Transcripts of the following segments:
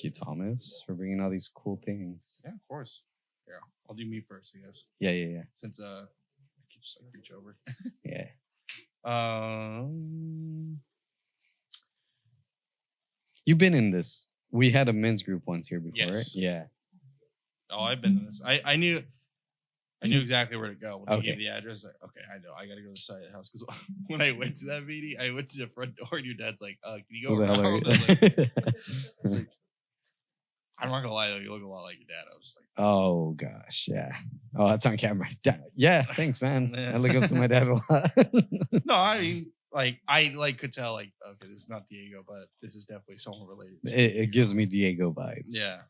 Thank you, Thomas, for bringing all these cool things. Yeah, of course. Yeah, I'll do me first, I guess. Yeah. Since I can just like reach over. Yeah. You've been in this. We had a men's group once here before, Yes. right? Yeah. Oh, I've been in this. I knew exactly where to go when you gave the address. Like, okay, I know. I got to go to the side of the house because when I went to that meeting, I went to the front door and your dad's like, "Can you go around?" I was like, I'm not gonna lie though, you look a lot like your dad. I was just like, oh gosh, yeah. Oh, that's on camera. Yeah, thanks, man. Yeah. I look up to my dad a lot. no, I mean, like I could tell, like, okay, this is not Diego, but this is definitely someone related. It gives me Diego vibes. Yeah.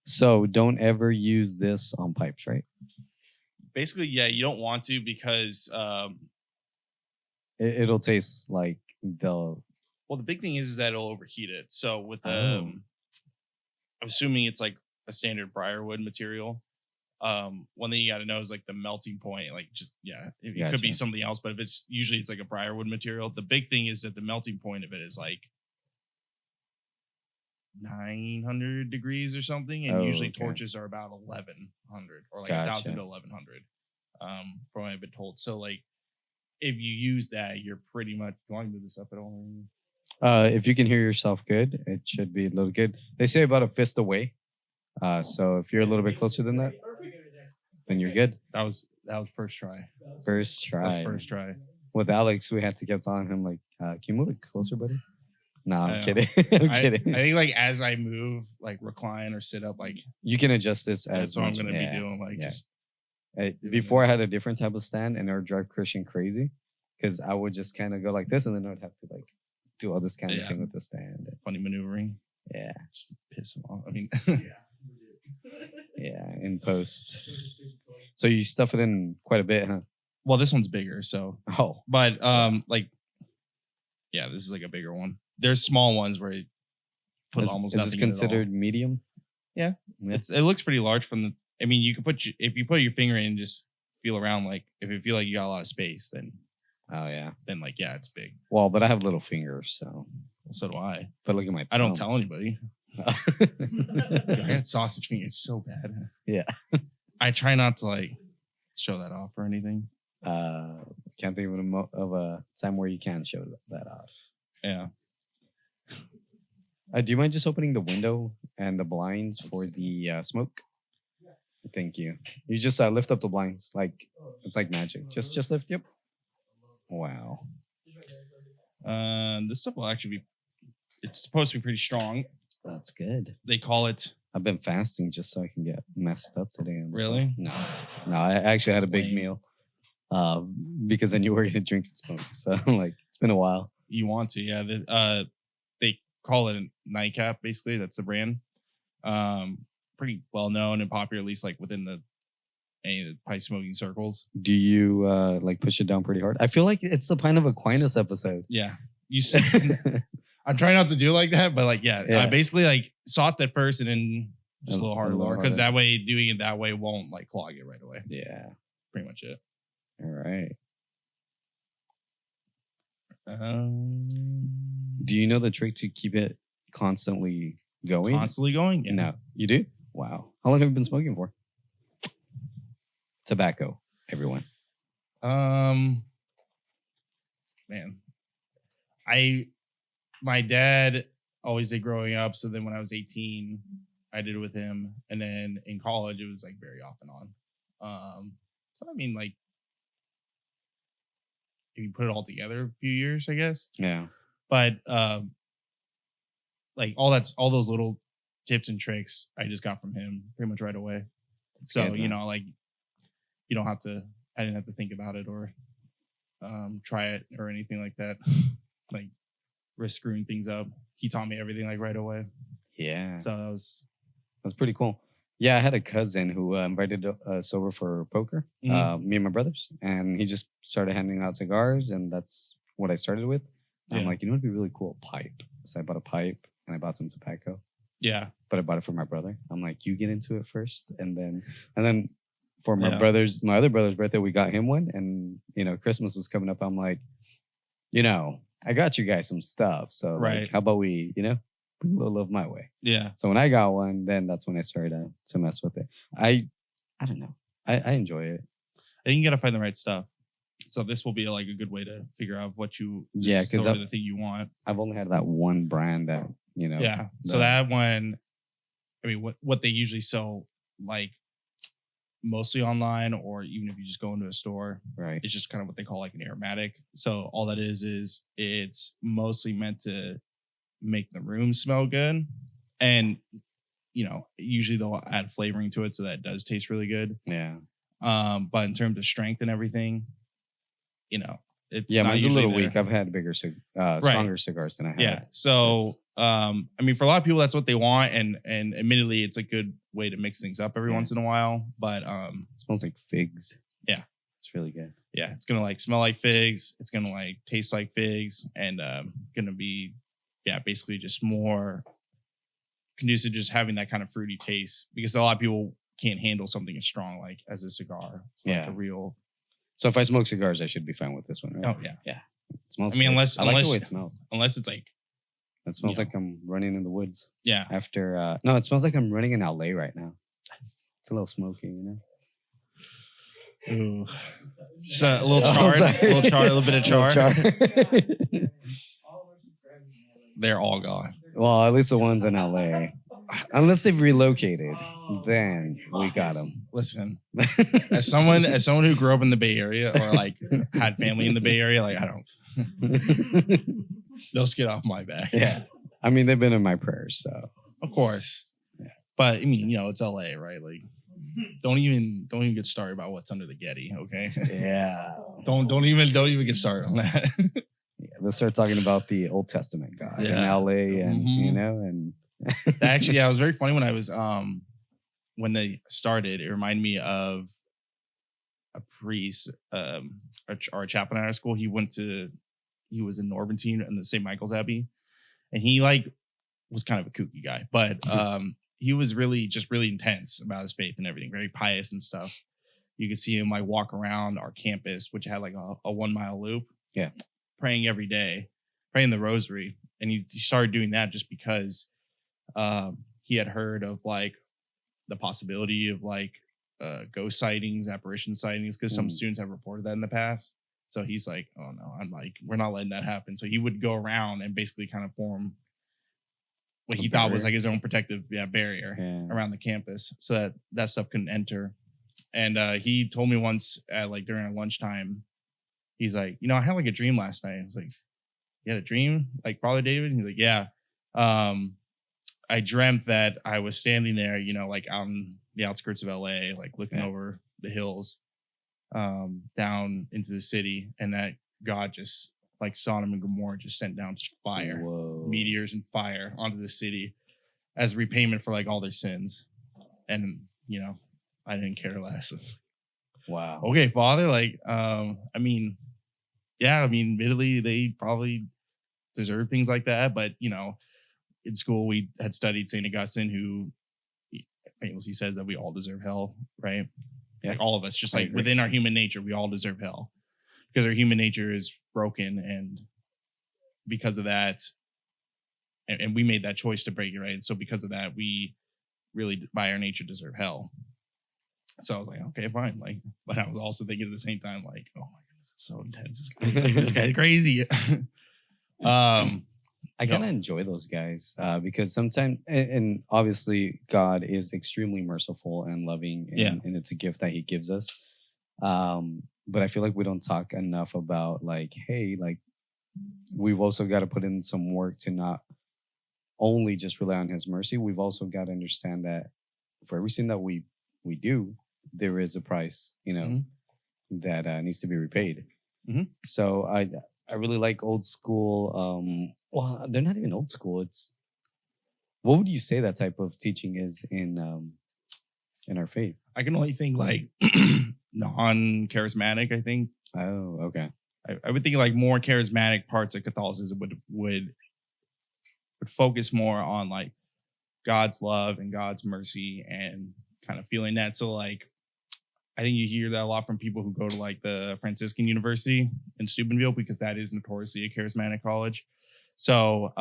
So don't ever use this on pipes, right? Basically, yeah, you don't want to because it'll taste like the. Well, the big thing is that it'll overheat it. So with I'm assuming it's like a standard briarwood material. One thing you got to know is like the melting point. Like just it could be something else, but if it's usually it's like a briarwood material. The big thing is that the melting point of it is like 900 degrees or something, and usually torches are about 1100 or like 1000 to 1100. From what I've been told. So like if you use that, you're pretty much. Do you want to move this up at all? If you can hear yourself good, it should be a little good. They say about a fist away. So if you're a little bit closer than that, then you're good. That was first try. First try. With Alex, we had to keep telling him like, "Can you move it closer, buddy?" No, I'm kidding. I'm kidding. I think like as I move, like recline or sit up, like you can adjust this as. That's what I'm gonna be doing. Like just before I had a different type of stand, and it would drive Christian crazy because I would just kind of go like this, and then I would have to like do all this kind of thing with the stand. Funny maneuvering. Yeah, just to piss him off. I mean, yeah, in post. So you stuff it in quite a bit, huh? Well, this one's bigger, so but like, yeah, this is like a bigger one. There's small ones where you put almost nothing. Is this considered medium? Yeah, it looks pretty large from the. I mean, you can if you put your finger in and just feel around, like if you feel like you got a lot of space, then then like it's big. Well, but I have little fingers, so do I. But look at my thumb. I don't tell anybody. I got sausage fingers so bad. Yeah, I try not to like show that off or anything. Can't think of a time where you can show that off. Yeah. Do you mind just opening the window and the blinds for the smoke? Thank you. You just lift up the blinds like it's like magic. Just lift. Yep. Wow. This stuff will actually be. It's supposed to be pretty strong. That's good. They call it. I've been fasting just so I can get messed up today. Really? No. I actually had a big meal. Because I knew we were going to drink and smoke. So like it's been a while. You want to, yeah. They call it a nightcap, basically. That's the brand. Pretty well known and popular, at least like within any of the pipe smoking circles. Do you like push it down pretty hard? I feel like it's the Pint of Aquinas episode. Yeah. I'm trying not to do like that, but like I basically like soft at first and then just a little harder lower, because that way doing it that way won't like clog it right away. Yeah. Pretty much it. All right. Do you know the trick to keep it constantly going? Constantly going? Yeah. No. You do? Wow. How long have you been smoking for? Tobacco, everyone. Man. My dad always did growing up. So then when I was 18, I did it with him. And then in college, it was like very off and on. So I mean, like, if you put it all together, a few years, I guess. Yeah. But like all those little tips and tricks I just got from him pretty much right away. That's so good, like you don't have to. I didn't have to think about it or try it or anything like that. Like risk screwing things up. He taught me everything like right away. Yeah. So that's pretty cool. Yeah, I had a cousin who invited us over for poker, me and my brothers, and he just started handing out cigars, and that's what I started with. Yeah. I'm like, you know, it'd be really cool, a pipe. So I bought a pipe and I bought some tobacco. Yeah, but I bought it for my brother. I'm like, you get into it first, and then for my other brother's birthday, we got him one, and Christmas was coming up. I'm like, I got you guys some stuff, so like, how about we, bring a little love my way. Yeah. So when I got one, then that's when I started to mess with it. I don't know. I enjoy it. I think you gotta find the right stuff. So this will be like a good way to figure out what you because the thing you want. I've only had that one brand that Yeah. So that one, I mean, what they usually sell like mostly online, or even if you just go into a store, right? It's just kind of what they call like an aromatic. So all that is it's mostly meant to make the room smell good, and usually they'll add flavoring to it so that it does taste really good. Yeah. But in terms of strength and everything, it's mine's a little weak. I've had bigger, stronger cigars than I have. Yeah. So, I mean, for a lot of people, that's what they want, and admittedly, it's a good way to mix things up every once in a while. But it smells like figs. Yeah, it's really good. Yeah, it's gonna like smell like figs. It's gonna like taste like figs, and gonna be basically just more conducive to just having that kind of fruity taste, because a lot of people can't handle something as strong like as a cigar. It's like a real. So if I smoke cigars, I should be fine with this one, right? Oh yeah, yeah. It smells. I mean, I like the way it smells. Unless it's like. It smells like I'm running in the woods. Yeah. After no, it smells like I'm running in LA right now. It's a little smoky, Ooh. Just a little charred, a little bit of char. They're all gone. Well, at least the ones in LA. Unless they've relocated, then we got them. Listen, as someone who grew up in the Bay Area, or like had family in the Bay Area, like I don't. They'll skid off my back. Yeah. I mean, they've been in my prayers, so. Of course. Yeah. But I mean, it's LA, right? Like, don't even get started about what's under the Getty, okay? Yeah. Don't even get started on that. Yeah, let's start talking about the Old Testament God in LA, and and actually, it was very funny when I was when they started. It reminded me of a priest, or a chaplain at our school. He was in Norbertine in the St. Michael's Abbey, and he like was kind of a kooky guy, but he was really intense about his faith and everything, very pious and stuff. You could see him like walk around our campus, which had like a 1 mile loop, praying every day, praying the rosary. And he started doing that just because he had heard of like the possibility of like ghost sightings, apparition sightings, because some students have reported that in the past. So he's like, oh no, I'm like, we're not letting that happen. So he would go around and basically kind of form what he thought was like his own protective barrier around the campus, so that stuff couldn't enter. And he told me once at like during our lunchtime, he's like, I had like a dream last night. I was like, you had a dream, like Father David? And he's like, yeah. I dreamt that I was standing there, like out on the outskirts of LA, like looking over the hills down into the city, and that God just like Sodom and Gomorrah just sent down just fire, meteors and fire onto the city as repayment for like all their sins. And I didn't care less. Wow. Okay, Father. Like, I mean, admittedly, they probably deserve things like that. But in school we had studied St. Augustine, who famously says that we all deserve hell, right? Yeah. Like all of us, just like within our human nature, we all deserve hell because our human nature is broken, and because of that, and we made that choice to break it, right? And so because of that, we really, by our nature, deserve hell. So I was like, okay, fine. Like, but I was also thinking at the same time, like, oh my goodness, it's so intense. This guy's crazy. I kind of enjoy those guys because sometimes, and obviously God is extremely merciful and loving, and it's a gift that he gives us. But I feel like we don't talk enough about like, hey, like we've also got to put in some work to not only just rely on his mercy. We've also got to understand that for everything that we do, there is a price, that needs to be repaid. Mm-hmm. So I really like old school. Well, they're not even old school. It's, what would you say that type of teaching is in our faith? I can only think like non-charismatic, I think. Oh, okay. I would think like more charismatic parts of Catholicism would focus more on like God's love and God's mercy and kind of feeling that. So like, I think you hear that a lot from people who go to like the Franciscan University in Steubenville, because that is notoriously a charismatic college. So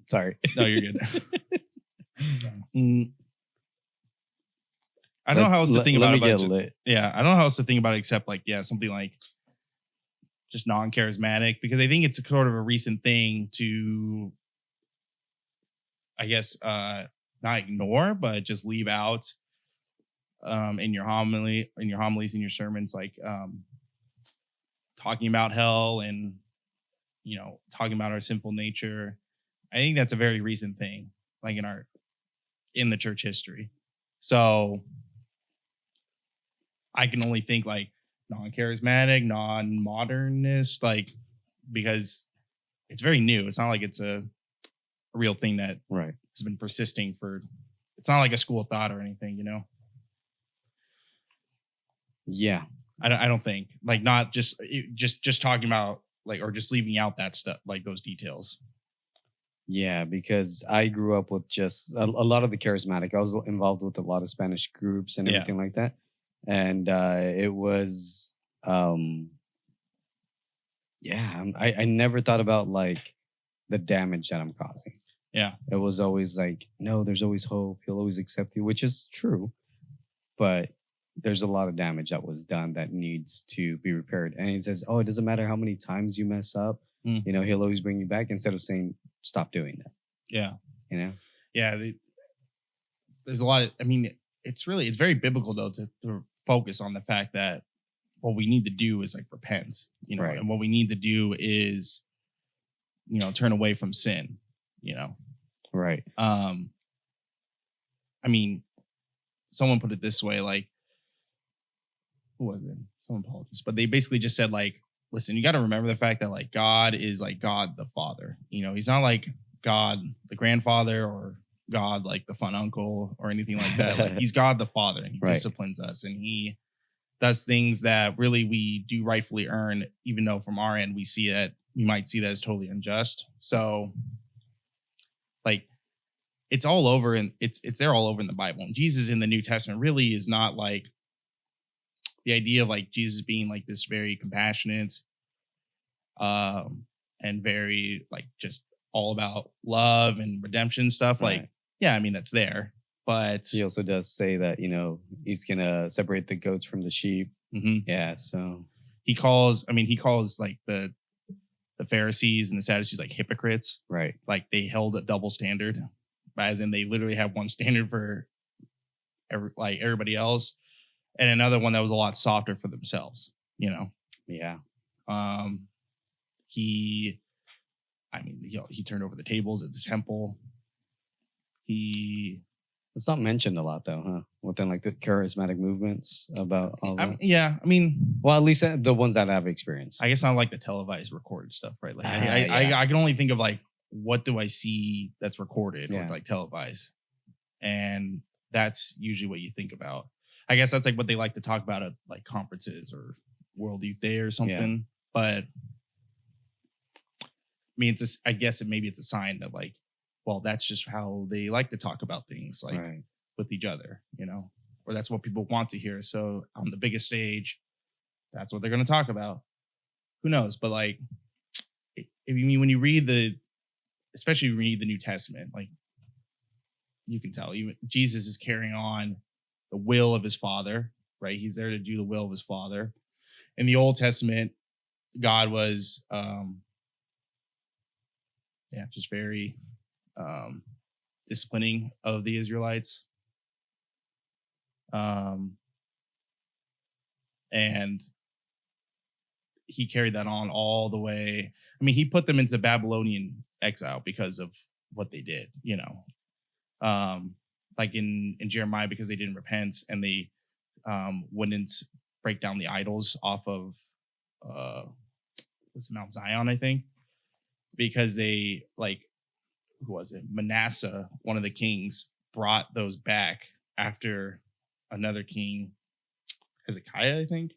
Sorry. No, you're good. I don't know how else to think about it. Yeah, I don't know how else to think about it except like, yeah, something like just non-charismatic, because I think it's a sort of a recent thing to, I guess, not ignore, but just leave out in your homilies, in your sermons, like talking about hell and, you know, talking about our sinful nature. I think that's a very recent thing, like in the church history. So I can only think like non-charismatic, non-modernist, like, because it's very new. It's not like it's a real thing that has been persisting for, it's not like a school of thought or anything, you know? Yeah. I don't think, like, not just talking about like, or just leaving out that stuff, like those details. Yeah, because I grew up with just a lot of the charismatic. I was involved with a lot of Spanish groups and everything like that. And it was, I never thought about like the damage that I'm causing. Yeah. It was always like, no, there's always hope. He'll always accept you, which is true. But there's a lot of damage that was done that needs to be repaired. And he says, oh, it doesn't matter how many times you mess up. You know, he'll always bring you back, instead of saying, stop doing that. Yeah. You know? Yeah. There's a lot of, I mean, it's very biblical though to focus on the fact that what we need to do is like repent, you know, and what we need to do is, you know, turn away from sin, you know? Right. I mean, someone put it this way, like, who was it? Someone apologized, but they basically just said like, listen, you got to remember the fact that like God is like God the Father, you know, he's not like God the grandfather or God like the fun uncle or anything like that. Like, he's God the Father, and he disciplines us, and he does things that really we do rightfully earn, even though from our end we might see that as totally unjust. So like, it's all over, and it's there all over in the Bible. And Jesus in the New Testament really is not like the idea of like Jesus being like this very compassionate and very like just all about love and redemption stuff. Like, yeah, I mean, that's there, but he also does say that, you know, he's gonna separate the goats from the sheep. Yeah, so he calls like the Pharisees and the Sadducees like hypocrites, right? Like, they held a double standard, as in they literally have one standard for everybody else, and another one that was a lot softer for themselves, you know? Yeah. He turned over the tables at the temple. It's not mentioned a lot though, huh? Within like the charismatic movements about all that. Yeah, I mean, well, at least the ones that I've experienced. I guess not like the televised recorded stuff, right? Like, I can only think of like, what do I see that's recorded or like televised, and that's usually what you think about. I guess that's like what they like to talk about at like conferences or World Youth Day or something. But I mean, I guess maybe it's a sign that like, well, that's just how they like to talk about things, like with each other, you know, or that's what people want to hear. So on the biggest stage, that's what they're going to talk about. Who knows? But like, when you read especially when you read the New Testament, like, you can tell even Jesus is carrying on the will of his Father, right? He's there to do the will of his Father. In the Old Testament, God was, just very disciplining of the Israelites. And he carried that on all the way. I mean, he put them into Babylonian exile because of what they did, you know. Like in Jeremiah, because they didn't repent and they wouldn't break down the idols off of Mount Zion, I think, because they like, who was it? Manasseh, one of the kings, brought those back after another king, Hezekiah, I think,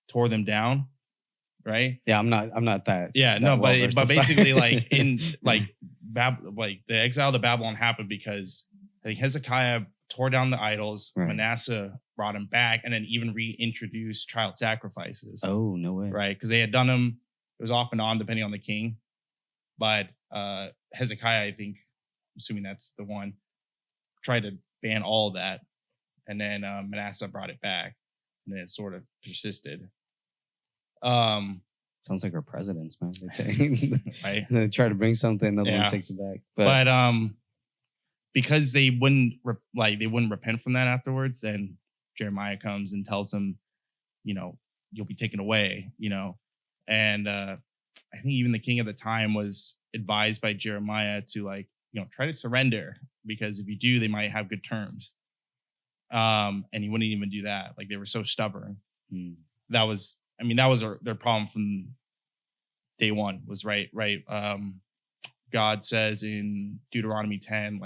tore them down. Right? Yeah, I'm not that. Yeah, no, but basically, like in like the exile to Babylon happened because I think Hezekiah tore down the idols. Manasseh brought him back, and then even reintroduced child sacrifices. Oh, no way! Right? Because they had done them. It was off and on depending on the king. But Hezekiah, I think, assuming that's the one, tried to ban all of that, and then Manasseh brought it back, and then it sort of persisted. Sounds like our presidents, man. They right? They try to bring something, another one takes it back. But because they wouldn't repent from that afterwards, then Jeremiah comes and tells them, you'll be taken away, and I think even the king at the time was advised by Jeremiah to try to surrender, because if you do, they might have good terms. And he wouldn't even do that. Like, they were so stubborn. That was their problem from day one, was right. God says in Deuteronomy 10,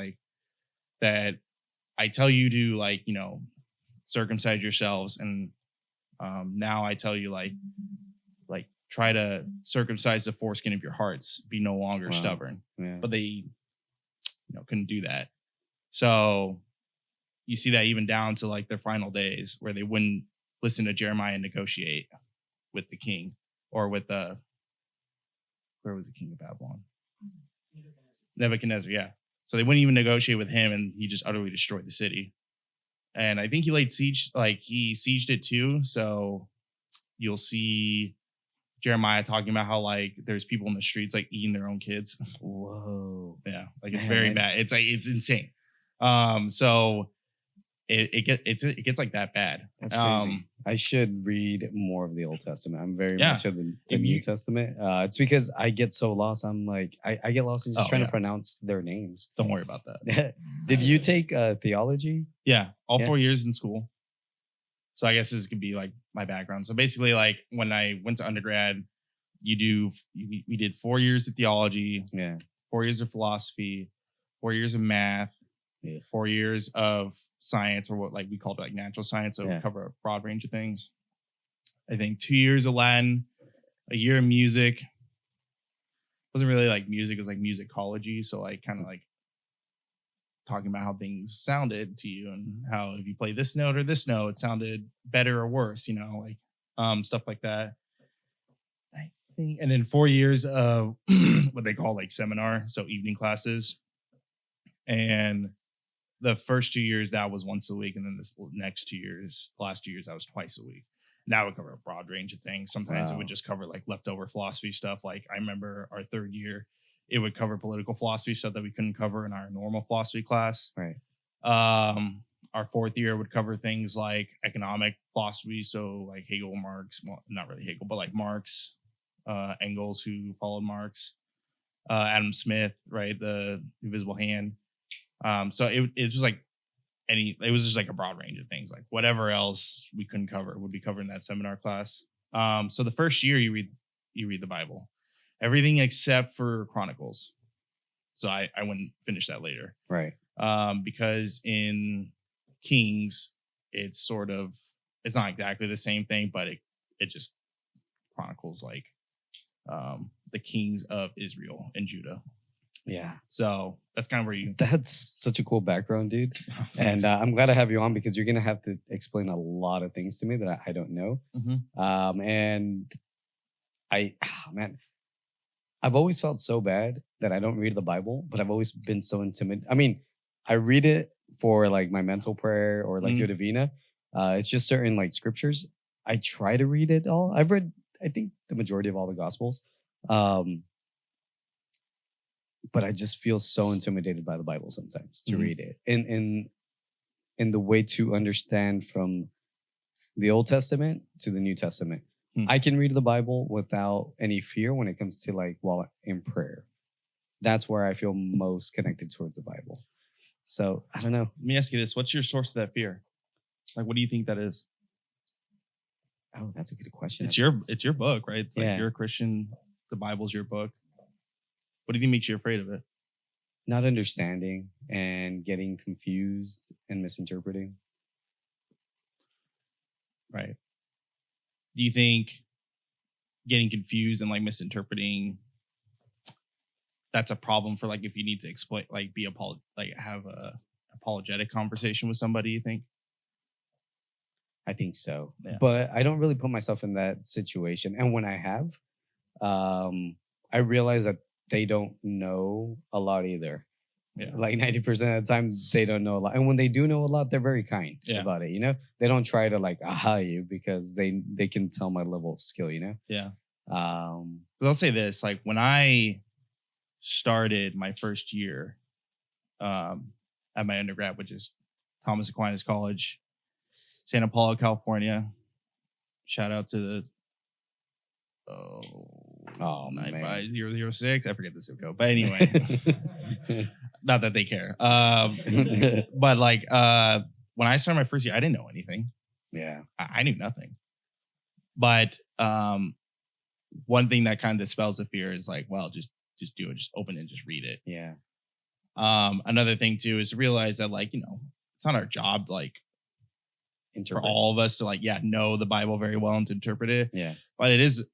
that I tell you to circumcise yourselves, and now I tell you try to circumcise the foreskin of your hearts, be no longer stubborn. Yeah. But they couldn't do that. So you see that even down to their final days, where they wouldn't listen to Jeremiah and negotiate with the king, or with where was the king of Babylon? Nebuchadnezzar, yeah. So they wouldn't even negotiate with him, and he just utterly destroyed the city. And I think he laid siege, he sieged it too. So you'll see Jeremiah talking about how there's people in the streets eating their own kids. Whoa. Yeah, it's very bad. It's it's insane. So it gets that bad. That's crazy. I should read more of the Old Testament. I'm very much of the New Testament. It's because I get so lost. I'm I get lost in just trying to pronounce their names. Don't worry about that. Did you take theology? Yeah, all 4 years in school. So I guess this could be my background. So basically, when I went to undergrad, we did 4 years of theology, 4 years of philosophy, 4 years of math, 4 years of science, or what we called it natural science. So we cover a broad range of things. I think 2 years of Latin, a year of music. Wasn't really music, it was musicology. So kind of talking about how things sounded to you, and how if you play this note or this note, it sounded better or worse, stuff like that. I think, and then 4 years of what they call seminar, so evening classes. And the first 2 years that was once a week, and then this last 2 years, that was twice a week. And that would cover a broad range of things. Sometimes it would just cover leftover philosophy stuff. I remember our third year, it would cover political philosophy stuff that we couldn't cover in our normal philosophy class. Right. Our fourth year would cover things like economic philosophy. So Hegel, Marx, well, not really Hegel, but Marx, Engels, who followed Marx, Adam Smith, right? The Invisible Hand. So it was just it was just a broad range of things. Whatever else we couldn't cover would be covered in that seminar class. So the first year you read the Bible. Everything except for Chronicles. So I wouldn't finish that later. Right. Because in Kings, it's not exactly the same thing, but it just chronicles the kings of Israel and Judah. Yeah. So that's kind of that's such a cool background, dude. And I'm glad I have you on, because you're going to have to explain a lot of things to me that I don't know. Mm-hmm. And I've always felt so bad that I don't read the Bible, but I've always been so intimidated. I mean, I read it for my mental prayer or Lectio Divina. It's just certain scriptures. I try to read it all. I've read, I think, the majority of all the Gospels. But I just feel so intimidated by the Bible sometimes to read it. In the way to understand from the Old Testament to the New Testament. I can read the Bible without any fear when it comes to while in prayer. That's where I feel most connected towards the Bible. So I don't know. Let me ask you this. What's your source of that fear? What do you think that is? Oh, that's a good question. It's your book, right? It's you're a Christian. The Bible's your book. What do you think makes you afraid of it? Not understanding and getting confused and misinterpreting. Right. Do you think getting confused and misinterpreting, that's a problem for if you need to explain, have a apologetic conversation with somebody, you think? I think so. Yeah. But I don't really put myself in that situation. And when I have, I realize that they don't know a lot either. Yeah. Like 90% of the time, they don't know a lot. And when they do know a lot, they're very kind about it, you know? They don't try to like aha you because they can tell my level of skill, you know? Yeah. I'll say this, like when I started my first year at my undergrad, which is Thomas Aquinas College, Santa Paula, California. Shout out to the 95006. I forget the zip code, but anyway, not that they care. But like when I started my first year, I didn't know anything. Yeah, I knew nothing. But one thing that kind of dispels the fear is like, well, just do it, just open it, and just read it. Yeah. Another thing too is to realize that like, you know, it's not our job to like for all of us to like know the Bible very well and to interpret it. Yeah. But it is,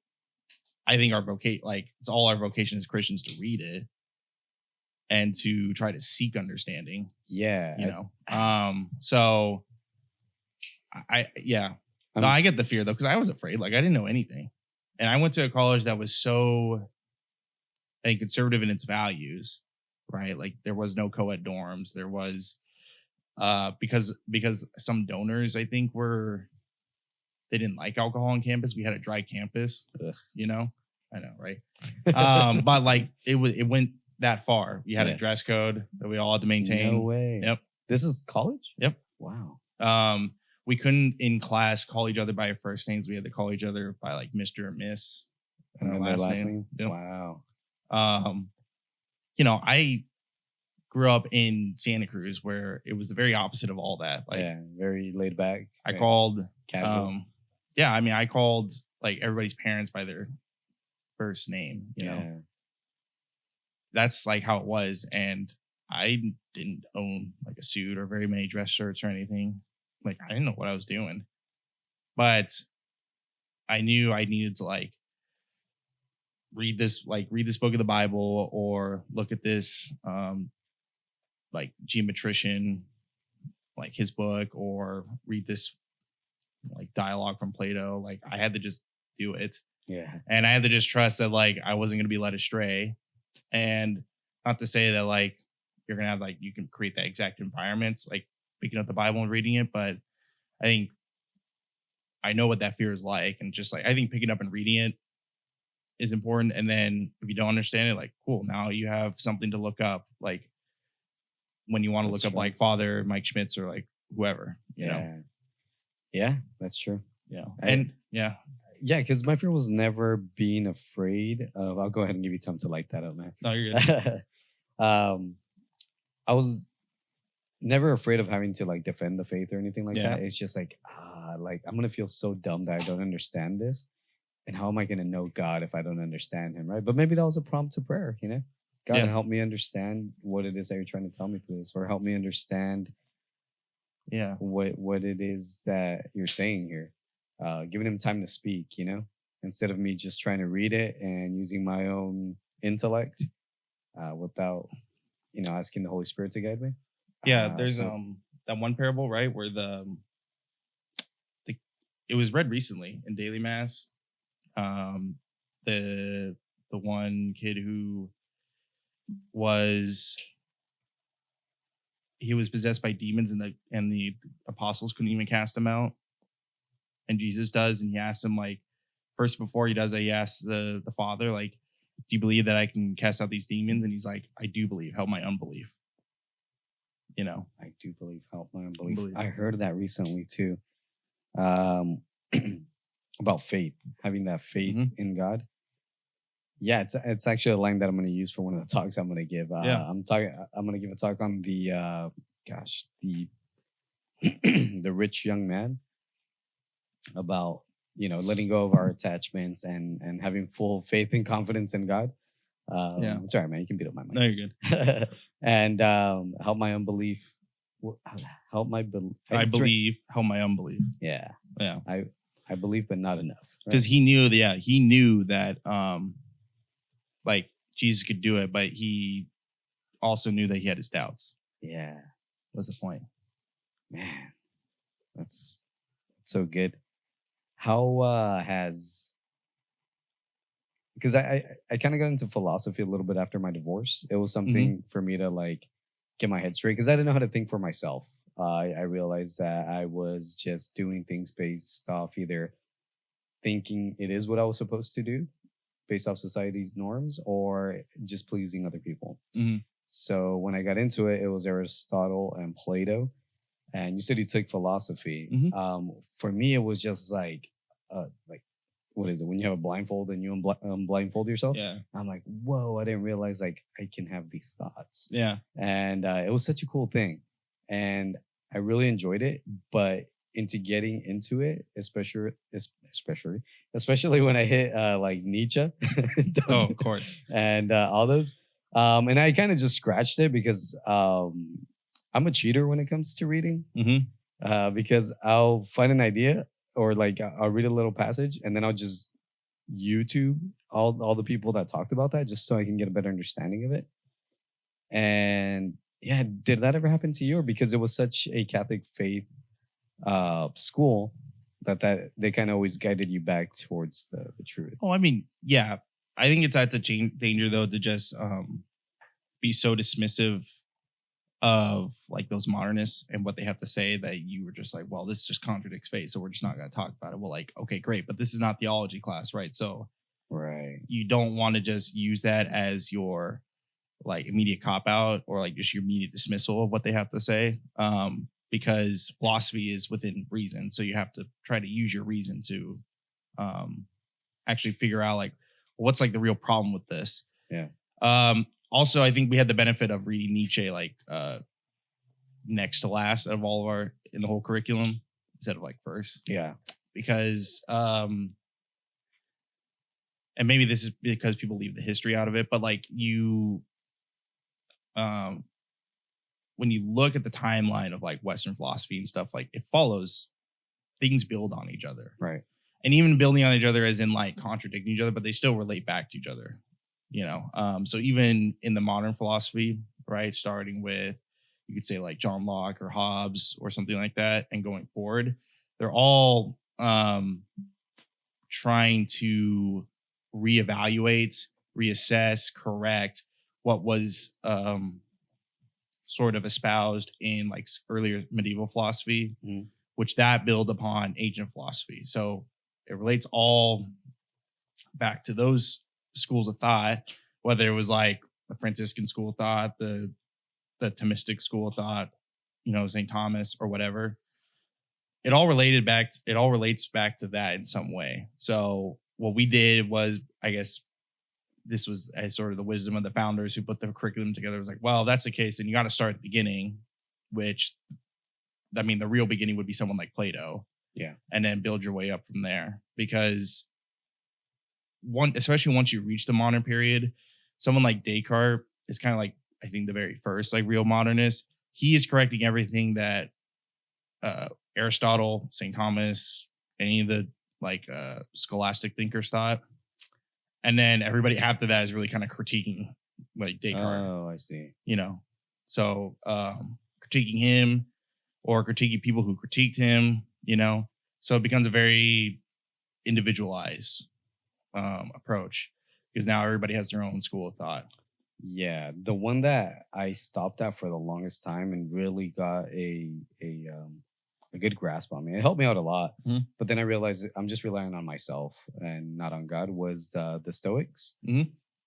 I think our vocation, like it's all our vocation as Christians to read it and to try to seek understanding. Yeah. You know. So I get the fear though, because I was afraid. Like I didn't know anything. And I went to a college that was so conservative in its values, right? Like there was no co-ed dorms. There was because some donors, I think, they didn't like alcohol on campus. We had a dry campus. Ugh. You know, I know, right? But like it went that far. We had a dress code that we all had to maintain. No way. Yep. This is college? Yep. Wow. We couldn't in class call each other by our first names. We had to call each other by like Mr. or Miss. And our last name. Yep. Wow. You know, I grew up in Santa Cruz where it was the very opposite of all that. Like, very laid back. I called casual. I mean, I called like everybody's parents by their first name, you know. That's like how it was. And I didn't own like a suit or very many dress shirts or anything. Like I didn't know what I was doing. But I knew I needed to like read this book of the Bible or look at this like geometrician, like his book, or read this like dialogue from Plato. Like I had to just do it. Yeah. And I had to just trust that like I wasn't going to be led astray. And not to say that like you're going to have like you can create that exact environments, like picking up the Bible and reading it. But I think I know what that fear is like. And just like I think picking up and reading it is important. And then if you don't understand it, like cool, now you have something to look up. Like when you want to look up like Father Mike Schmitz or like whoever, you know. Yeah, that's true. Yeah. Because my fear was never being afraid of. I'll go ahead and give you time to light that up, man. No, you're good. I was never afraid of having to like defend the faith or anything like that. It's just like I'm gonna feel so dumb that I don't understand this, and how am I gonna know God if I don't understand Him, right? But maybe that was a prompt to prayer, you know. God, help me understand what it is that you're trying to tell me through this, or help me understand, what it is that you're saying here. Giving Him time to speak, you know, instead of me just trying to read it and using my own intellect, without, you know, asking the Holy Spirit to guide me. There's that one parable, right, where it was read recently in daily mass. The one kid who was possessed by demons, and the apostles couldn't even cast him out, and Jesus does, and he asks him like first before he does it, he asks the Father like, do you believe that I can cast out these demons? And he's like, I do believe, help my unbelief. You know, I do believe, help my unbelief. I heard that recently too, about faith, having that faith in God. Yeah, it's actually a line that I'm going to use for one of the talks I'm going to give. I'm going to give a talk on the the rich young man, about, you know, letting go of our attachments and having full faith and confidence in God. It's all right, man. You can beat up my mic. No, you're good. And help my unbelief. Help my I believe. Help my unbelief. Yeah. Yeah. I believe, but not enough. Because he knew that like Jesus could do it, but he also knew that he had his doubts. Yeah. What's the point? Man, that's so good. How has because I kind of got into philosophy a little bit after my divorce. It was something for me to like get my head straight because I didn't know how to think for myself. I realized that I was just doing things based off either thinking it is what I was supposed to do based off society's norms or just pleasing other people. So when I got into it, it was Aristotle and Plato. And you said you took philosophy. For me, it was just like what is it? When you have a blindfold and you blindfold yourself? Yeah. I'm like, whoa, I didn't realize like I can have these thoughts. Yeah. And it was such a cool thing. And I really enjoyed it. But into getting into it, especially when I hit like Nietzsche. Oh, of course. And all those. And I kind of just scratched it because I'm a cheater when it comes to reading. Because I'll find an idea or like I'll read a little passage and then I'll just YouTube all the people that talked about that just so I can get a better understanding of it. And yeah, did that ever happen to you? Or because it was such a Catholic faith school that they kind of always guided you back towards the truth? Oh, I mean, yeah. I think it's at the danger though to just be so dismissive of like those modernists and what they have to say that you were just like, well, this just contradicts faith, so we're just not going to talk about it. Well, like, okay, great, but this is not theology class, right? So right, you don't want to just use that as your like immediate cop out or like just your immediate dismissal of what they have to say, because philosophy is within reason, so you have to try to use your reason to actually figure out like what's like the real problem with this. Yeah. Also, I think we had the benefit of reading Nietzsche like next to last of all of our in the whole curriculum instead of like first. Yeah. Because and maybe this is because people leave the history out of it, but like you when you look at the timeline of like Western philosophy and stuff, like it follows things build on each other. Right. And even building on each other as in like contradicting each other, but they still relate back to each other. You know, so even in the modern philosophy, right, starting with, you could say like John Locke or Hobbes or something like that, and going forward, they're all trying to reevaluate, reassess, correct what was sort of espoused in like earlier medieval philosophy, which that build upon ancient philosophy. So it relates all back to those schools of thought, whether it was like the Franciscan school of thought, the Thomistic school of thought, you know, St. Thomas or whatever. It all relates back to that in some way. So what we did was, I guess this was sort of the wisdom of the founders who put the curriculum together. It was like, well, if that's the case, then you got to start at the beginning, which, I mean, the real beginning would be someone like Plato. Yeah. And then build your way up from there. Because especially once you reach the modern period, someone like Descartes is kind of like, I think, the very first like real modernist. He is correcting everything that Aristotle, St. Thomas, any of the like scholastic thinkers thought. And then everybody after that is really kind of critiquing like Descartes. Oh, I see. You know, so critiquing him or critiquing people who critiqued him, you know, so it becomes a very individualized approach because now everybody has their own school of thought. Yeah, the one that I stopped at for the longest time and really got a good grasp on me. It helped me out a lot, but then I realized I'm just relying on myself and not on God. Was the Stoics?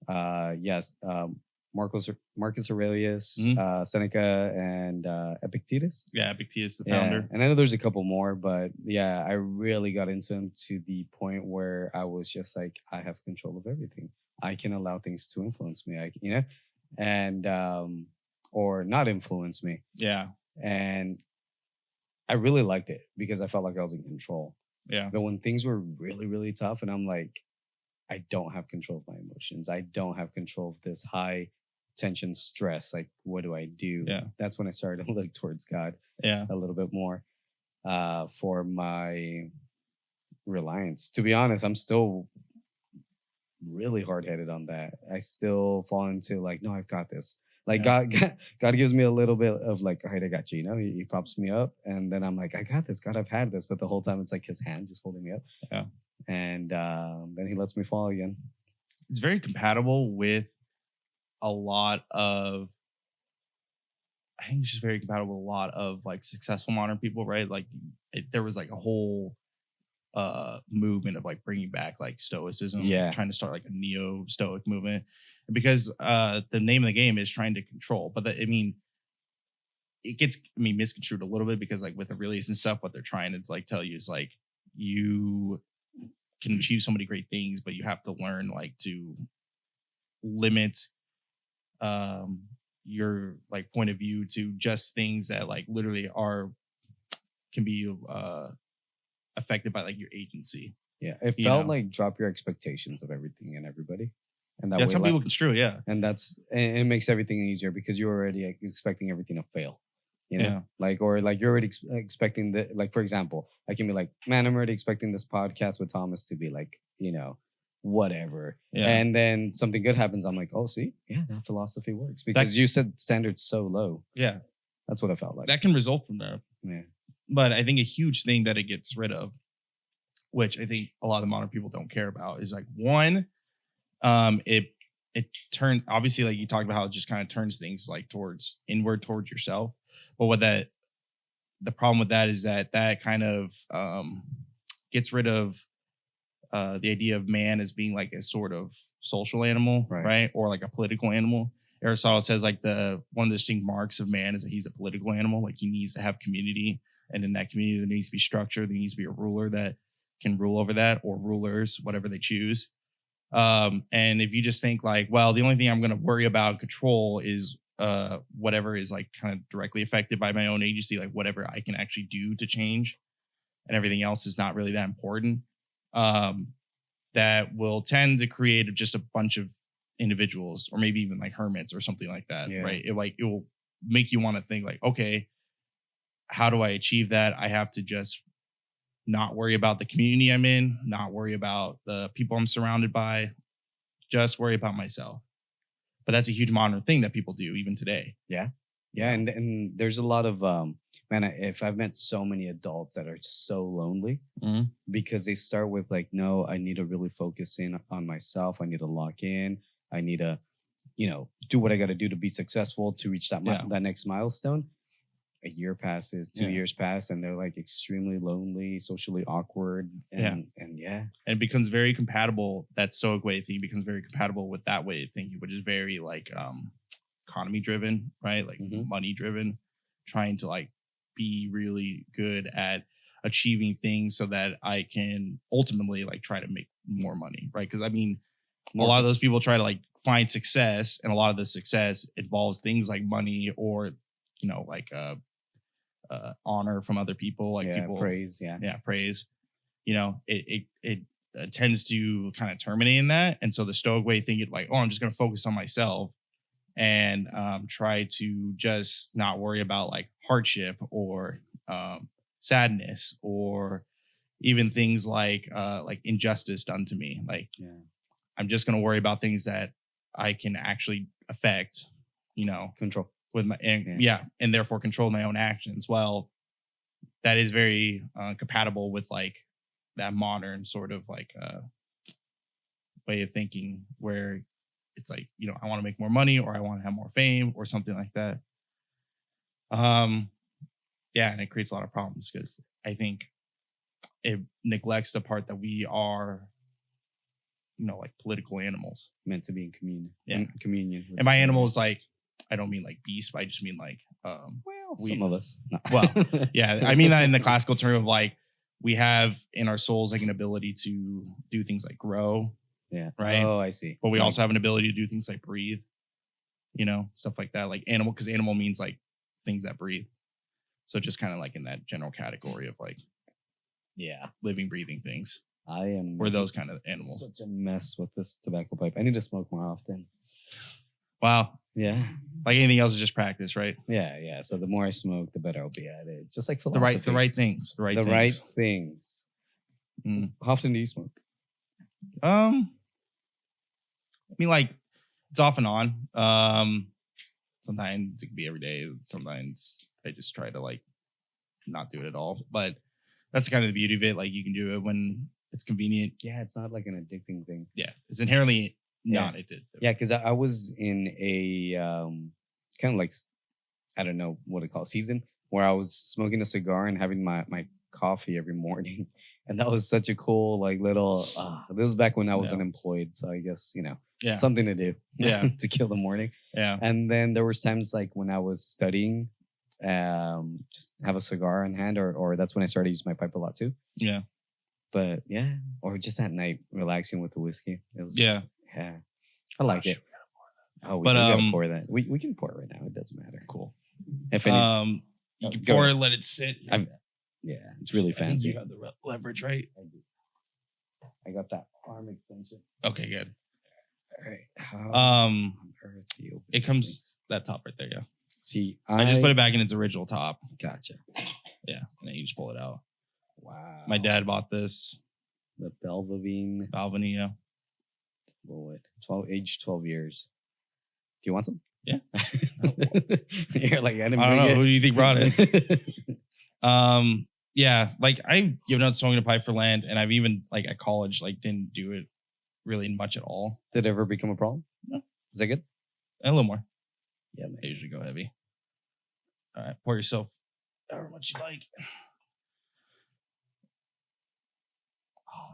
Yes, Marcus Aurelius, Seneca, and Epictetus. Yeah, Epictetus, the founder. And I know there's a couple more, but yeah, I really got into him to the point where I was just like, I have control of everything. I can allow things to influence me, and or not influence me. Yeah. And I really liked it because I felt like I was in control. Yeah. But when things were really, really tough and I'm like, I don't have control of my emotions. I don't have control of this high tension stress. Like, what do I do? Yeah. That's when I started to look towards God a little bit more for my reliance. To be honest, I'm still really hard-headed on that. I still fall into like, no, I've got this. Like God gives me a little bit of like, all right, I got you. You know, he props me up, and then I'm like, I got this. God, I've had this. But the whole time, it's like his hand just holding me up. Yeah. And then he lets me fall again. it's very compatible with a lot of. I think it's just very compatible with a lot of like successful modern people, right? Like there was like a whole movement of like bringing back like stoicism, trying to start like a neo-stoic movement, because the name of the game is trying to control. But it gets misconstrued a little bit, because like with Aurelius and stuff, what they're trying to like tell you is like you can achieve so many great things, but you have to learn like to limit your like point of view to just things that like literally can be affected by like your agency. Yeah, it felt like drop your expectations of everything and everybody, and that way, some people construe, and it makes everything easier because you're already expecting everything to fail, like, or like you're already expecting like, for example, I can be like, man, I'm already expecting this podcast with Thomas to be like, whatever, and then something good happens. I'm like, oh, see, that philosophy works, because you set standards so low. That's what I felt like. That can result from that. But I think a huge thing that it gets rid of, which I think a lot of modern people don't care about, is like, one, it turned, obviously, like you talked about how it just kind of turns things like towards yourself. But the problem with that is that kind of gets rid of the idea of man as being like a sort of social animal, right? Or like a political animal. Aristotle says like one of the distinct marks of man is that he's a political animal. Like he needs to have community, and in that community there needs to be structure. There needs to be a ruler that can rule over that, or rulers, whatever they choose. And if you just think like, well, the only thing I'm going to worry about and control is whatever is like kind of directly affected by my own agency, like whatever I can actually do to change, and everything else is not really that important, that will tend to create just a bunch of individuals, or maybe even like hermits or something like that, right? It will make you want to think like, okay, how do I achieve that? I have to just not worry about the community I'm in, not worry about the people I'm surrounded by, just worry about myself. But that's a huge modern thing that people do even today. Yeah, and there's a lot of if I've met so many adults that are so lonely, because they start with like, no, I need to really focus in on myself. I need to lock in. I need to, do what I got to do to be successful, to reach that next milestone. A year passes, 2 years pass, and they're like extremely lonely, socially awkward, and it becomes very compatible. That stoic way of thinking becomes very compatible with that way of thinking, which is very like economy driven, right? Like money driven, trying to like be really good at achieving things so that I can ultimately like try to make more money, right? Because a lot of those people try to like find success, and a lot of the success involves things like money, or like honor from other people, like people praise, praise. It tends to kind of terminate in that, and so the stoic way thinking like, oh, I'm just going to focus on myself and try to just not worry about like hardship or sadness, or even things like injustice done to me. Like, I'm just going to worry about things that I can actually affect, control with my, and therefore control my own actions. Well, that is very compatible with like that modern sort of like way of thinking, where it's like, I want to make more money, or I want to have more fame, or something like that. And it creates a lot of problems, because I think it neglects the part that we are, like political animals meant to be in communion. Communion. And by animals, like, I don't mean like beasts, but I just mean like some of us. No. Well, I mean that in the classical term of like, we have in our souls like an ability to do things like grow. Yeah. Right. Oh, I see. But we also have an ability to do things like breathe, stuff like that. Like animal, because animal means like things that breathe. So just kind of like in that general category of like, living, breathing things. We're those kind of animals. Such a mess with this tobacco pipe. I need to smoke more often. Wow. Yeah. Like anything else is just practice, right? Yeah. So the more I smoke, the better I'll be at it. Just like philosophy. The right things. Right things. How often do you smoke? Like it's off and on. Sometimes it can be every day. Sometimes I just try to like not do it at all. But that's kind of the beauty of it. Like you can do it when it's convenient. Yeah, it's not like an addicting thing. Yeah, it's inherently not addictive. Yeah, because I was in a kind of like, I don't know what to call it, season where I was smoking a cigar and having my coffee every morning. And that was such a cool, like, little, this was back when I was unemployed. So I guess, something to do to kill the morning. Yeah. And then there was times like when I was studying, just have a cigar in hand, or that's when I started using my pipe a lot too. Yeah. But yeah, or just at night, relaxing with the whiskey. It was, yeah. I like it. We gotta pour that. We can pour it right now. It doesn't matter. Cool. If any, you can pour it, let it sit. Yeah, it's really fancy. You have the leverage, right? I do. I got that arm extension. Okay, good. All right. How on earth do you open it comes things? that top right there. Yeah. See, I just put it back in its original top. Gotcha. Yeah, and then you just pull it out. Wow. My dad bought this. The Balvenie. Yeah. Bullet. 12 years. Do you want some? Yeah. You're like, I don't know. Who do you think brought it? Yeah, like I've given out smoking a pipe for land, and I've even like at college like didn't do it really much at all. Did it ever become a problem? No. Is that good? A little more. Yeah, man. I usually go heavy. All right, pour yourself however much you like.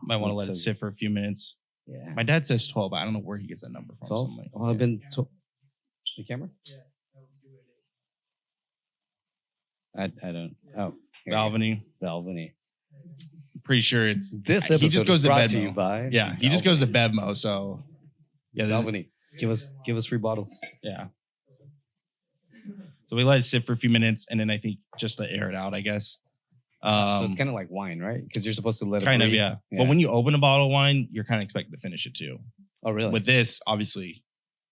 Might want to let it sit for a few minutes. Yeah. My dad says 12, but I don't know where he gets that number from. 12? Like, oh, I've been the camera? Yeah. I don't. Oh. Balvenie. Pretty sure it's this. He just goes to brought Bevmo. to you by. Yeah, he just goes to Bevmo. So yeah, Balvenie. Give us free bottles. Yeah. So we let it sit for a few minutes, and then I think just to air it out, I guess. So it's kind of like wine, right? Because you're supposed to let it. Kind of, yeah. But when you open a bottle of wine, you're kind of expected to finish it too. Oh, really? With this, obviously,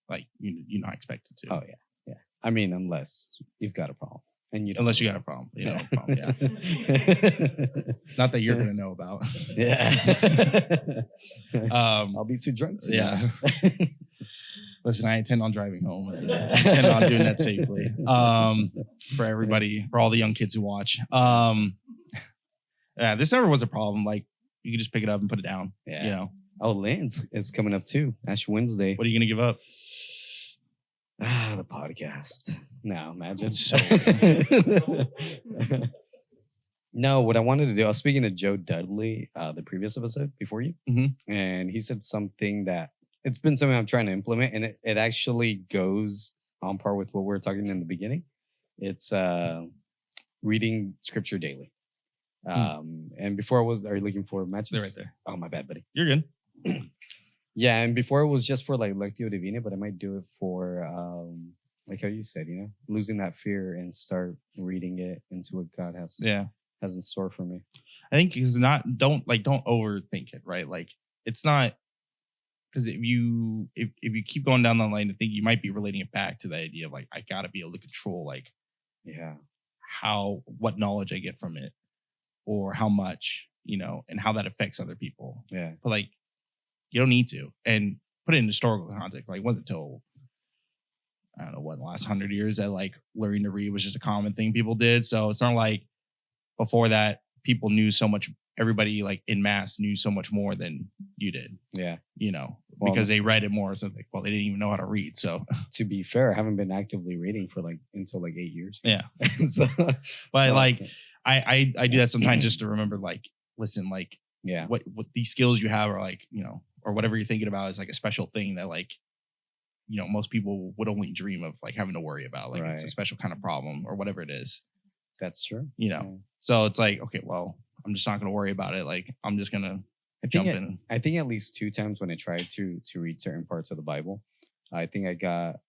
like you're not expected to. Oh yeah. I mean, unless you've got a problem, and you don't. Unless you got a problem, yeah. Not that you're gonna know about. Yeah. I'll be too drunk. Yeah. Listen, I intend on driving home. I intend on doing that safely. For everybody, for all the young kids who watch. Yeah, this never was a problem. Like you could just pick it up and put it down. Yeah. You know. Oh, Lance is coming up too. Ash Wednesday. What are you gonna give up? The podcast. No, imagine. It's so No, what I wanted to do, I was speaking to Joe Dudley, the previous episode before you, and he said something that it's been something I'm trying to implement, and it actually goes on par with what we were talking in the beginning. It's reading scripture daily. And before I was, are you looking for matches? They're right there. Oh, my bad, buddy. You're good. Yeah, and before it was just for like Lectio Divina, but I might do it for like how you said, losing that fear and start reading it into what God has in store for me. I think it's not don't overthink it, right? Like it's not because if you keep going down the line, I think you might be relating it back to the idea of like I gotta be able to control what knowledge I get from it or how much, and how that affects other people. Yeah. But like you don't need to. And put it in historical context. Like, it wasn't until, I don't know, the last 100 years that, like, learning to read was just a common thing people did. So it's not like before that, people knew so much. Everybody, like, in mass knew so much more than you did. Yeah. Because they read it more. So, like, they didn't even know how to read. So, to be fair, I haven't been actively reading for, until 8 years. Yeah. I do that sometimes just to remember, like, listen, like, what these skills you have are like, or whatever you're thinking about is like a special thing that like, most people would only dream of like having to worry about. Like It's a special kind of problem or whatever it is. That's true. So it's like, okay, well, I'm just not going to worry about it. Like I'm just going to jump in. I think at least 2 times when I tried to read certain parts of the Bible, I think I got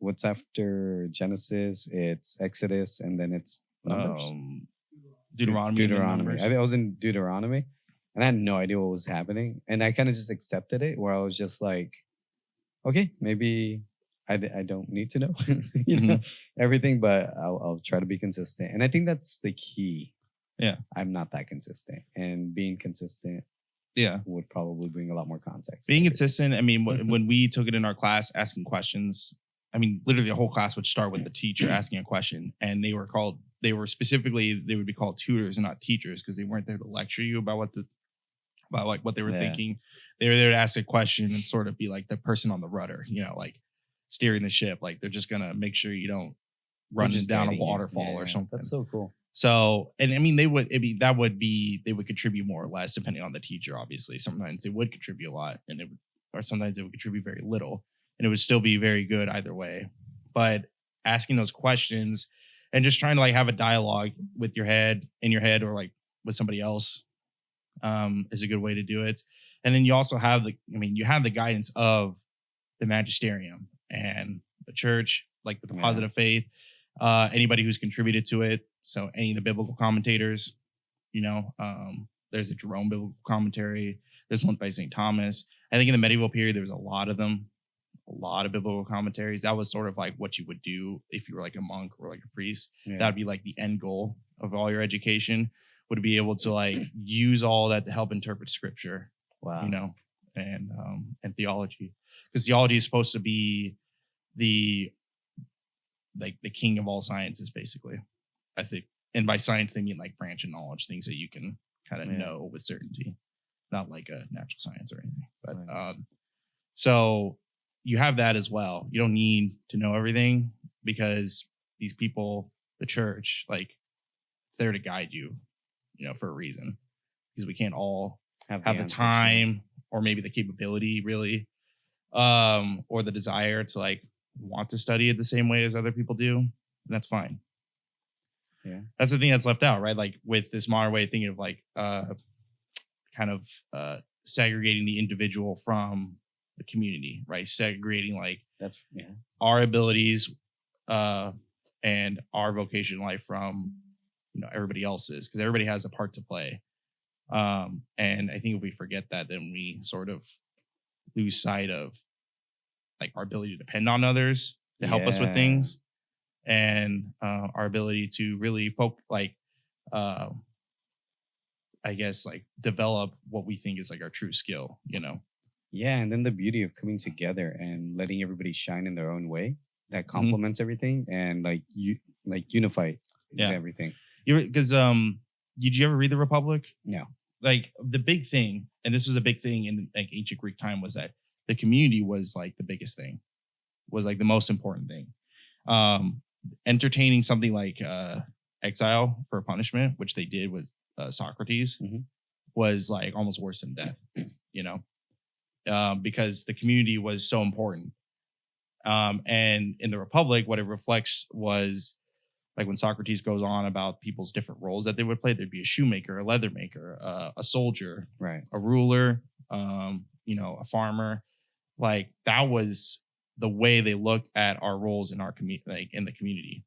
what's after Genesis, it's Exodus, and then it's Numbers. Deuteronomy. I think I was in Deuteronomy. And I had no idea what was happening. And I kind of just accepted it where I was just like, okay, maybe I don't need to know, everything, but I'll try to be consistent. And I think that's the key. Yeah. I'm not that consistent. And being consistent would probably bring a lot more context. Being consistent, I mean, when we took it in our class, asking questions, I mean, literally the whole class would start with the teacher asking a question. And they would be called tutors and not teachers because they weren't there to lecture you about what about like what they were thinking. They were there to ask a question and sort of be like the person on the rudder, like steering the ship. Like they're just gonna make sure you don't run down a waterfall or something. That's so cool. So, and I mean, they would contribute more or less depending on the teacher. Obviously, sometimes they would contribute a lot, or sometimes they would contribute very little, and it would still be very good either way. But asking those questions and just trying to like have a dialogue with in your head, or like with somebody else, is a good way to do it. And then you also have you have the guidance of the magisterium and the church, like the deposit of faith, anybody who's contributed to it. So any of the biblical commentators, there's a Jerome biblical commentary. There's one by St. Thomas. I think in the medieval period, there was a lot of them, a lot of biblical commentaries. That was sort of like what you would do if you were like a monk or like a priest. Yeah. That would be like the end goal of all your education, would be able to like use all that to help interpret scripture. Wow. And theology, because theology is supposed to be the king of all sciences, basically. I think, and by science they mean like branch of knowledge, things that you can kind of know with certainty, not like a natural science or anything. But so you have that as well. You don't need to know everything, because these people, the church, like it's there to guide you, for a reason, because we can't all have the time or maybe the capability really, or the desire to like want to study it the same way as other people do. And that's fine. Yeah. That's the thing that's left out, right? Like with this modern way of thinking of like segregating the individual from the community, right? Segregating like our abilities and our vocation in life from everybody else's, because everybody has a part to play. And I think if we forget that, then we sort of lose sight of like our ability to depend on others to help us with things, and our ability to really I guess like develop what we think is like our true skill, Yeah, and then the beauty of coming together and letting everybody shine in their own way that complements everything, and unify everything. Because did you ever read the Republic? No. Like the big thing, and this was a big thing in like ancient Greek time, was that the community was like the biggest thing, was like the most important thing. Entertaining something like exile for punishment, which they did with Socrates, was like almost worse than death, because the community was so important. And in the Republic, what it reflects was like when Socrates goes on about people's different roles that they would play, there'd be a shoemaker, a leather maker, a soldier, right, a ruler, a farmer. Like that was the way they looked at our roles in our community, like in the community,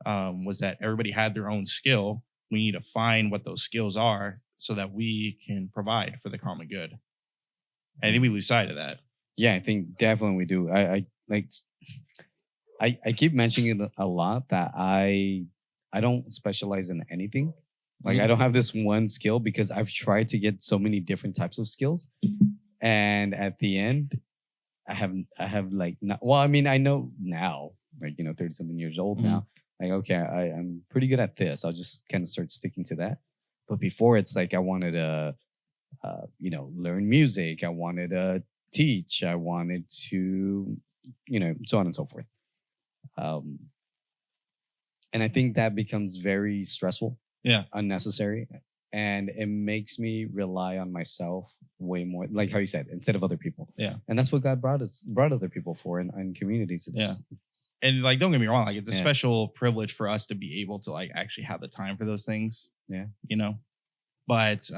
was that everybody had their own skill. We need to find what those skills are so that we can provide for the common good. And I think we lose sight of that. Yeah, I think definitely we do. I keep mentioning it a lot that I don't specialize in anything. Like I don't have this one skill, because I've tried to get so many different types of skills, and at the end, I have like not. Well, I mean, I know now, like 30-something years old now. Like okay, I'm pretty good at this. I'll just kind of start sticking to that. But before, it's like I wanted to, learn music. I wanted to teach. I wanted to, so on and so forth. And I think that becomes very stressful, unnecessary, and it makes me rely on myself way more, like how you said, instead of other people. Yeah, and that's what God brought other people for in communities. It's, and like don't get me wrong, like it's a special privilege for us to be able to like actually have the time for those things. Yeah, but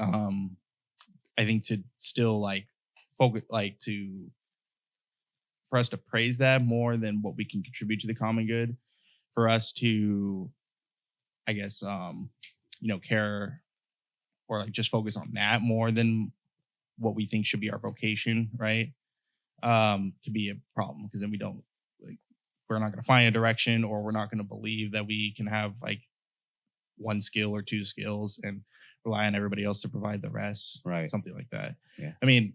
I think to still like focus, like for us to praise that more than what we can contribute to the common good, for us to, I guess, care or like just focus on that more than what we think should be our vocation, right? Could be a problem, because then we're not going to find a direction, or we're not going to believe that we can have like one skill or two skills and rely on everybody else to provide the rest, right? Something like that. Yeah. I mean,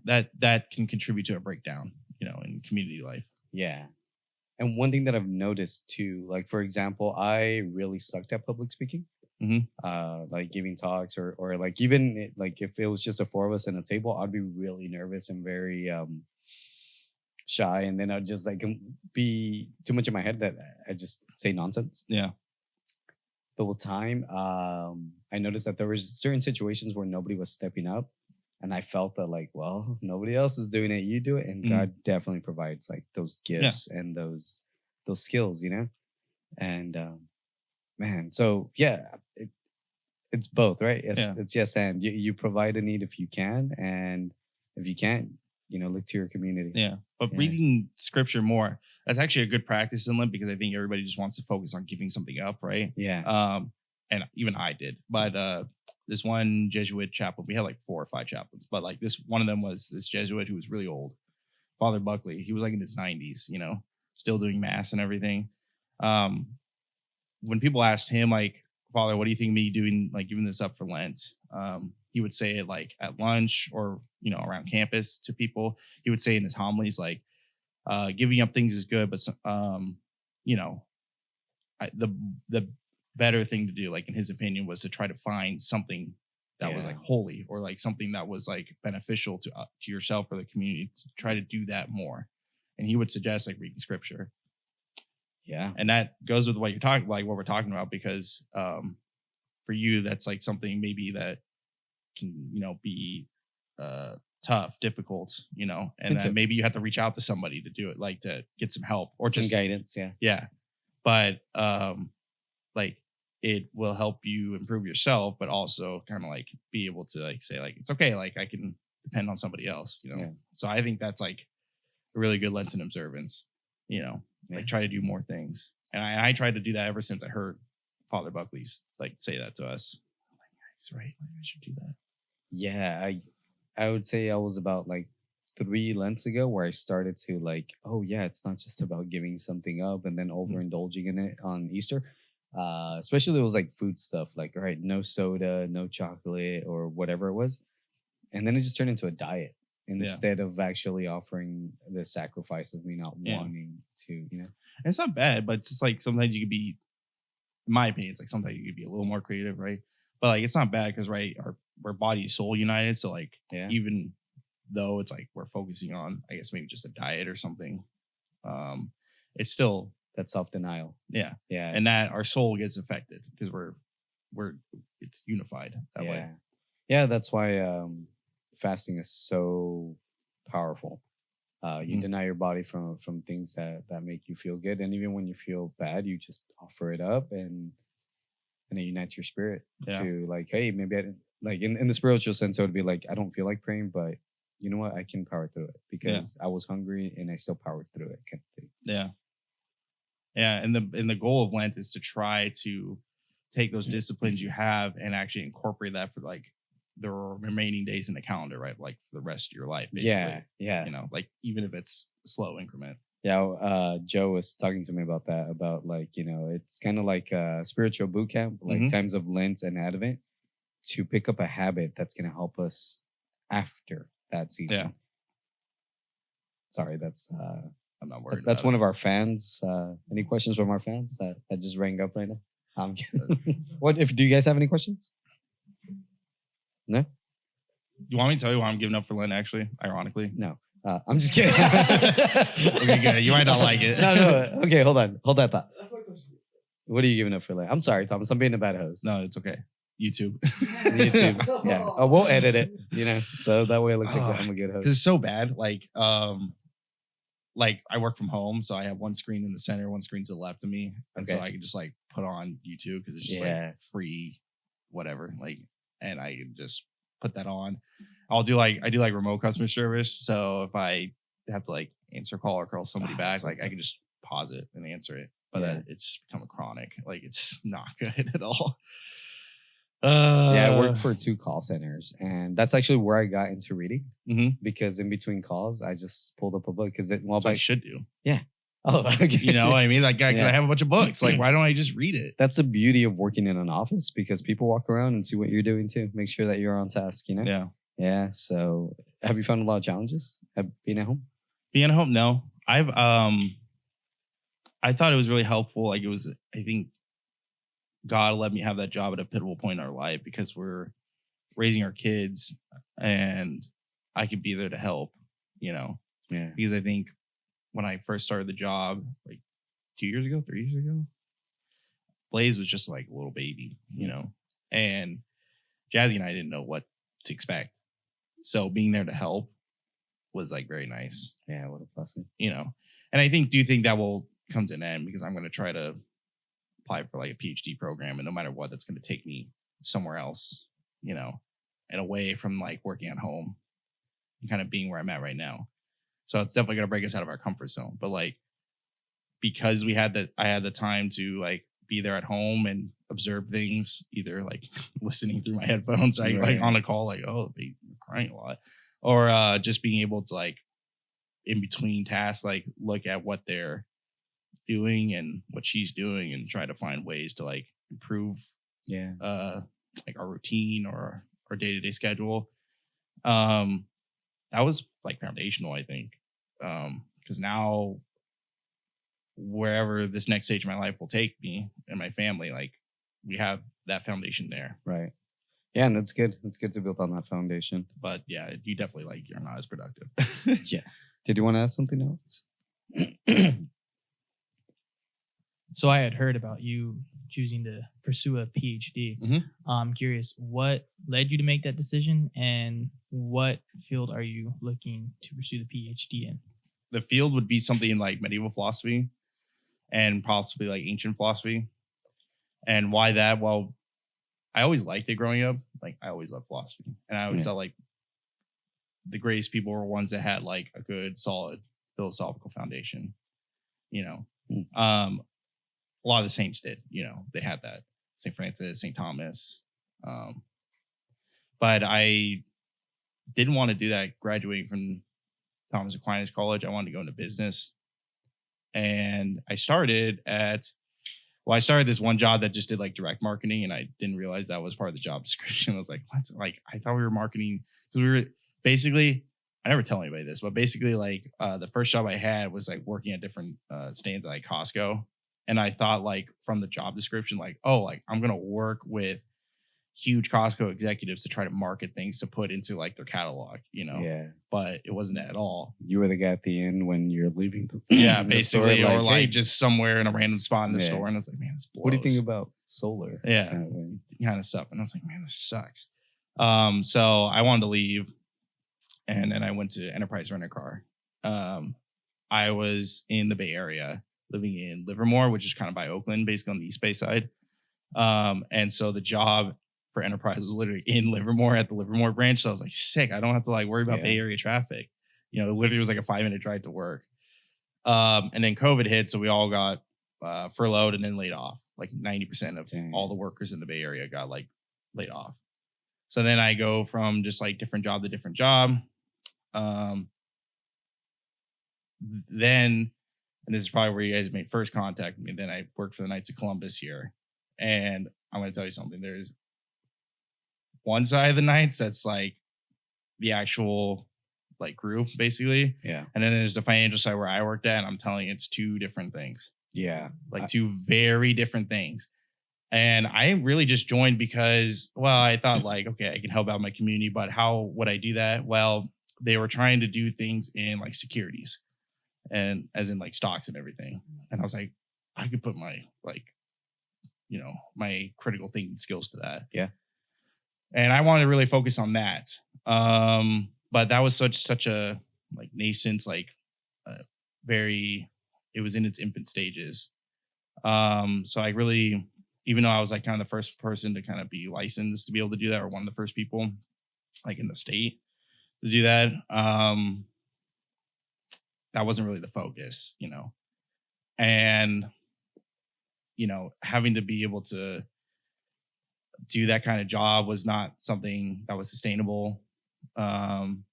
that can contribute to a breakdown, in community life. Yeah. And one thing that I've noticed too, like for example, I really sucked at public speaking. like giving talks or like even like if it was just the four of us in a table, I'd be really nervous and very shy, and then I'd just like be too much in my head that I just say nonsense. Yeah. But with time, I noticed that there was certain situations where nobody was stepping up, and I felt that like, well, nobody else is doing it, you do it, and God definitely provides like those gifts and those skills, you know. And man, so yeah, it's both, right? It's yes, and you provide a need if you can, and if you can't, you know, look to your community. Yeah, but reading scripture more, that's actually a good practice in Lent, because I think everybody just wants to focus on giving something up, right? Yeah. And even I did, but this one Jesuit chaplain, we had like 4 or 5 chaplains, but like this one of them was this Jesuit who was really old, Father Buckley. He was like in his 90s, you know, still doing mass and everything. When people asked him, like, Father, what do you think of me doing, like giving this up for Lent? He would say it like at lunch or, you know, around campus to people. He would say in his homilies, like, giving up things is good, but, you know, the better thing to do, like in his opinion, was to try to find something that was like holy, or like something that was like beneficial to yourself or the community, to try to do that more. And he would suggest like reading scripture. Yeah. And that goes with what you're talking, like what we're talking about, because for you, that's like something maybe that can, you know, be tough, difficult, you know, and then maybe you have to reach out to somebody to do it, like to get some help or some just guidance. Yeah. But like it will help you improve yourself, but also kind of like be able to like say like, it's okay, like I can depend on somebody else, you know. Yeah. So I think that's like a really good Lenten observance, you know, like try to do more things. And I tried to do that ever since I heard Father Buckley's like say that to us. I'm like, yeah, he's right, I should do that. Yeah, I would say I was about like 3 Lents ago where I started to like, oh yeah, it's not just about giving something up and then overindulging in it on Easter. Especially it was like food stuff, like, all right, no soda, no chocolate, or whatever it was. And then it just turned into a diet instead of actually offering the sacrifice of me not wanting to, you know. And it's not bad, but it's just like sometimes you could be, in my opinion, it's like sometimes you could be a little more creative, right? But like it's not bad because, right, we're body soul united. So like even though it's like we're focusing on, I guess maybe just a diet or something, it's still that self-denial. Yeah. And that our soul gets affected because it's unified that way. Yeah, that's why fasting is so powerful. You deny your body from things that make you feel good, and even when you feel bad, you just offer it up, and it unites your spirit to like, hey, maybe I didn't, like in the spiritual sense, it would be like, I don't feel like praying, but you know what, I can power through it because I was hungry and I still powered through it, kind of thing. Yeah, and the goal of Lent is to try to take those disciplines you have and actually incorporate that for like the remaining days in the calendar, right? Like for the rest of your life, basically. Yeah. You know, like even if it's a slow increment. Yeah, Joe was talking to me about that, about like, you know, it's kind of like a spiritual boot camp, like times of Lent and Advent, to pick up a habit that's going to help us after that season. Yeah. Sorry, that's I'm not worried. That's one of our fans. Any questions from our fans that just rang up right now? What if? Do you guys have any questions? No. You want me to tell you why I'm giving up for Lent? Actually, ironically, no. I'm just kidding. Okay, good. You might not like it. No. Okay, hold on. Hold that thought. That's my question. What are you giving up for Lent? I'm sorry, Thomas. I'm being a bad host. No, it's okay. YouTube. Yeah. Oh, we'll edit it. You know, so that way it looks like I'm a good host. This is so bad. Like I work from home, so I have one screen in the center, one screen to the left of me, and so I can just like put on YouTube because it's just like free, whatever. Like, and I can just put that on. I do like remote customer service, so if I have to like answer a call or call somebody back, like I can just pause it and answer it. But it's become a chronic. Like it's not good at all. I worked for 2 call centers, and that's actually where I got into reading. Because in between calls, I just pulled up a book because I should do. Yeah. Oh, okay. You know what I mean? Like, I have a bunch of books. Like, why don't I just read it? That's the beauty of working in an office, because people walk around and see what you're doing too. Make sure that you're on task, you know? Yeah. Yeah. So have you found a lot of challenges being at home? Being at home? No. I thought it was really helpful. Like it was, I think God let me have that job at a pivotal point in our life because we're raising our kids and I could be there to help, you know, because I think when I first started the job, like 3 years ago, Blaze was just like a little baby, you know, and Jazzy and I didn't know what to expect. So being there to help was like very nice. Yeah, what a blessing. You know, and I do think that will come to an end because I'm going to try to apply for like a PhD program, and no matter what, that's going to take me somewhere else, you know, and away from like working at home and kind of being where I'm at right now. So it's definitely going to break us out of our comfort zone. But like, because I had the time to like be there at home and observe things, either like listening through my headphones, like on a call, like, oh, they're crying a lot, or just being able to like in between tasks, like look at what they're doing and what she's doing and try to find ways to like improve like our routine or our day-to-day schedule. That was like foundational, I think, because now wherever this next stage of my life will take me and my family, like we have that foundation there. Right. Yeah, and that's good. It's good to build on that foundation. But yeah, you definitely like you're not as productive. Yeah. Did you want to ask something else? So I had heard about you choosing to pursue a PhD. Mm-hmm. I'm curious, what led you to make that decision, and what field are you looking to pursue the PhD in? The field would be something like medieval philosophy and possibly like ancient philosophy. And why that? Well, I always liked it growing up. Like I always loved philosophy, and I always felt like the greatest people were ones that had like a good, solid philosophical foundation. You know, a lot of the saints did. You know, they had that. St. Francis, St. Thomas. But I didn't want to do that graduating from Thomas Aquinas College. I wanted to go into business. And I started this one job that just did like direct marketing, and I didn't realize that was part of the job description. I was like, what? Like, I thought we were marketing because we were basically, I never tell anybody this, but basically like the first job I had was like working at different stands at like Costco. And I thought like from the job description, like, oh, like I'm going to work with huge Costco executives to try to market things to put into like their catalog, you know? Yeah. But it wasn't that at all. You were the guy at the end when you're leaving. Basically. Store, or like just somewhere in a random spot in the store. And I was like, man, this blows. What do you think about solar? Yeah. Kind of stuff. And I was like, man, this sucks. So I wanted to leave. And then I went to Enterprise Rent a Car. I was in the Bay Area, living in Livermore, which is kind of by Oakland, basically on the East Bay side. And so the job for Enterprise was literally in Livermore at the Livermore branch. So I was like, sick. I don't have to like worry about Bay Area traffic. You know, it literally was like a 5-minute drive to work. And then COVID hit. So we all got furloughed and then laid off. Like 90% of all the workers in the Bay Area got like laid off. So then I go from just like different job to different job. Then, and this is probably where you guys made first contact with me. Then I worked for the Knights of Columbus here. And I'm going to tell you something. There's one side of the Knights that's like the actual like group, basically. Yeah. And then there's the financial side where I worked at. And I'm telling you, it's two different things. Yeah. Like two very different things. And I really just joined because, well, I thought like, okay, I can help out my community. But how would I do that? Well, they were trying to do things in like securities and as in like stocks and everything. And I was like, I could put my like, you know, my critical thinking skills to that. Yeah. And I wanted to really focus on that. But that was such a like nascent, like it was in its infant stages. So I really, even though I was like kind of the first person to kind of be licensed to be able to do that, or one of the first people like in the state to do that, that wasn't really the focus, you know. And, you know, having to be able to do that kind of job was not something that was sustainable. And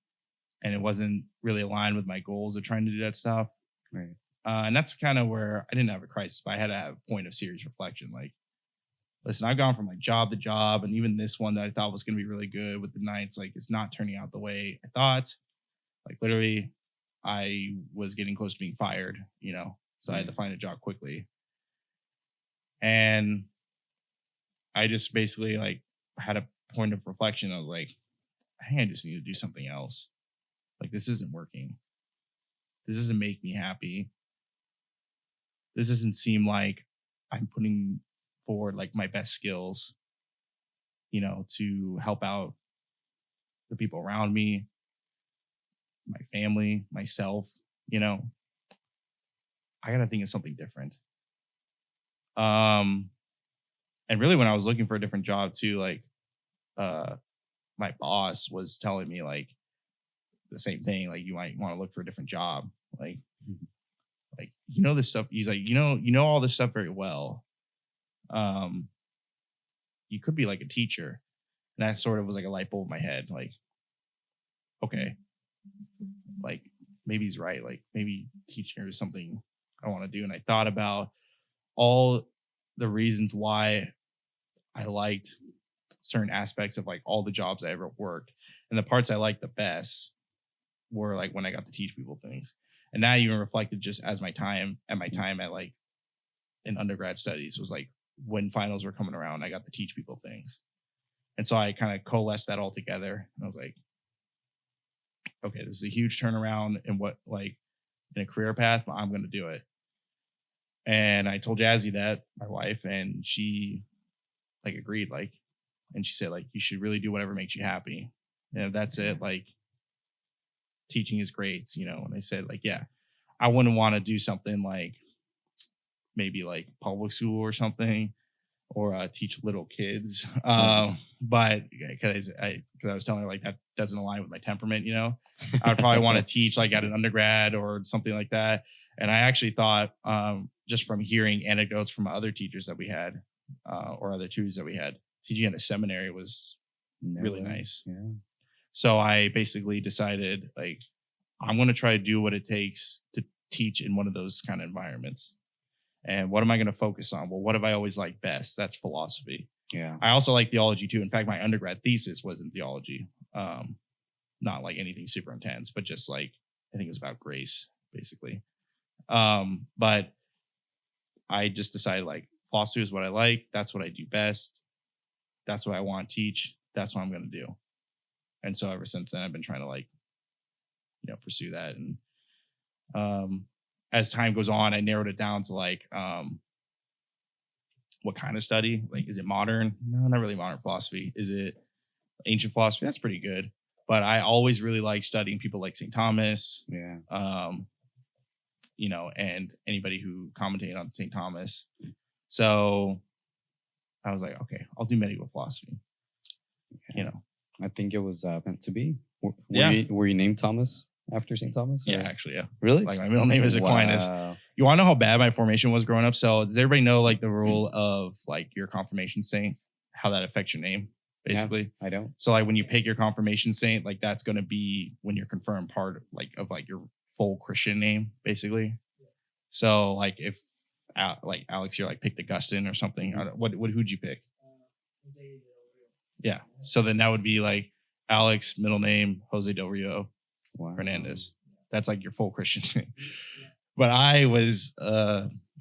it wasn't really aligned with my goals of trying to do that stuff. Right. And that's kind of where I didn't have a crisis, but I had to have a point of serious reflection. Like, listen, I've gone from like job to job, and even this one that I thought was going to be really good with the Knights, like it's not turning out the way I thought. Like literally, I was getting close to being fired, you know, so I had to find a job quickly. And I just basically like had a point of reflection. I was like, I think I just need to do something else. Like, this isn't working. This doesn't make me happy. This doesn't seem like I'm putting forward like my best skills, you know, to help out the people around me, my family, myself, you know. I gotta think of something different. And really when I was looking for a different job too, like my boss was telling me like the same thing, like you might want to look for a different job. Like you know this stuff. He's like, you know all this stuff very well. You could be like a teacher. And that sort of was like a light bulb in my head. Like, okay, like maybe he's right. Like maybe teaching is something I want to do. And I thought about all the reasons why I liked certain aspects of like all the jobs I ever worked. And the parts I liked the best were like when I got to teach people things. And that even reflected just as my time at like in undergrad studies was like when finals were coming around, I got to teach people things. And so I kind of coalesced that all together. And I was like, okay, this is a huge turnaround in what like in a career path, but I'm going to do it. And I told Jazzy that, my wife, and she like agreed, like, and she said like, you should really do whatever makes you happy. And if that's it, like teaching is great, you know. And I said like, yeah, I wouldn't want to do something like maybe like public school or something, or teach little kids. But because I was telling her like that doesn't align with my temperament, you know. I would probably want to teach like at an undergrad or something like that. And I actually thought just from hearing anecdotes from other teachers that we had or other tutors that we had, teaching at a seminary was really nice. Yeah. So I basically decided like I'm going to try to do what it takes to teach in one of those kind of environments. And what am I going to focus on? Well, what have I always liked best? That's philosophy. Yeah. I also like theology too. In fact, my undergrad thesis was in theology. Not like anything super intense, but just like, I think it was about grace, basically. But I just decided like philosophy is what I like. That's what I do best. That's what I want to teach. That's what I'm going to do. And so ever since then, I've been trying to like, you know, pursue that. And as time goes on, I narrowed it down to like, what kind of study? Like, is it modern? No, not really modern philosophy. Is it ancient philosophy? That's pretty good. But I always really like studying people like St. Thomas. Yeah. You know, and anybody who commentated on St. Thomas. So I was like, okay, I'll do medieval philosophy. You know, I think it was meant to be. Yeah. Were you named Thomas after St. Thomas? Yeah, actually, yeah. Really? Like my middle name is Aquinas. Wow. You want to know how bad my formation was growing up? So does everybody know like the rule of like your confirmation saint, how that affects your name, basically? Yeah, I don't. So like when you pick your confirmation saint, like that's going to be when you're confirmed part of like your full Christian name, basically. So like if like Alex, you're like picked Augustine or something. Who'd you pick? Yeah. So then that would be like Alex, middle name, Jose Del Rio Hernandez. That's like your full Christian name. But I was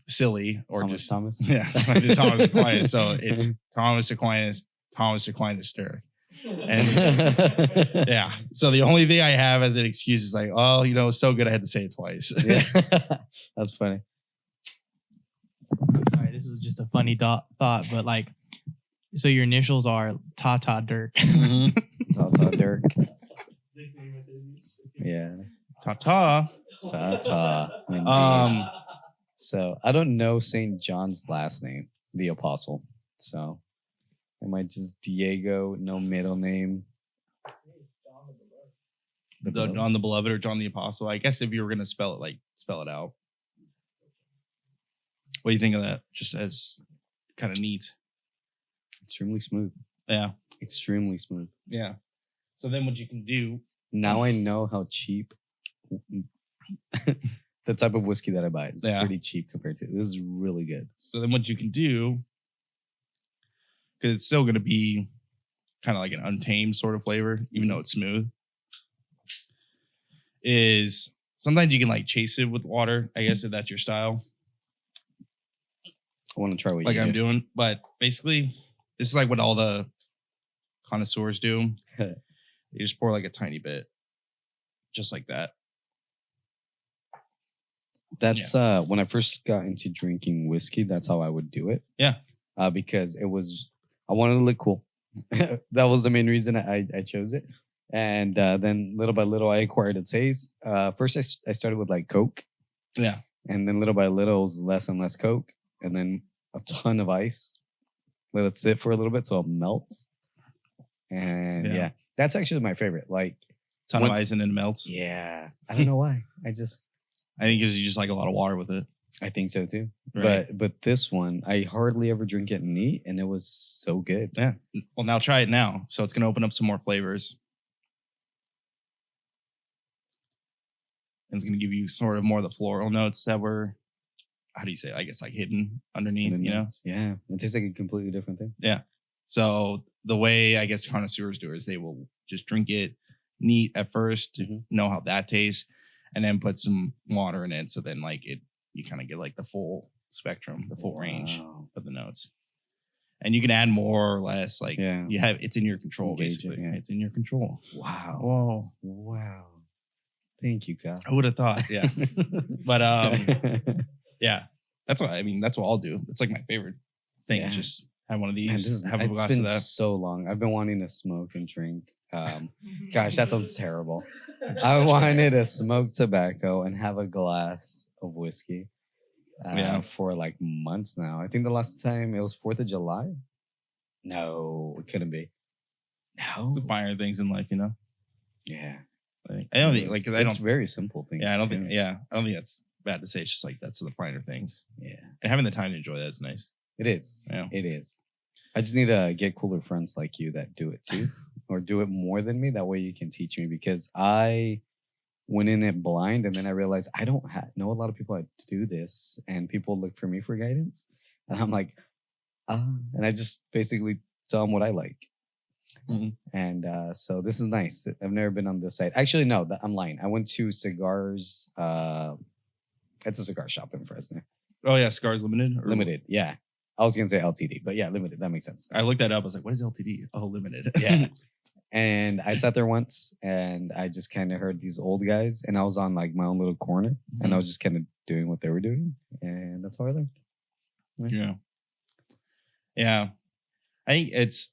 silly or Thomas. Yeah, so I did Thomas Aquinas. So it's Thomas Aquinas Dirk. And yeah. So the only thing I have as an excuse is like, oh, you know, it's so good I had to say it twice. Yeah. That's funny. All right, this was just a funny thought, but like, so your initials are Tata Dirk. Mm-hmm. Tata Dirk. Yeah. Tata. So I don't know St. John's last name, the apostle. So am I just Diego, no middle name? John the Beloved or John the Apostle. I guess if you were gonna spell it out. What do you think of that? Just as kind of neat. Extremely smooth. Yeah. Extremely smooth. Yeah. So then what you can do. Now I know how cheap the type of whiskey that I buy is pretty cheap compared to this is really good. So then what you can do, because it's still going to be kind of like an untamed sort of flavor, even though it's smooth, is sometimes you can like chase it with water, I guess, if that's your style. I want to try what like you I'm do. doing. But basically, This is like what all the connoisseurs do. You just pour like a tiny bit, just like that. That's when I first got into drinking whiskey, that's how I would do it. Yeah. Because I wanted to look cool. That was the main reason I chose it. And then little by little, I acquired a taste. First, I started with like Coke. Yeah. And then little by little, it was less and less Coke. And then a ton of ice. Let it sit for a little bit so it melts. And yeah, that's actually my favorite. Like, ton of ice and then it melts. Yeah. I don't know why. I think because you just like a lot of water with it. I think so too. Right. But this one, I hardly ever drink it neat, and it was so good. Yeah. Well, now try it now. So it's going to open up some more flavors. And it's going to give you sort of more of the floral notes that were, how do you say it? I guess like hidden underneath, you know? Yeah. It tastes like a completely different thing. Yeah. So the way I guess connoisseurs do it is they will just drink it neat at first, know how that tastes, and then put some water in it. So then like you kind of get like the full spectrum, the full range of the notes. And you can add more or less. Like you have, it's in your control, basically. It's in your control. Wow. Whoa. Wow. Thank you, God. I would have thought, yeah. But yeah, that's what I'll do. It's like my favorite thing. It's just have one of these. Man, it's been so long. I've been wanting to smoke and drink. Gosh, that sounds terrible. I wanted to smoke tobacco and have a glass of whiskey for like months now. I think the last time it was 4th of July. No, it couldn't be. No. The finer things in life, you know? Yeah. I don't think it's very simple things. Yeah, I don't think that's bad to say. It's just like that's the finer things. Yeah. And having the time to enjoy that is nice. It is. Yeah. It is. I just need to get cooler friends like you that do it too. Or do it more than me. That way you can teach me, because I went in it blind, and then I realized I don't know a lot of people that do this, and people look for me for guidance, and I'm like, and I just basically tell them what I like. And so this is nice. I've never been on this site. Actually, no, I'm lying. I went to Cigars. It's a cigar shop in Fresno. Oh yeah, Cigars Limited. Limited, yeah. I was gonna say LTD, but yeah, limited. That makes sense. I looked that up. I was like, what is LTD? Oh, limited. Yeah. And I sat there once, and I just kind of heard these old guys, and I was on like my own little corner, and I was just kind of doing what they were doing, and that's how I learned. Yeah. I think it's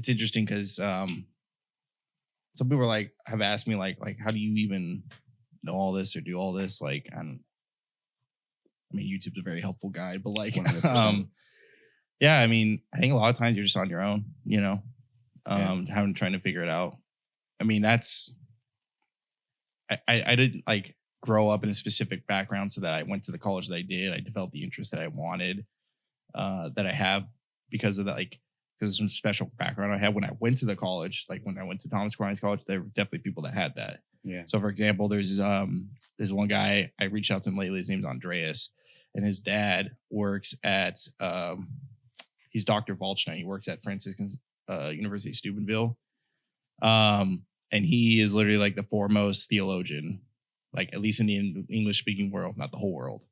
interesting because some people are like have asked me like how do you even know all this or do all this? Like I mean, YouTube's a very helpful guide, but like yeah, I mean, I think a lot of times you're just on your own, you know. Trying to figure it out. I mean, that's I didn't like grow up in a specific background so that I went to the college that I did. I developed the interest that I wanted, that I have because of that, like because of some special background I had when I went to the college. Like when I went to Thomas Aquinas College, there were definitely people that had that. Yeah. So for example, there's one guy I reached out to him lately. His name's Andreas, and his dad works at he's Dr. Volchna. He works at Franciscan University of Steubenville. And he is literally like the foremost theologian, like at least in the English speaking world, not the whole world.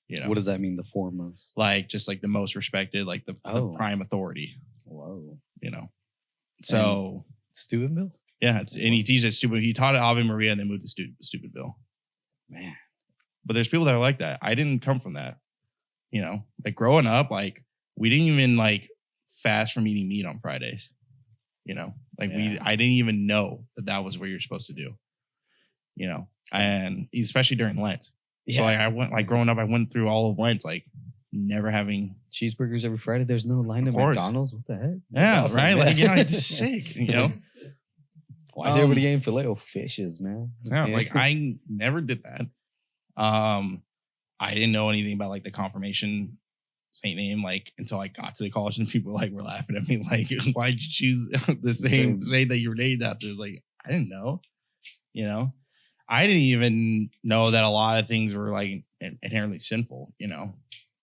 You know, what does that mean? The foremost, like just like the most respected, like the prime authority. Whoa, you know. So Steubenville, yeah, and he teaches at Steubenville. He taught at Ave Maria and then moved to Steubenville. Man, but there's people that are like that. I didn't come from that. You know, like growing up, like we didn't even like fast from eating meat on Fridays, you know, like I didn't even know that was what you're supposed to do, you know, and especially during Lent. So like I went like growing up, I went through all of Lent, like never having cheeseburgers every Friday. There's no line at McDonald's. What the heck? Yeah, awesome, right. Man. Like, you know, it's sick, you know. Why is everybody getting Filet-O-Fishes, man? Yeah, like I never did that. I didn't know anything about like the confirmation saint name like until I got to the college, and people like were laughing at me like, why'd you choose the same saint that you were named after? It's like, I didn't know, you know. I didn't even know that a lot of things were like inherently sinful, you know.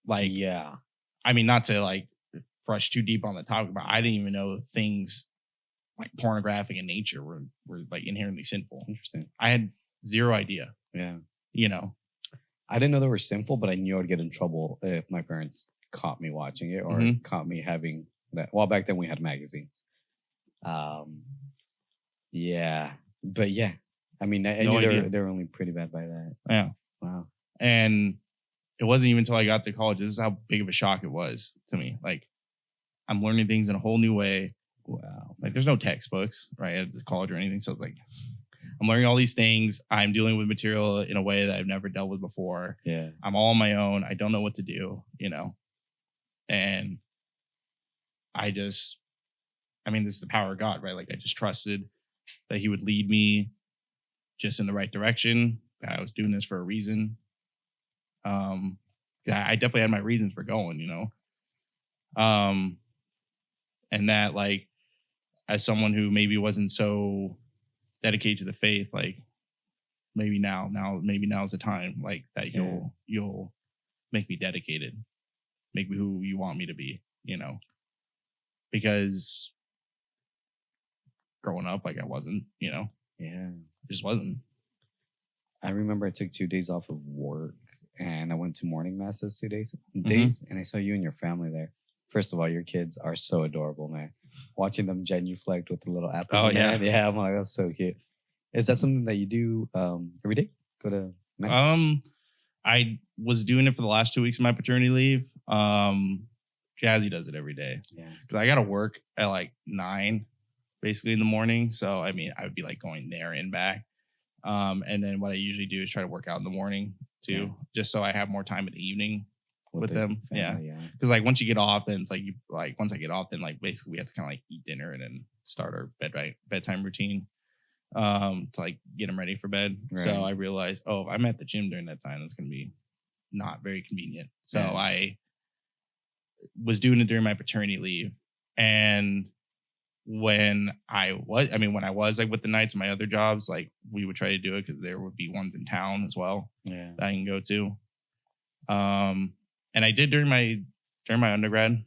Like, yeah, I mean, not to like brush too deep on the topic, but I didn't even know things like pornographic in nature were like inherently sinful. Interesting. I had zero idea. Yeah. You know, I didn't know they were sinful, but I knew I'd get in trouble if my parents caught me watching it or caught me having Back then we had magazines. Yeah, but yeah, I mean, I No knew idea. they were only pretty bad by that. Yeah. Wow. And it wasn't even until I got to college. This is how big of a shock it was to me. Like, I'm learning things in a whole new way. Wow. Like, there's no textbooks, right, at the college or anything. So it's like, I'm learning all these things. I'm dealing with material in a way that I've never dealt with before. Yeah. I'm all on my own. I don't know what to do, And this is the power of God, right? Like, I just trusted that he would lead me just in the right direction. That I was doing this for a reason. I definitely had my reasons for going, and that, like, as someone who maybe wasn't so dedicated to the faith, like, maybe now's the time, like, that you'll make me dedicated, make me who you want me to be, because growing up, like, I wasn't, Yeah. just wasn't. I remember I took 2 days off of work and I went to morning mass those 2 days, and I saw you and your family there. First of all, your kids are so adorable, man. Watching them genuflect with the little apples. Oh, in yeah. their hand. Yeah, I'm like, that's so cute. Is that something that you do every day? Go to mass? I was doing it for the last 2 weeks of my paternity leave. Jazzy does it every day. Yeah. Because I got to work at like 9, basically, in the morning. So, I would be like going there and back. And then what I usually do is try to work out in the morning too, just so I have more time in the evening with them. Family, yeah. Because like once you get off, then it's like once I get off, then like basically we have to kind of like eat dinner and then start our bedtime routine to like get them ready for bed. Right. So I realized, if I'm at the gym during that time, that's going to be not very convenient. So I was doing it during my paternity leave. And when I was like with the nights of my other jobs, like we would try to do it because there would be ones in town as well that I can go to. And I did during my undergrad,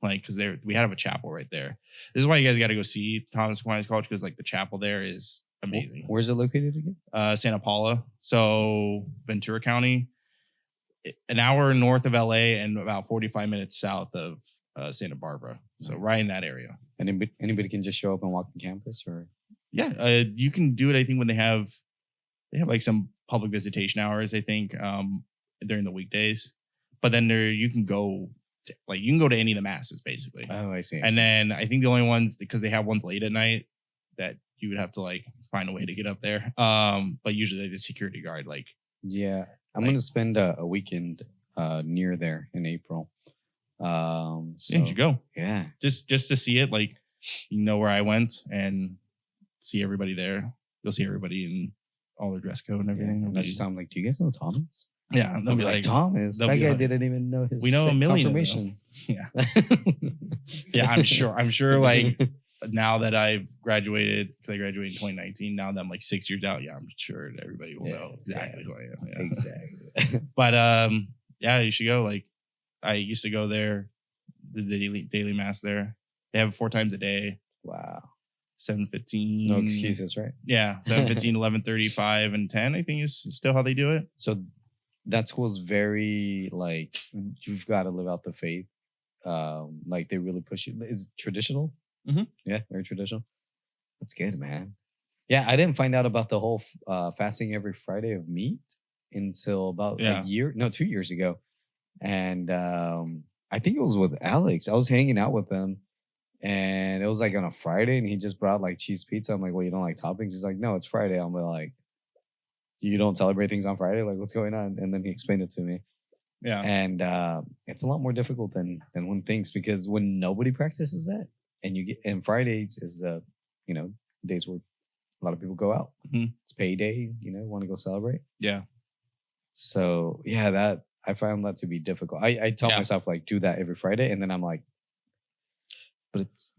like, because we have a chapel right there. This is why you guys got to go see Thomas Aquinas College, because like the chapel there is amazing. Where's it located again? Santa Paula, so Ventura County, an hour north of LA and about 45 minutes south of Santa Barbara. So right in that area. And anybody can just show up and walk the campus, or? Yeah, you can do it. I think when they have like some public visitation hours, I think, during the weekdays. But then you can go to any of the masses basically. Oh, I see. And then I think the only ones, because they have ones late at night, that you would have to like find a way to get up there. But usually the security guard, like. Yeah, I'm gonna spend a weekend near there in April. So you should go. Yeah, just to see it, like, where I went and see everybody there. You'll see everybody in all their dress code and everything. And I just sound like, do you guys know Thomas? Yeah, they'll be like, Thomas. That guy didn't even know his. We know a million confirmation. Yeah, yeah. I'm sure. Like, now that I've graduated, because I graduated in 2019. Now that I'm like 6 years out, I'm sure that everybody will know exactly who I am. Yeah. Exactly. But you should go. Like, I used to go there, the daily mass there. They have it 4 times a day. Wow. 7:15. No excuses, right? Yeah, 7:15, 11:35, and 10. I think is still how they do it. So that school's very like, you've got to live out the faith. Like, they really push you. Is it traditional? Mm-hmm. Yeah, very traditional. That's good, man. Yeah, I didn't find out about the whole fasting every Friday of meat until about 2 years ago. And I think it was with Alex. I was hanging out with them, and it was like on a Friday, and he just brought like cheese pizza. I'm like, well, you don't like toppings? He's like, no, it's Friday. I'm like, you don't celebrate things on Friday? Like, what's going on? And then he explained it to me. Yeah. And it's a lot more difficult than one thinks, because when nobody practices that, and Friday is days where a lot of people go out. Mm-hmm. It's payday, want to go celebrate. Yeah. So yeah, that I found that to be difficult. I tell myself, like, do that every Friday, and then I'm like, but it's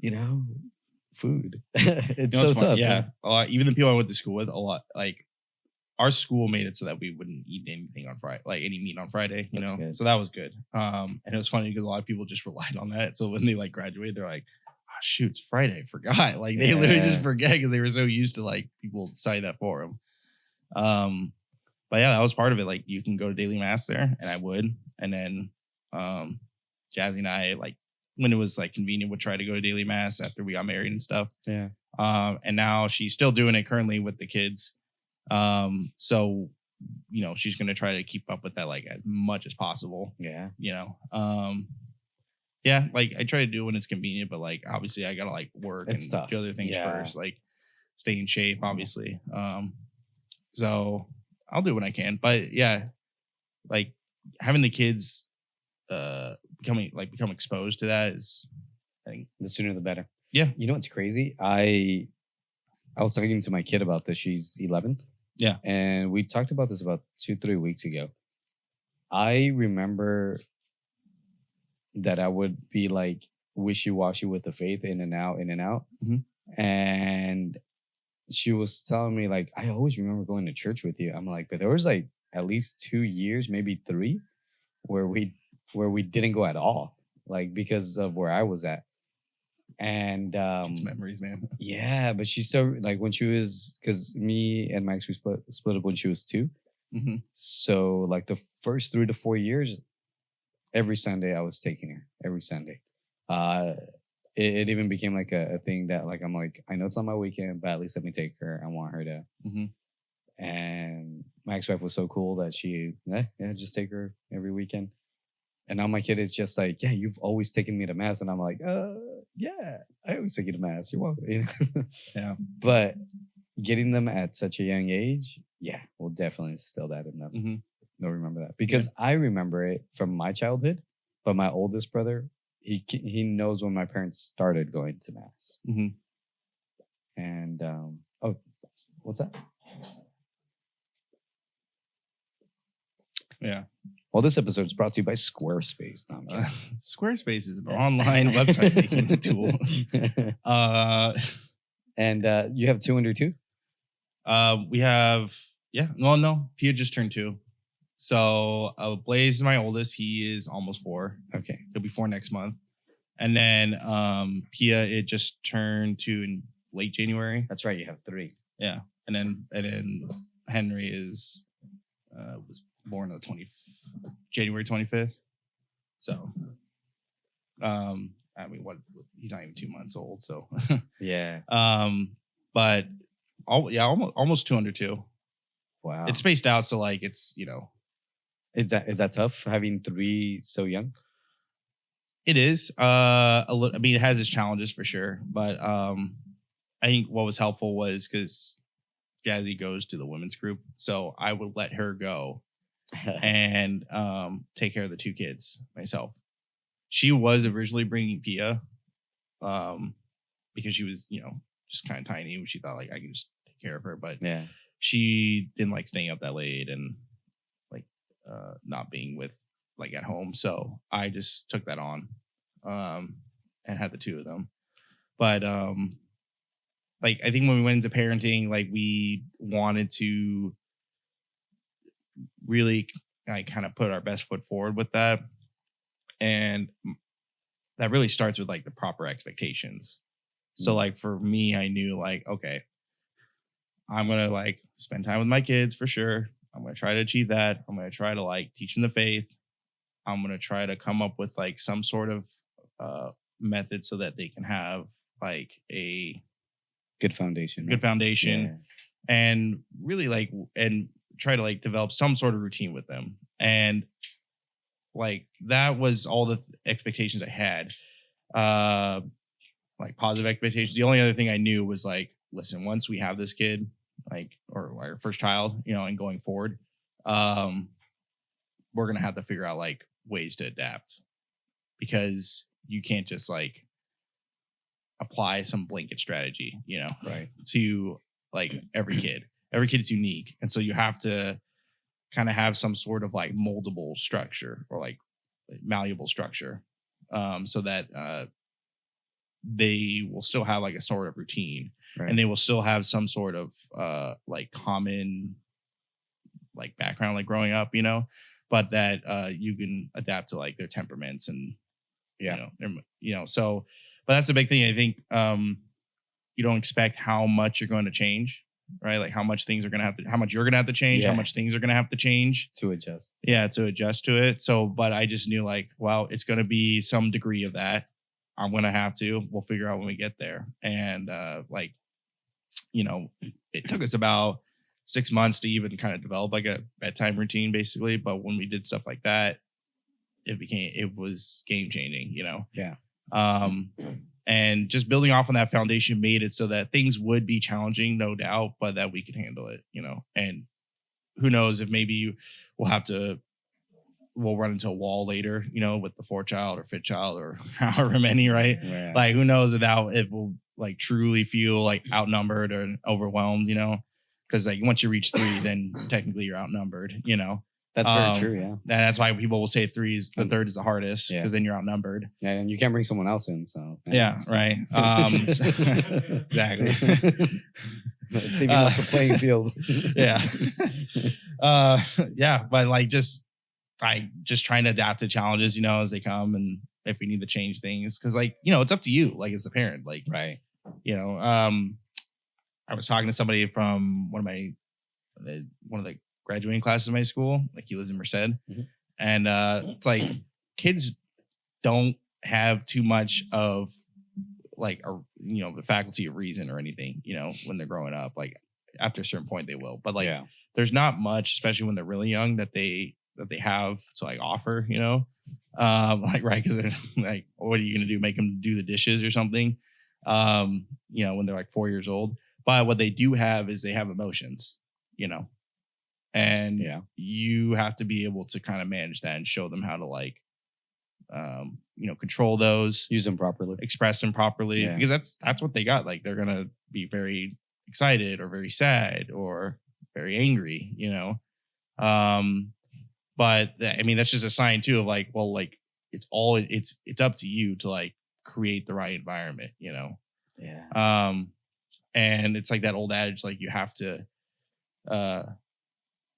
food. It's so tough. Yeah. Even the people I went to school with, a lot, like, our school made it so that we wouldn't eat anything on Friday, like any meat on Friday, Good. So that was good. And it was funny because a lot of people just relied on that. So when they like graduate, they're like, oh, shoot, it's Friday. I forgot. Like, they literally just forget because they were so used to like people deciding that for them. But yeah, that was part of it. Like, you can go to daily mass there, and I would. And then Jazzy and I, like, when it was like convenient, would try to go to daily mass after we got married and stuff. Yeah. And now she's still doing it currently with the kids. So, you know, she's going to try to keep up with that like as much as possible. Yeah. You know, yeah, like I try to do it when it's convenient, but like obviously I gotta like work It's and tough. do other things Yeah. first, like stay in shape, obviously. So I'll do what I can, but yeah, like having the kids become exposed to that is, I think, The sooner the better. Yeah. You know what's crazy? I was talking to my kid about this. She's 11. Yeah. And we talked about this about 2-3 weeks ago. I remember that I would be like wishy-washy with the faith, in and out, in and out. Mm-hmm. And she was telling me like, I always remember going to church with you. I'm like, but there was like at least 2 years, maybe 3, where we didn't go at all, like because of where I was at. And it's memories, man. yeah, but she's so like when she was, because me and Max we split up when she was 2. Mm-hmm. So like the first 3 to 4 years, every Sunday I was taking her. Every Sunday. It even became like a thing that like I'm like, I know it's not my weekend, but at least let me take her. I want her to. Mm-hmm. And my ex-wife was so cool that she just take her every weekend. And now my kid is just like, yeah, you've always taken me to mass. And I'm like, yeah, I always take you to mass. You're welcome. You know? Yeah. But getting them at such a young age, yeah, we'll definitely instill that in them. Mm-hmm. They'll remember that. Because I remember it from my childhood, but my oldest brother, he knows when my parents started going to mass. Mm-hmm. And oh, what's that? Yeah. Well, this episode is brought to you by Squarespace. No, I'm kidding. Squarespace is an online website making tool. And you have 2 under 2? We have, no, Pia just turned 2. So Blaze is my oldest. He is almost 4. Okay. He'll be 4 next month. And then Pia, it just turned 2 in late January. That's right. You have 3. Yeah. And then Henry is was born on the January 25th. So I mean, he's not even 2 months old. So yeah. But almost 2 under 2. Wow. It's spaced out, so like it's, you know. Is that tough having 3 so young? It is. I mean, it has its challenges for sure, but I think what was helpful was because Jazzy goes to the women's group, so I would let her go and take care of the 2 kids myself. She was originally bringing Pia, because she was, you know, just kind of tiny. She thought like I could just take care of her, but yeah, she didn't like staying up that late and like not being with like at home. So I just took that on and had the 2 of them. But like I think when we went into parenting, like we wanted to really like kind of put our best foot forward with that. And that really starts with like the proper expectations. So like for me, I knew like, okay, I'm going to like spend time with my kids for sure. I'm going to try to achieve that. I'm going to try to like teach them the faith. I'm going to try to come up with like some sort of method so that they can have like a good foundation. Yeah. And really like, and try to like develop some sort of routine with them. And like, that was all the expectations I had, like positive expectations. The only other thing I knew was like, listen, once we have this kid, like, or our first child, you know, and going forward, we're going to have to figure out like ways to adapt, because you can't just like apply some blanket strategy, you know, right, to like every kid. Every kid is unique. And so you have to kind of have some sort of like moldable structure or like malleable structure, so that they will still have like a sort of routine, right, and they will still have some sort of like common like background, like growing up, you know, but that you can adapt to like their temperaments and, you know, so, but that's a big thing. I think you don't expect how much you're going to change, right? Like how much things are going to have to, how much you're going to have to change, how much things are going to have to change to adjust. Yeah, to adjust to it. So, but I just knew like, well, it's going to be some degree of that. I'm gonna have to. We'll figure out when we get there. And it took us about 6 months to even kind of develop like a bedtime routine, basically. But when we did stuff like that, it was game changing. Yeah. And just building off on that foundation made it so that things would be challenging, no doubt, but that we could handle it. And who knows if maybe we'll run into a wall later, with the 4th child or 5th child or however many, right? Yeah. Like, who knows if we'll like truly feel like outnumbered or overwhelmed, because like once you reach 3, then technically you're outnumbered, That's very true. Yeah. And that's why people will say the 3rd is the hardest, because then you're outnumbered. Yeah, and you can't bring someone else in. So yeah, right. Exactly. It's even up the playing field. Yeah. Yeah, but like just trying to adapt to challenges, as they come, and if we need to change things, because like it's up to you, like as a parent, like right. I was talking to somebody from one of the graduating classes of my school, like he lives in Merced, and it's like kids don't have too much of like the faculty of reason or anything, when they're growing up. Like after a certain point they will, but like there's not much, especially when they're really young, that they have to like offer, like, right, because like, what are you gonna do, make them do the dishes or something, when they're like 4 years old? But what they do have is they have emotions, and you have to be able to kind of manage that and show them how to like control those, use them properly, express them properly, because that's what they got. Like they're gonna be very excited or very sad or very angry, but I mean, that's just a sign too of like, well, like it's up to you to like create the right environment, and it's like that old adage, like you have to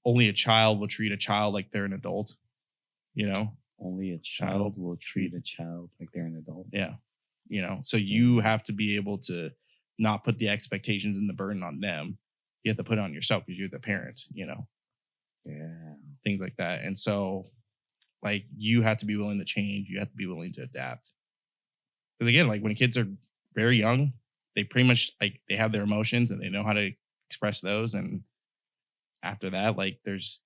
only a child will treat a child like they're an adult, only a child will treat a child like they're an adult. Yeah. So you have to be able to not put the expectations and the burden on them. You have to put it on yourself because you're the parent, things like that. And so like you have to be willing to change. You have to be willing to adapt. Because again, like when kids are very young, they pretty much like they have their emotions and they know how to express those. And after that, like there's,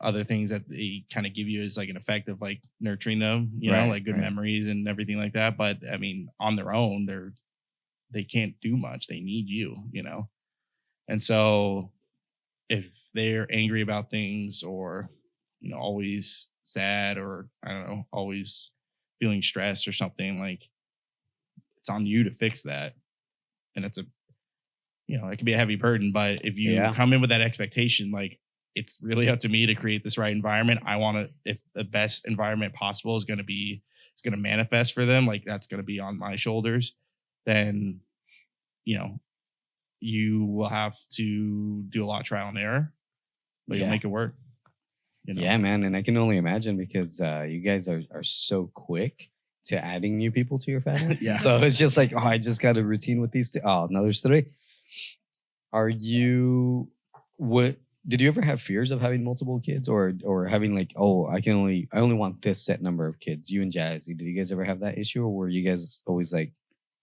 other things that they kind of give you as like an effect of like nurturing them, like good memories and everything like that. But I mean, on their own, they can't do much. They need you, And so if they're angry about things or, always sad or I don't know, always feeling stressed or something, like it's on you to fix that. And it's it can be a heavy burden, but if you come in with that expectation, like it's really up to me to create this right environment. I want to, if the best environment possible is going to manifest for them, like that's going to be on my shoulders, then, you will have to do a lot of trial and error, but you'll make it work. Yeah, man. And I can only imagine because you guys are so quick to adding new people to your family. Yeah. So it's just like, I just got a routine with these two. Oh, now there's 3. Did you ever have fears of having multiple kids or having like, I only want this set number of kids? You and Jazzy, did you guys ever have that issue, or were you guys always like?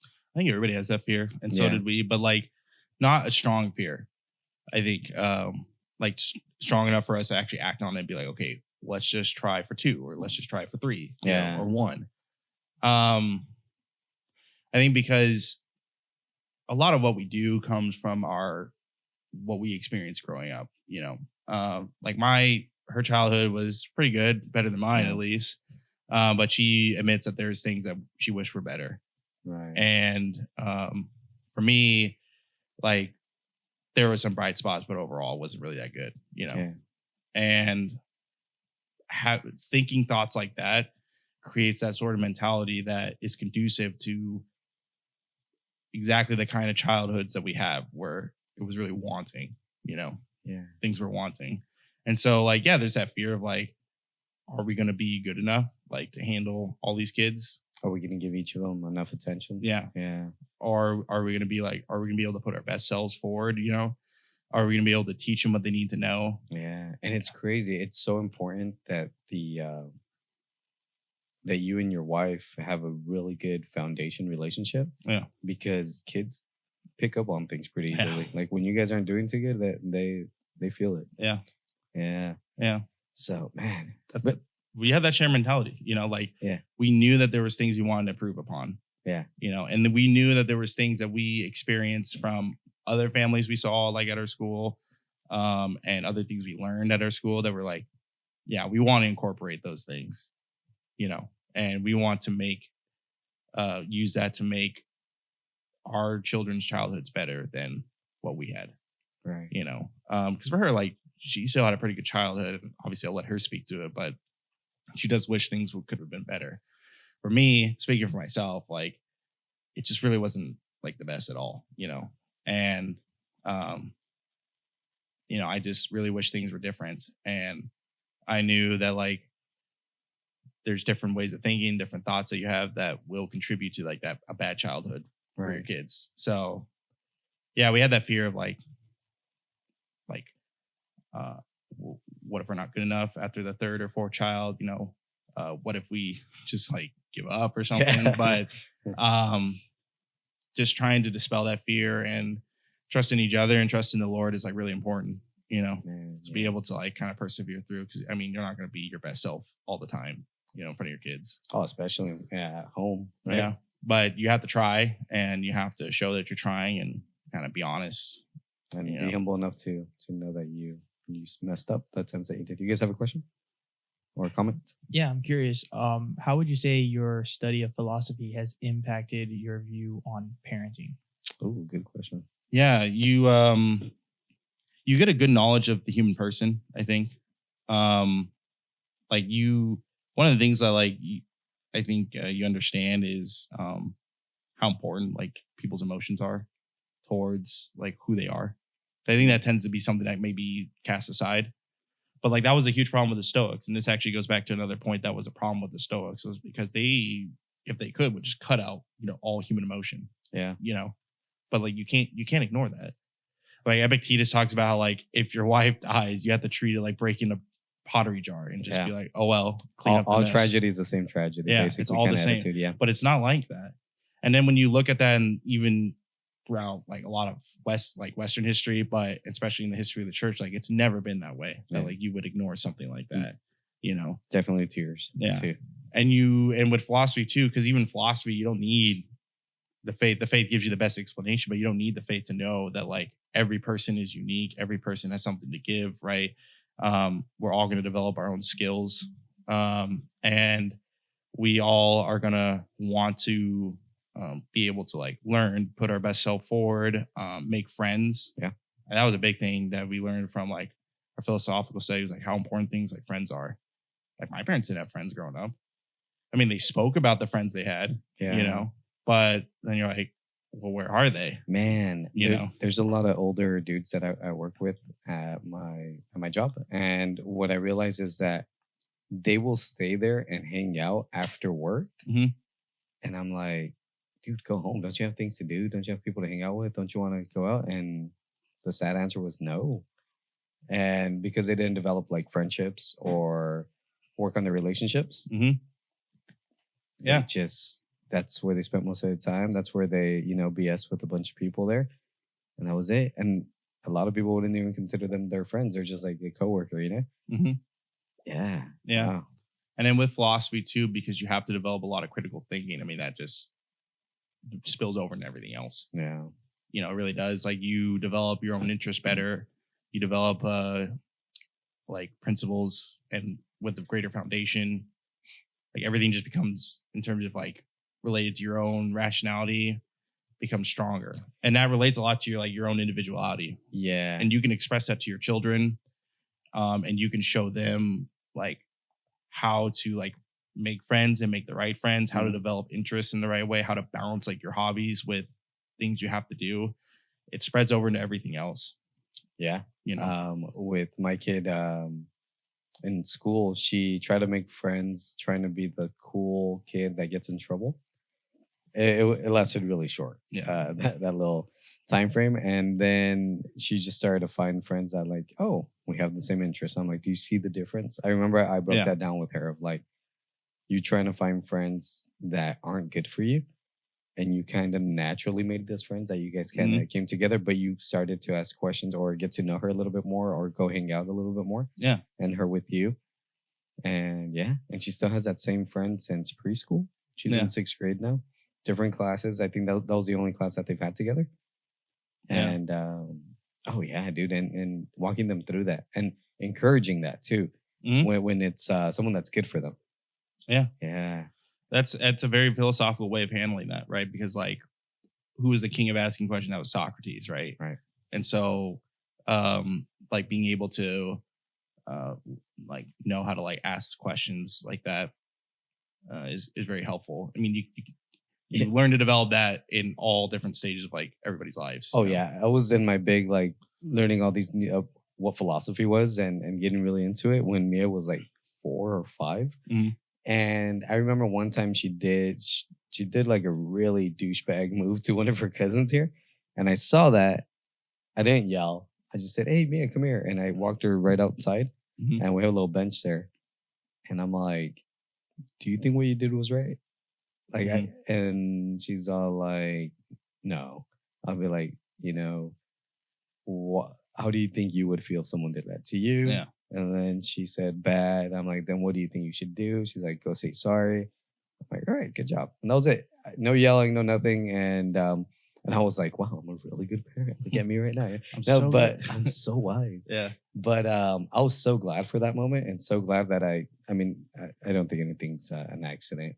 I think everybody has that fear, and so did we, but like not a strong fear. I think like strong enough for us to actually act on it and be like, okay, let's just try for 2 or let's just try for 3 or 1. I think because a lot of what we do comes from what we experienced growing up, like her childhood was pretty good, better than mine at least. But she admits that there's things that she wished were better. Right. And for me, like there were some bright spots, but overall it wasn't really that good, and thinking thoughts like that creates that sort of mentality that is conducive to exactly the kind of childhoods that we have where it was really wanting, things were wanting. And so like, there's that fear of like, are we going to be good enough like to handle all these kids? Are we going to give each of them enough attention? Yeah. Or are we going to be able to put our best selves forward? Are we going to be able to teach them what they need to know? Yeah. And it's crazy. It's so important that the that you and your wife have a really good foundation relationship. Yeah. Because kids pick up on things pretty Yeah. easily. Like when you guys aren't doing too good, that they feel it. Yeah. Yeah. Yeah. So man, we had that share mentality, you know, like yeah, we knew that there was things we wanted to improve upon. Yeah. You know, and then we knew that there was things that we experienced from other families we saw like at our school, and other things we learned at our school that were like, yeah, we want to incorporate those things, you know, and we want to make use that to make our children's childhoods better than what we had. Right. You know, because for her, like, she still had a pretty good childhood. Obviously, I'll let her speak to it, but she does wish things could have been better. For me, speaking for myself, like, it just really wasn't like the best at all, you know, and you know, I just really wish things were different. And I knew that, like, there's different ways of thinking, different thoughts that you have that will contribute to like that a bad childhood for your kids. So yeah, we had that fear of like what if we're not good enough after the third or fourth child, you know, what if we just like give up or something? Yeah. But just trying to dispel that fear and trust in each other and trust in the Lord is like really important, you know, to be able to like kind of persevere through. Cause I mean, you're not going to be your best self all the time, you know, in front of your kids. Oh, especially at home. Right? Yeah. But you have to try and you have to show that you're trying and kind of be honest. And be humble enough to know that you messed up the times that you did. You guys have a question or a comment? Yeah, I'm curious. How would you say your study of philosophy has impacted your view on parenting? Oh, good question. Yeah, you get a good knowledge of the human person, I think. Like one of the things I think you understand is how important like people's emotions are towards like who they are. I think that tends to be something that may be cast aside. But like that was a huge problem with the Stoics. And this actually goes back to another point that was a problem with the Stoics, was because they, if they could, would just cut out, you know, all human emotion. Yeah. You know, but like you can't ignore that. Like Epictetus talks about how like if your wife dies, you have to treat it like breaking a pottery jar and just be like, oh well, clean up the mess. All tragedy is the same tragedy. Yeah, basically, it's all the same. Attitude, yeah. But it's not like that. And then when you look at that, and even throughout like a lot of Western history, but especially in the history of the church, like it's never been that way. That like you would ignore something like that, you know. Definitely tears. Yeah. Too. And with philosophy too, because even philosophy, you don't need the faith. The faith gives you the best explanation, but you don't need the faith to know that like every person is unique. Every person has something to give, right? We're all going to develop our own skills. And we all are going to want to be able to like learn, put our best self forward, make friends. Yeah. And that was a big thing that we learned from like our philosophical studies, like how important things like friends are. Like my parents didn't have friends growing up. I mean, they spoke about the friends they had, you know, but then you're like, well, where are they? Man, you know, there's a lot of older dudes that I work with at my job. And what I realize is that they will stay there and hang out after work. Mm-hmm. And I'm like, dude, go home. Don't you have things to do? Don't you have people to hang out with? Don't you want to go out? And the sad answer was no. And because they didn't develop like friendships or work on their relationships. Mm-hmm. Yeah. That's where they spent most of the time. That's where they, you know, BS with a bunch of people there. And that was it. And a lot of people wouldn't even consider them their friends. They're just like a coworker, you know? Mm-hmm. Yeah. Yeah. Wow. And then with philosophy too, because you have to develop a lot of critical thinking. I mean, that just spills over into everything else. Yeah. You know, it really does. Like you develop your own interests better. You develop like principles and with a greater foundation, like everything just becomes, in terms of like related to your own rationality, becomes stronger. And that relates a lot to your own individuality. Yeah. And you can express that to your children. And you can show them like how to like make friends and make the right friends, how to develop interests in the right way, how to balance like your hobbies with things you have to do. It spreads over into everything else. Yeah. You know, with my kid in school, she tried to make friends, trying to be the cool kid that gets in trouble. It lasted really short. Yeah. That little time frame. And then she just started to find friends that like, oh, we have the same interests. I'm like, do you see the difference? I remember I broke that down with her of like, you trying to find friends that aren't good for you. And you kind of naturally made those friends that you guys kind of came together, but you started to ask questions or get to know her a little bit more or go hang out a little bit more. Yeah. And her with you. And and she still has that same friend since preschool. She's in 6th grade now. Different classes. I think that was the only class that they've had together. Yeah. And oh yeah, dude. And walking them through that and encouraging that too. When it's someone that's good for them. Yeah. Yeah. That's a very philosophical way of handling that, right? Because like, who was the king of asking questions? That was Socrates, right? Right. And so, like being able to, like know how to like ask questions like that, is very helpful. I mean, you learn to develop that in all different stages of like everybody's lives. Oh yeah, I was in my big like learning all these what philosophy was and getting really into it when Mia was like 4 or 5. And I remember one time she did like a really douchebag move to one of her cousins here. And I saw that. I didn't yell. I just said, "Hey, Mia, come here." And I walked her right outside and we have a little bench there. And I'm like, "Do you think what you did was right?" Like, and she's all like, "No." I'll be like, what? How do you think you would feel if someone did that to you? Yeah. And then she said, "Bad." I'm like, "Then what do you think you should do?" She's like, "Go say sorry." I'm like, "All right, good job." And that was it. No yelling, no nothing. And I was like, "Wow, I'm a really good parent. Look at me right now." I'm so wise. Yeah. But I was so glad for that moment and so glad that I don't think anything's an accident.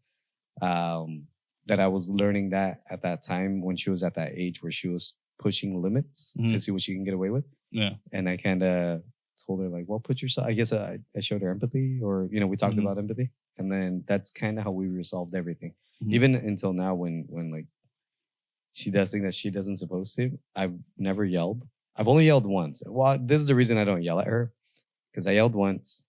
That I was learning that at that time when she was at that age where she was pushing limits to see what she can get away with. Yeah. And I kind of told her like, well, put yourself, I guess I showed her empathy or, we talked about empathy. And then that's kind of how we resolved everything. Even until now when like she does things that she doesn't supposed to, I've never yelled. I've only yelled once. Well, this is the reason I don't yell at her because I yelled once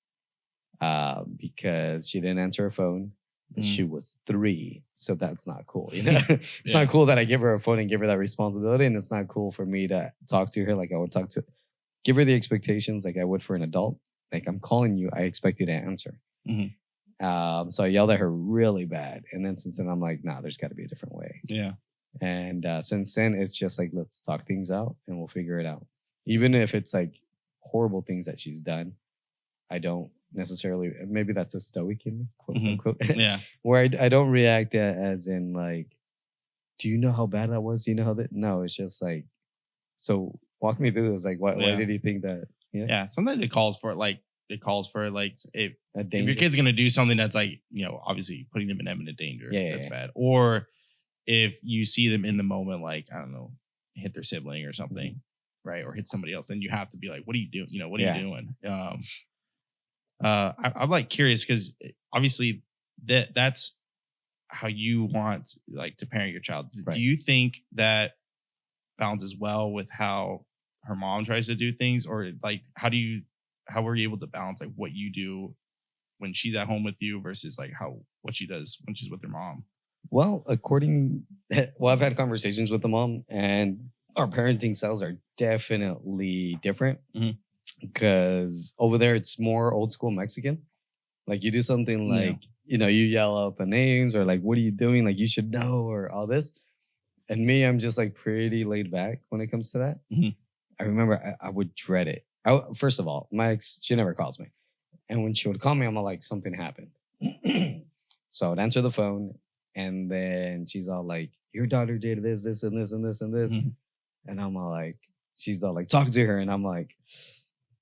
because she didn't answer her phone. She was 3, so that's not cool. It's not cool that I give her a phone and give her that responsibility, and it's not cool for me to talk to her like I would talk to. Give her the expectations like I would for an adult. Like I'm calling you, I expect you to answer. So I yelled at her really bad, and then since then I'm like, nah, there's got to be a different way. Yeah. And since then it's just like let's talk things out and we'll figure it out. Even if it's like horrible things that she's done, I don't necessarily, maybe that's a stoic in me, quote unquote. Yeah. Where I don't react as in like, do you know how bad that was? Do you know how that? No, it's just like, so walk me through this. Like, why did he think that? Yeah. Sometimes it calls for like if your danger. kid's gonna do something that's like, obviously putting them in imminent danger. That's bad. Or if you see them in the moment, like, I don't know, hit their sibling or something, right? Or hit somebody else, then you have to be like, what are you doing? What are you doing? I'm like curious because obviously that's how you want like to parent your child. Right. Do you think that balances well with how her mom tries to do things, or like how were you able to balance like what you do when she's at home with you versus like what she does when she's with her mom? Well, I've had conversations with the mom, and our parenting styles are definitely different. Because over there it's more old school Mexican. Like you do something like, you yell out the names or like, what are you doing? Like you should know or all this. And me, I'm just like pretty laid back when it comes to that. I remember I would dread it. First of all, my ex, she never calls me. And when she would call me, I'm like, something happened. So I would answer the phone and then she's all like, your daughter did this, this, and this, and this, and this. And I'm all like, she's all like, talk to her. And I'm like,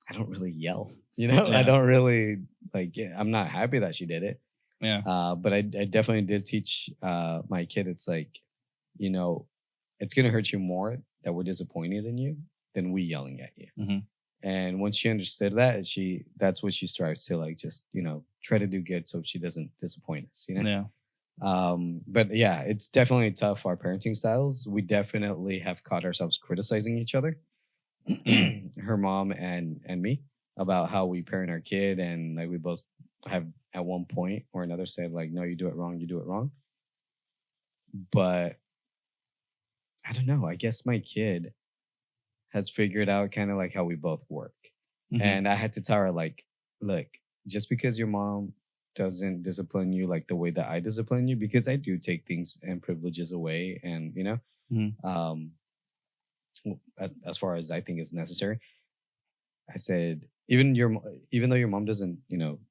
I don't really yell, I don't really like, I'm not happy that she did it. Yeah. But I definitely did teach my kid. It's like, it's going to hurt you more that we're disappointed in you than we yelling at you. And once she understood that, that's what she strives to like, just, try to do good. So she doesn't disappoint us, Yeah. But yeah, it's definitely tough. Our parenting styles, we definitely have caught ourselves criticizing each other. Her mom and me about how we parent our kid, and like we both have at one point or another said like, no, you do it wrong. But I don't know, I guess my kid has figured out kind of like how we both work. And I had to tell her like, look, just because your mom doesn't discipline you like the way that I discipline you, because I do take things and privileges away, and as far as I think is necessary. I said, even though your mom doesn't,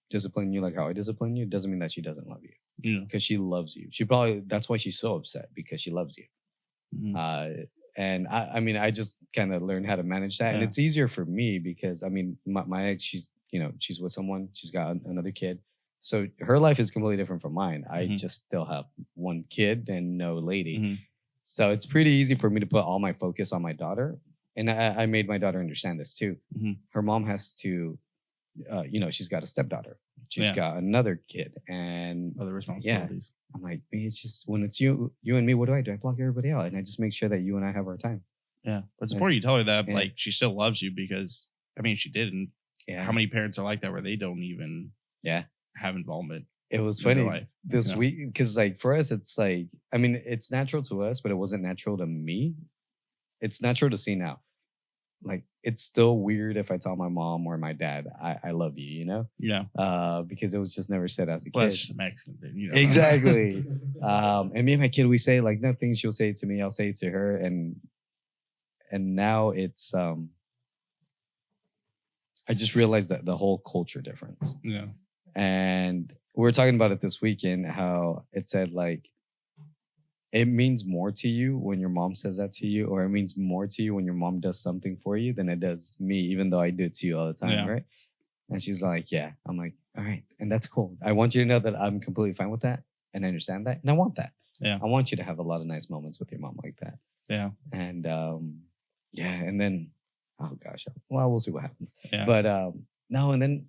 discipline you like how I discipline you, doesn't mean that she doesn't love you. Yeah. Because she loves you. That's why she's so upset, because she loves you. Mhm. And I mean, I just kind of learned how to manage that, and it's easier for me because I mean, my ex, she's with someone, she's got another kid, so her life is completely different from mine. I just still have one kid and no lady, so it's pretty easy for me to put all my focus on my daughter. And I made my daughter understand this too. Her mom has to, she's got a stepdaughter. She's got another kid and other responsibilities. Yeah. I'm like, it's just when it's you and me, what do? I block everybody out, and I just make sure that you and I have our time. Yeah, but it's important you tell her that like she still loves you, because I mean she didn't. Yeah. How many parents are like that where they don't even have involvement? It was funny this week because like for us, it's like, I mean, it's natural to us, but it wasn't natural to me. It's natural to see now. Like, it's still weird if I tell my mom or my dad, I love you, Yeah. Because it was just never said as a kid. That's just a Mexican thing, Exactly. And me and my kid, we say like nothing she'll say to me, I'll say to her. And now it's, I just realized that the whole culture difference. Yeah. And we were talking about it this weekend, how it said like, it means more to you when your mom says that to you, or it means more to you when your mom does something for you than it does me, even though I do it to you all the time, right? And she's like, yeah. I'm like, all right. And that's cool. I want you to know that I'm completely fine with that, and I understand that, and I want that. Yeah. I want you to have a lot of nice moments with your mom like that. Yeah. And and then, oh gosh, well, we'll see what happens. Yeah. But no, and then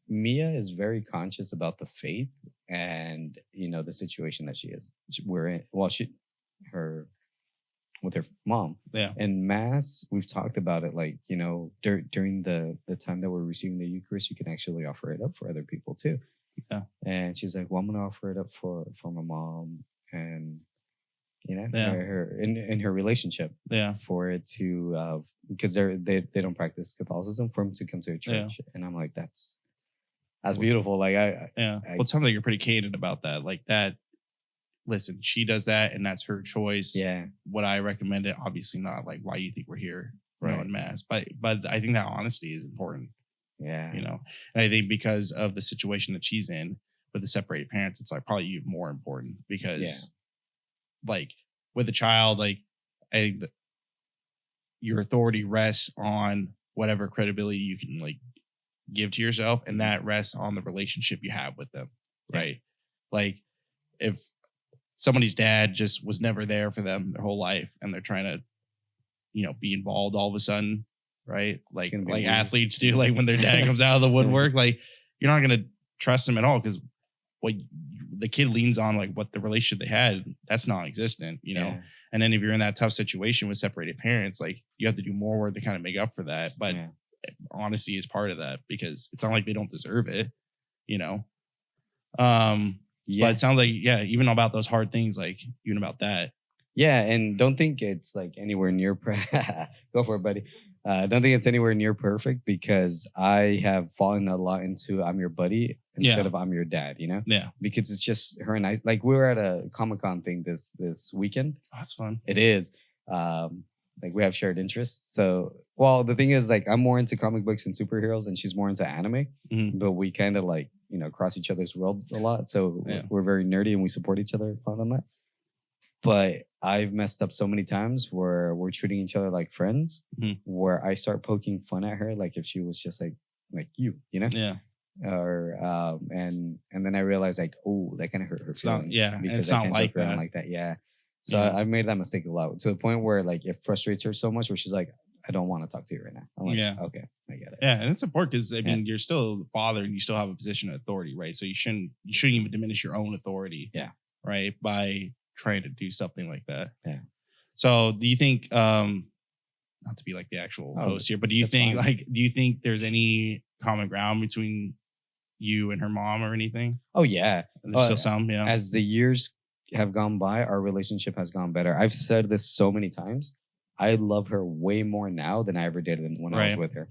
Mia is very conscious about the faith and the situation that we're in. Well, with her mom. Yeah. And Mass, we've talked about it. Like during the time that we're receiving the Eucharist, you can actually offer it up for other people too. Yeah. And she's like, well, I'm gonna offer it up for my mom and her in her relationship. Yeah. For it to because they don't practice Catholicism, for him to come to a church. And I'm like, that's beautiful. Like well, it sounds like you're pretty candid about that. Like that. Listen, she does that, and that's her choice. Yeah. Would I recommend it? Obviously not. Like, why you think we're here, in Mass? But I think that honesty is important. Yeah. And I think because of the situation that she's in with the separated parents, it's like probably even more important because, like, with a child, like, I think that your authority rests on whatever credibility you can like give to yourself, and that rests on the relationship you have with them, right? Like, if somebody's dad just was never there for them their whole life, and they're trying to, be involved all of a sudden, right? Like athletes do, like when their dad comes out of the woodwork, like you're not going to trust them at all, because what the kid leans on, like what the relationship they had, that's non-existent, And then if you're in that tough situation with separated parents, like you have to do more work to kind of make up for that. But honesty is part of that, because it's not like they don't deserve it, But it sounds like, even about those hard things, like even about that. Yeah. And don't think it's like anywhere near, go for it, buddy. Don't think it's anywhere near perfect, because I have fallen a lot into I'm your buddy instead of I'm your dad, Yeah. Because it's just her and I, like we were at a Comic-Con thing this weekend. Oh, that's fun. It is. Like we have shared interests. So, well, the thing is, like, I'm more into comic books and superheroes, and she's more into anime. But we kind of like, cross each other's worlds a lot. So we're very nerdy, and we support each other a lot on that. But I've messed up so many times where we're treating each other like friends, where I start poking fun at her, like if she was just like you, Yeah. Or and then I realized like, oh, that kind of hurt her feelings. Because it's not like that. Like that. Yeah. So I've made that mistake a lot, to the point where like it frustrates her so much, where she's like, I don't want to talk to you right now. I'm like, okay, I get it. Yeah, and it's important because I mean, you're still the father, and you still have a position of authority, right? So you shouldn't even diminish your own authority. Yeah. Right. By trying to do something like that. Yeah. So do you think, not to be like the actual host here, but do you think there's any common ground between you and her mom or anything? Oh yeah. There's still some, yeah. As the years have gone by, our relationship has gone better. I've said this so many times. I love her way more now than I ever did when I was with her,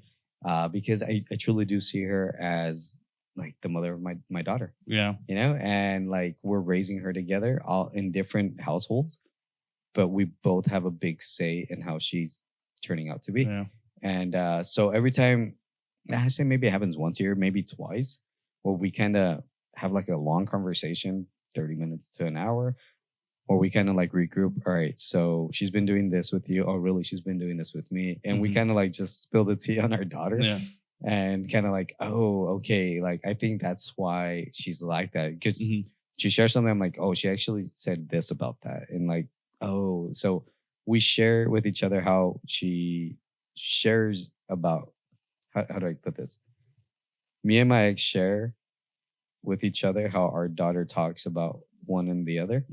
because I truly do see her as like the mother of my daughter, Yeah. and like we're raising her together all in different households, but we both have a big say in how she's turning out to be. Yeah. And so every time, I say maybe it happens once a year, maybe twice, where we kind of have like a long conversation, 30 minutes to an hour, or we kind of like regroup. All right, so she's been doing this with you. Oh, really? She's been doing this with me. And we kind of like just spill the tea on our daughter. Yeah. And kind of like, oh, okay. Like, I think that's why she's like that. Because she shares something. I'm like, oh, she actually said this about that. And like, oh, so we share with each other how she shares about, how do I put this? Me and my ex share with each other how our daughter talks about one and the other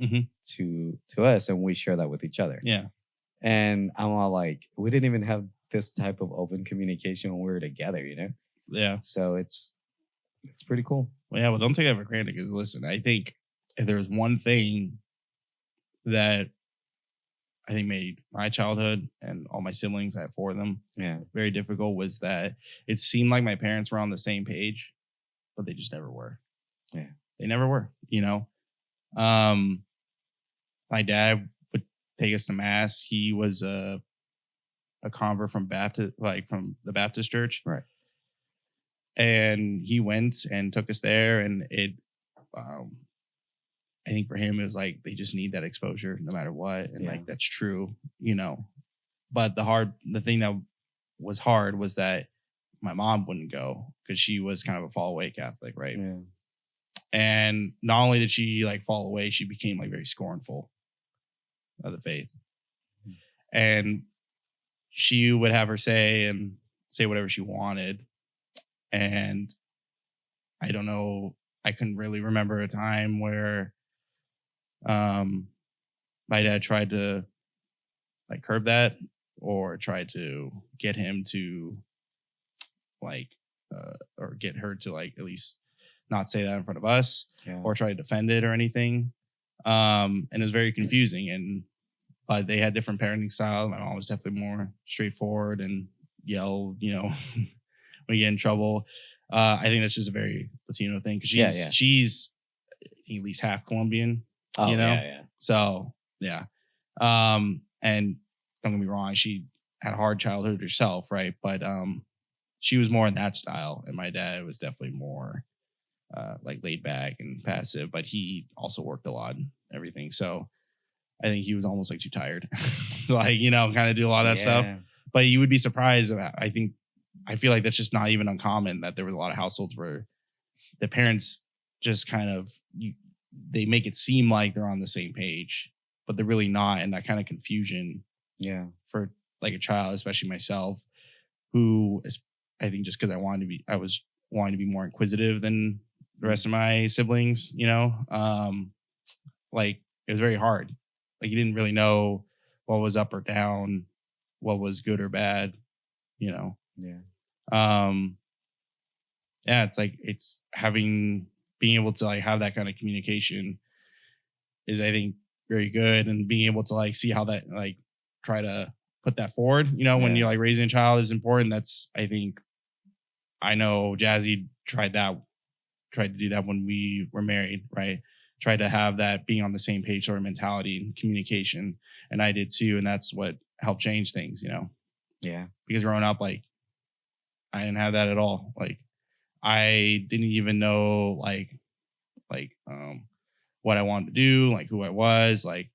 to us, and we share that with each other. Yeah. And I'm all like, we didn't even have this type of open communication when we were together, Yeah. So it's pretty cool. Well, yeah, well, don't take that for granted, because listen, I think if there was one thing that I think made my childhood and all my siblings, I have 4 of them, very difficult, was that it seemed like my parents were on the same page, but they just never were. Yeah. They never were, My dad would take us to mass. He was a convert from from the Baptist church. Right. And he went and took us there, and I think for him it was like they just need that exposure no matter what. And like that's true, But the thing that was hard was that my mom wouldn't go because she was kind of a fall away Catholic, right? Yeah. And not only did she like fall away, she became like very scornful of the faith. And she would have her say whatever she wanted. And I don't know, I couldn't really remember a time where my dad tried to like curb that or tried to get him to like or get her to like at least not say that in front of us or try to defend it or anything. And it was very confusing, but they had different parenting styles. My mom was definitely more straightforward and yell, when you get in trouble. I think that's just a very Latino thing because she's I think at least half Colombian. So yeah. And don't get me wrong, she had a hard childhood herself, right? But she was more in that style, and my dad was definitely more like laid back and passive. But he also worked a lot and everything, so I think he was almost like too tired to like kind of do a lot of that stuff. But you would be surprised. I feel like that's just not even uncommon that there was a lot of households where the parents just kind of they make it seem like they're on the same page, but they're really not. And that kind of confusion, for like a child, especially myself, who is, I think just because I was wanting to be more inquisitive than the rest of my siblings, like it was very hard. Like you didn't really know what was up or down, what was good or bad, it's like being able to like have that kind of communication is, I think, very good, and being able to like see how that like try to put that forward, when you're like raising a child is important. That's, I think, I know Jazzy tried to do that when we were married, right? Tried to have that being on the same page sort of mentality and communication. And I did too. And that's what helped change things, Yeah. Because growing up, like I didn't have that at all. Like I didn't even know like what I wanted to do, like who I was. Like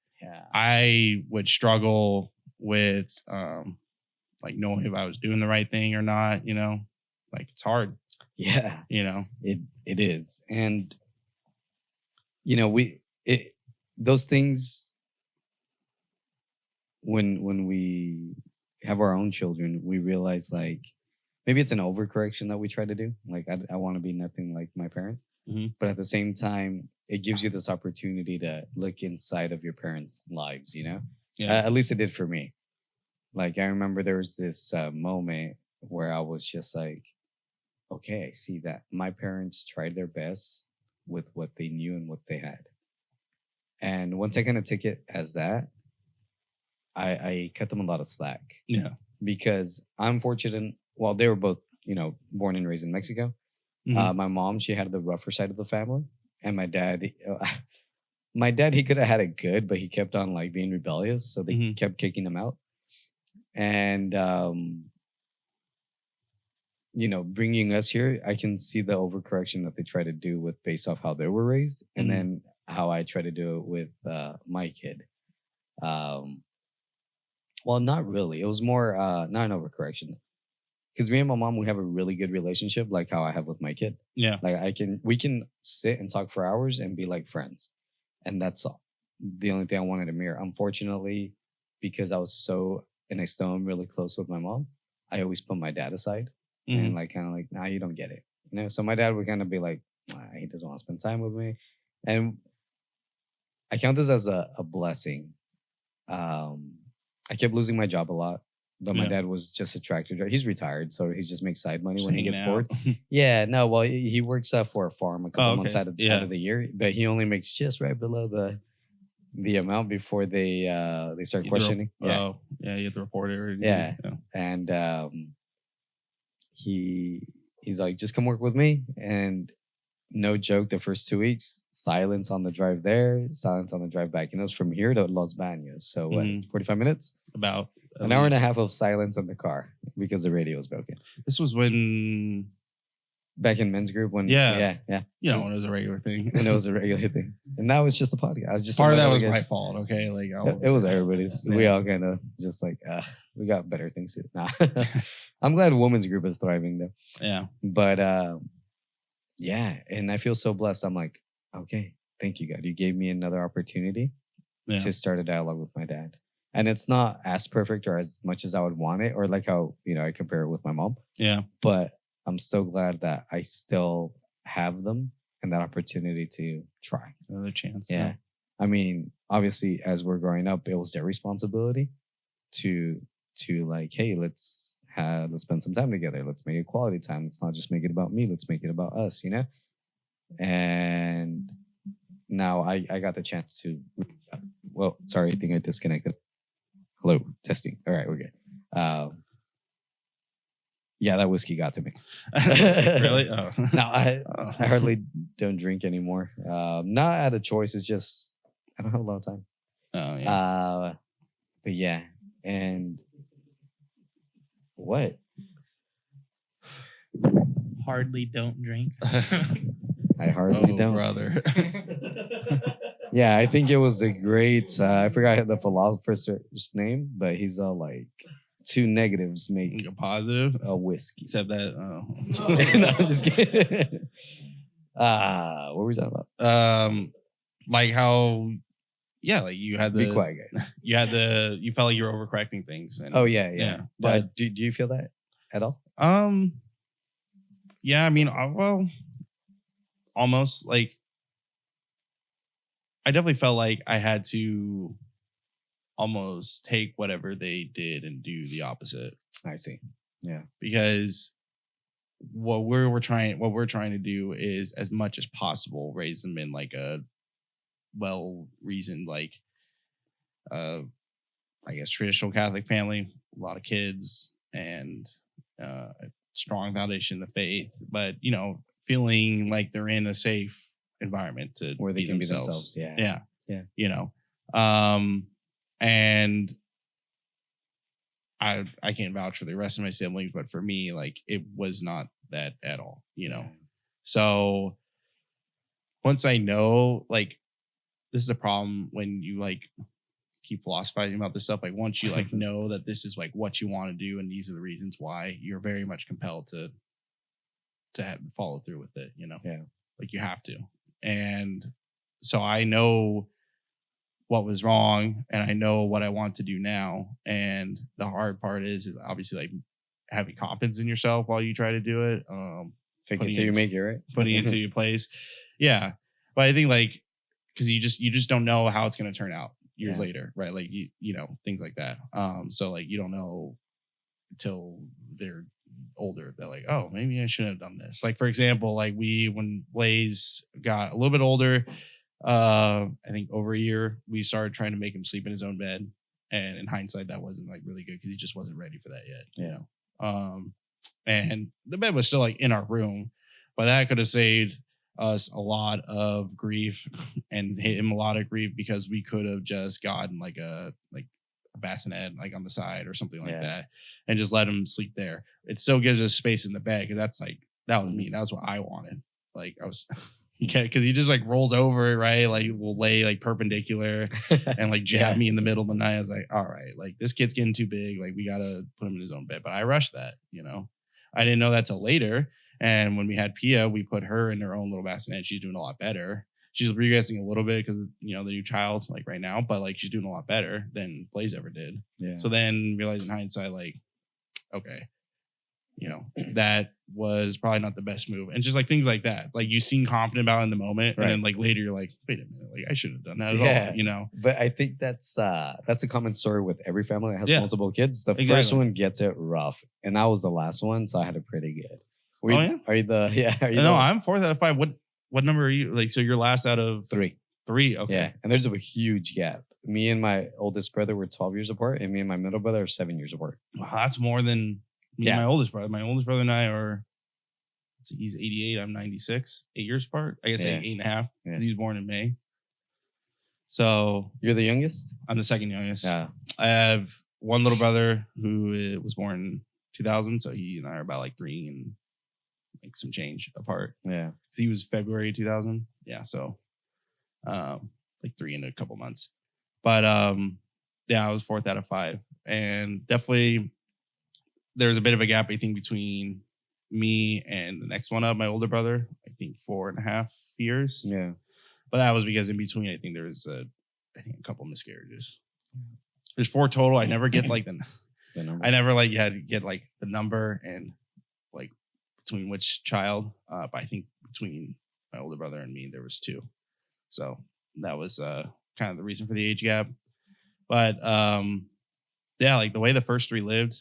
I would struggle with like knowing if I was doing the right thing or not, like it's hard. Yeah. It is. And those things, when we have our own children, we realize like maybe it's an overcorrection that we try to do. Like I want to be nothing like my parents, but at the same time, it gives you this opportunity to look inside of your parents' lives. At least it did for me. Like I remember there was this moment where I was just like, okay, I see that my parents tried their best with what they knew and what they had. And once I kind of took it as that, I cut them a lot of slack. Yeah. Because I'm fortunate. Well, they were both, born and raised in Mexico. My mom, she had the rougher side of the family, and my dad. My dad, he could have had it good, but he kept on like being rebellious, so they kept kicking him out. And bringing us here, I can see the overcorrection that they try to do with based off how they were raised, and then how I try to do it with my kid. Well, not really. It was more not an overcorrection, because me and my mom, we have a really good relationship, like how I have with my kid. Yeah, like we can sit and talk for hours and be like friends. And that's the only thing I wanted to mirror. Unfortunately, because I still am really close with my mom, I always put my dad aside and nah, you don't get it. So my dad would kind of be like, he doesn't want to spend time with me. And I count this as a blessing. I kept losing my job a lot, but my dad was just a tractor driver. He's retired, so he just makes side money when he gets bored. Yeah, no, well, he works for a farm a couple months out of the year, but he only makes just right below the amount before they start questioning. You have to report it. Yeah. And he's like, just come work with me. And no joke, the first 2 weeks, silence on the drive there, silence on the drive back. And it was from here to Los Baños. So 45 minutes? About an hour and a half of silence in the car because the radio was broken. This was when back in men's group when when it was a regular thing. When it was a regular thing. And now it's just a podcast. I was just part of that was my fault, okay? Like it was everybody's. We all kind of just like we got better things to do. Nah. I'm glad women's group is thriving though. Yeah. But and I feel so blessed. I'm like, okay, thank you, God. You gave me another opportunity to start a dialogue with my dad. And it's not as perfect or as much as I would want it, or like how, I compare it with my mom. Yeah. But I'm so glad that I still have them and that opportunity to try. Another chance. Yeah. I mean, obviously, as we're growing up, it was their responsibility to like, hey, let's spend some time together. Let's make it quality time. Let's not just make it about me. Let's make it about us, And now I got the chance to. Well, sorry, I think I disconnected. Hello, testing. All right, we're good. That whiskey got to me. Really? Oh. No, I hardly don't drink anymore. Not out of choice. It's just I don't have a lot of time. Oh yeah. But yeah, and what? Hardly don't drink. I hardly don't, brother. Yeah, I think it was a great. I forgot the philosopher's name, but he's all like, 2 negatives make a positive. A whiskey. Except that. No, I'm just kidding. What were we talking about? Like how. Yeah, like you had the. Be quiet, guys. You felt like you were overcorrecting things. And, yeah. But do you feel that at all? Yeah, I mean, well, almost like. I definitely felt like I had to almost take whatever they did and do the opposite. I see. Yeah. Because what we're trying to do is, as much as possible, raise them in like a well-reasoned, like I guess traditional Catholic family, a lot of kids and a strong foundation of faith, but feeling like they're in a safe environment to where they can be themselves. Yeah. And I can't vouch for the rest of my siblings, but for me, like it was not that at all, So once I know, like, this is a problem when you like keep philosophizing about this stuff. Like once you like know that this is like what you want to do and these are the reasons why, you're very much compelled to follow through with it. Like you have to. And so I know what was wrong and I know what I want to do now. And the hard part is obviously like having confidence in yourself while you try to do it. Fake it till you make it, right? Putting it into your place. Yeah. But I think like, because you just don't know how it's going to turn out years later, right? Like, things like that. So like, you don't know until they're older that like, oh, maybe I shouldn't have done this. Like, for example, like when Blaze got a little bit older, I think over a year, we started trying to make him sleep in his own bed. And in hindsight, that wasn't like really good because he just wasn't ready for that yet, And the bed was still like in our room, but that could have saved us a lot of grief and him a lot of grief because we could have just gotten like a bassinet like on the side or something like that and just let him sleep there. It still gives us space in the bed because that's like that was me. That was what I wanted. Like I was because he just like rolls over, right? Like will lay like perpendicular and like jab me in the middle of the night. I was like, all right, like this kid's getting too big. Like we gotta put him in his own bed. But I rushed that, you know. I didn't know that till later. And when we had Pia, we put her in her own little bassinet. She's doing a lot better. She's regressing a little bit because you know the new child, like right now, but like she's doing a lot better than Blaze ever did. Yeah. So then realized in hindsight, like, okay, you know, that was probably not the best move. And just like things like that, like you seem confident about it in the moment, and then like later you're like, wait a minute, like I shouldn't have done that at all, you know. But I think that's a common story with every family that has multiple kids. The first one gets it rough, and I was the last one, so I had it pretty good. Are you no, I'm 4th out of 5. What number are you? Like, so you're last out of 3. 3, okay. Yeah, and there's a huge gap. Me and my oldest brother were 12 years apart, and me and my middle brother are 7 years apart. Wow, that's more than me and my oldest brother. My oldest brother and I are, he's 88, I'm 96, 8 years apart. I guess 8.5, because he was born in May. So you're the youngest? I'm the second youngest. Yeah. I have one little brother who was born in 2000, so he and I are about like 3 and like some change apart. Yeah. He was February 2000. Yeah. So like 3 in a couple months. But yeah, I was 4th out of 5. And definitely there's a bit of a gap, I think, between me and the next one up, my older brother. I think 4.5 years. Yeah. But that was because in between, I think there was a couple miscarriages. There's 4 total. I never get like the number. I never like had to get like the number and like between which child. But I think between my older brother and me, there was 2. So that was kind of the reason for the age gap. But yeah, like the way the first 3 lived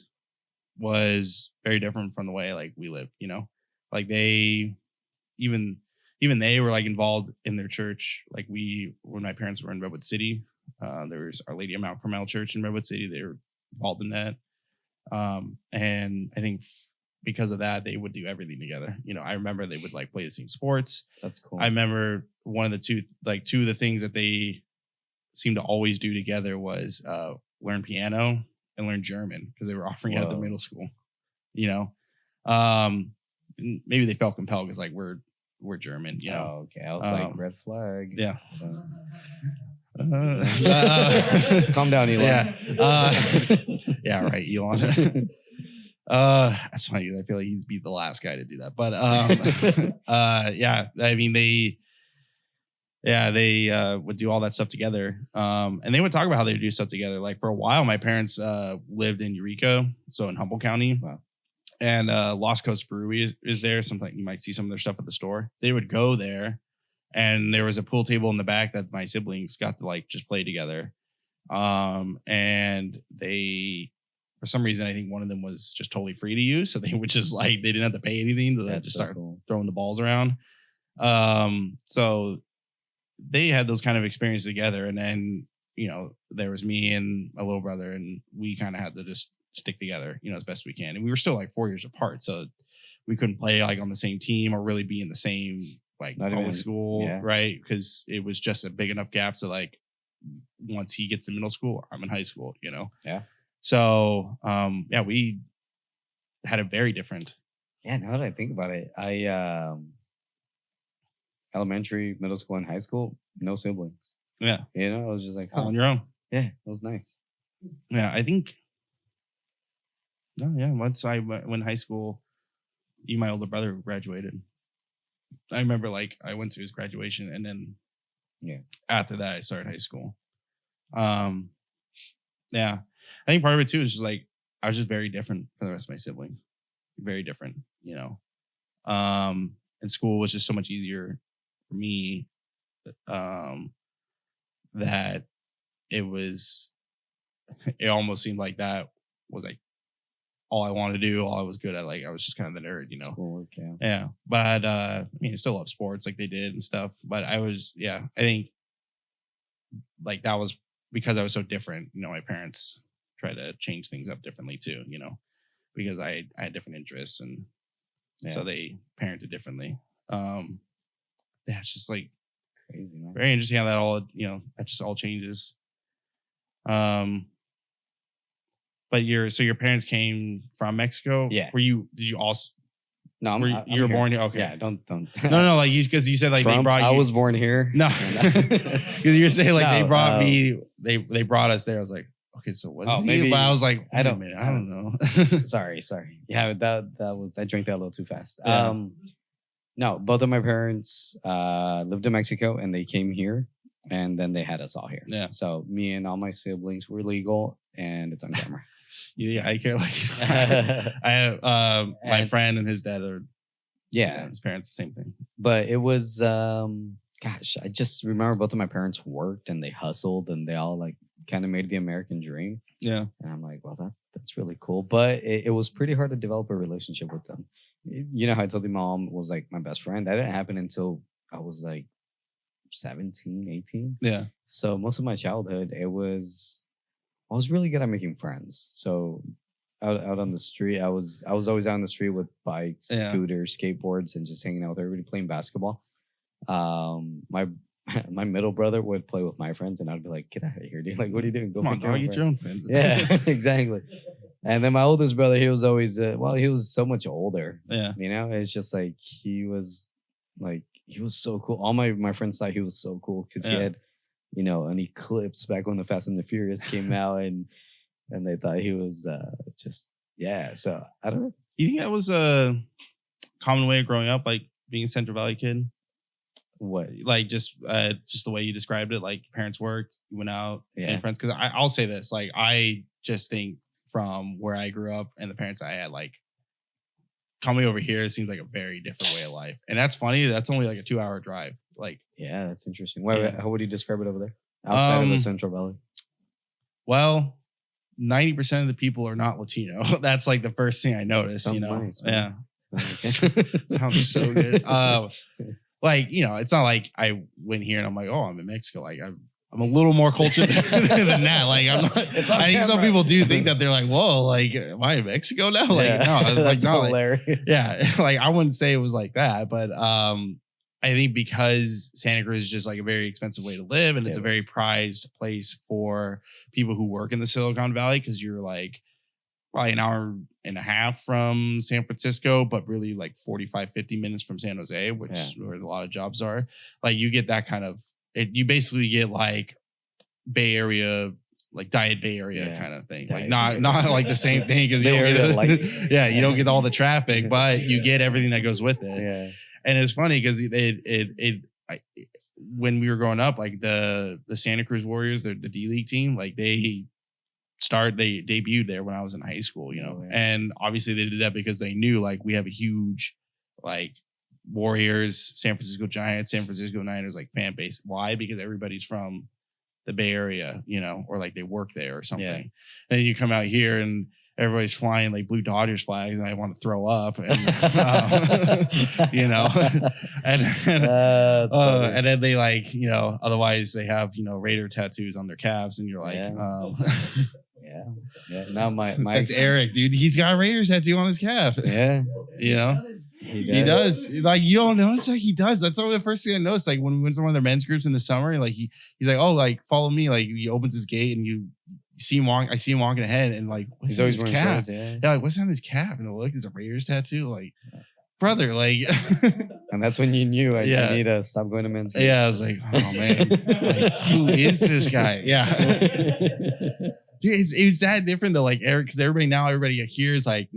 was very different from the way like we lived, you know, like they even they were like involved in their church. Like when my parents were in Redwood City, there was Our Lady of Mount Carmel Church in Redwood City. They were involved in that. And I think because of that, they would do everything together. You know, I remember they would like play the same sports. That's cool. I remember one of the two of the things that they seemed to always do together was learn piano and learn German because they were offering it at the middle school. You know, maybe they felt compelled because like we're German. You know. Oh, okay. I was like red flag. Yeah. Calm down, Elon. Yeah. Yeah. Right, Elon. That's funny. I feel like he's be the last guy to do that. But yeah, I mean they would do all that stuff together. And they would talk about how they would do stuff together. Like for a while, my parents lived in Eureka, so in Humboldt County. Wow. And Lost Coast Brewery is there. Sometimes you might see some of their stuff at the store. They would go there, and there was a pool table in the back that my siblings got to like just play together. And they, for some reason, I think one of them was just totally free to use. So they would just like, they didn't have to pay anything. They just start throwing the balls around. So they had those kind of experiences together. And then, you know, there was me and my little brother, and we kind of had to just stick together, you know, as best we can. And we were still like 4 years apart. So we couldn't play like on the same team or really be in the same like public school, right? Because it was just a big enough gap. So like once he gets to middle school, I'm in high school, you know? Yeah. So, yeah, we had a very different. Yeah, now that I think about it, I elementary, middle school, and high school, no siblings. Yeah. You know, I was just like, on your own. Yeah, it was nice. Yeah, I think. No, yeah. Once I went in high school, my older brother graduated. I remember like I went to his graduation, and then after that I started high school. Yeah. I think part of it too is just like I was just very different from the rest of my siblings. Very different, you know. And school was just so much easier for me. That it almost seemed like that was like all I wanted to do, all I was good at. Like I was just kind of the nerd, you know. Schoolwork, yeah. But I mean, I still love sports like they did and stuff. But I think like that was because I was so different. You know, my parents tried to change things up differently too, you know, because I had different interests, and so they parented differently. Yeah, it's just like Crazy, man. very interesting how that all, that just all changes. But your parents came from Mexico. Yeah. Did you also? No, you were born here. Okay. Yeah, don't. No, like because you said like Trump, they brought you. I was born here. No, because you were saying like No, they brought me. They brought us there. I was like, okay, so what's maybe? But I was like, I don't know. Sorry. Yeah, that was I drank that a little too fast. Yeah. No, both of my parents lived in Mexico and they came here, and then they had us all here. Yeah. So me and all my siblings were legal, and it's on camera. Yeah, I care. Like, I have my friend and his dad are. Yeah, his parents, the same thing. But it was, gosh, I just remember both of my parents worked and they hustled and they all like kind of made the American dream. Yeah. And I'm like, well, that's really cool. But it was pretty hard to develop a relationship with them. You know how I told you my mom was like my best friend? That didn't happen until I was like 17, 18. Yeah. So most of my childhood, I was really good at making friends. So out on the street, I was always out on the street with bikes, scooters, skateboards, and just hanging out with everybody playing basketball. My middle brother would play with my friends, and I'd be like, "Get out of here, dude! Like, what are you doing? Go Come on, get your own friends." Yeah, exactly. And then my oldest brother, he was always he was so much older. Yeah, it's just like he was so cool. All my friends thought he was so cool because he had, an Eclipse back when the Fast and the Furious came out, and they thought he was So I don't know. You think that was a common way of growing up, like being a Central Valley kid? What? Like just the way you described it, like parents worked, you went out, and friends. Because I'll say this, like I just think from where I grew up and the parents I had, like coming over here, it seems like a very different way of life. And that's funny. That's only like a 2-hour drive. Like, yeah, that's interesting. How would you describe it over there outside of the Central Valley? Well, 90% of the people are not Latino. That's like the first thing I noticed. Sounds nice, yeah. Sounds so good. Like, it's not like I went here and I'm like, oh, I'm in Mexico. Like I'm a little more cultured than that. Like I'm not. I think some people do think that they're like, whoa, like am I in Mexico now? Like no, it's like not hilarious. Like, yeah, like I wouldn't say it was like that, but I think because Santa Cruz is just like a very expensive way to live, and it's a very prized place for people who work in the Silicon Valley, because you're like probably an hour and a half from San Francisco, but really like 45, 50 minutes from San Jose, which where a lot of jobs are. Like you get that kind of, you basically get like Bay Area, like Diet Bay Area kind of thing. Diet like not like the same thing, because you don't get you don't get all the traffic, but you get everything that goes with it. Yeah. And it's funny because when we were growing up, like the Santa Cruz Warriors, the D League team, like they debuted there when I was in high school, and obviously they did that because they knew like we have a huge like Warriors, San Francisco Giants, San Francisco Niners like fan base. Why? Because everybody's from the Bay Area, or like they work there or something. Yeah. And you come out here and everybody's flying like blue Dodgers flags, and I want to throw up, and and then they like, otherwise they have, Raider tattoos on their calves, and you're like, yeah. Now my that's Eric, dude. He's got a Raiders tattoo on his calf. Yeah, He does. Like you don't notice, like he does. That's only the first thing I noticed. Like when we went to one of their men's groups in the summer, like he's like, oh, like follow me. Like he opens his gate and you see him walk. I see him walking ahead, and like he's always wearing shorts. Yeah, like what's on his calf? And look, there's a Raiders tattoo. Like, brother, like. And that's when you knew I need to stop going to men's groups. Yeah, I was like, oh man, like, who is this guy? Yeah. Dude, it's that different though, like Eric, because everybody here is like,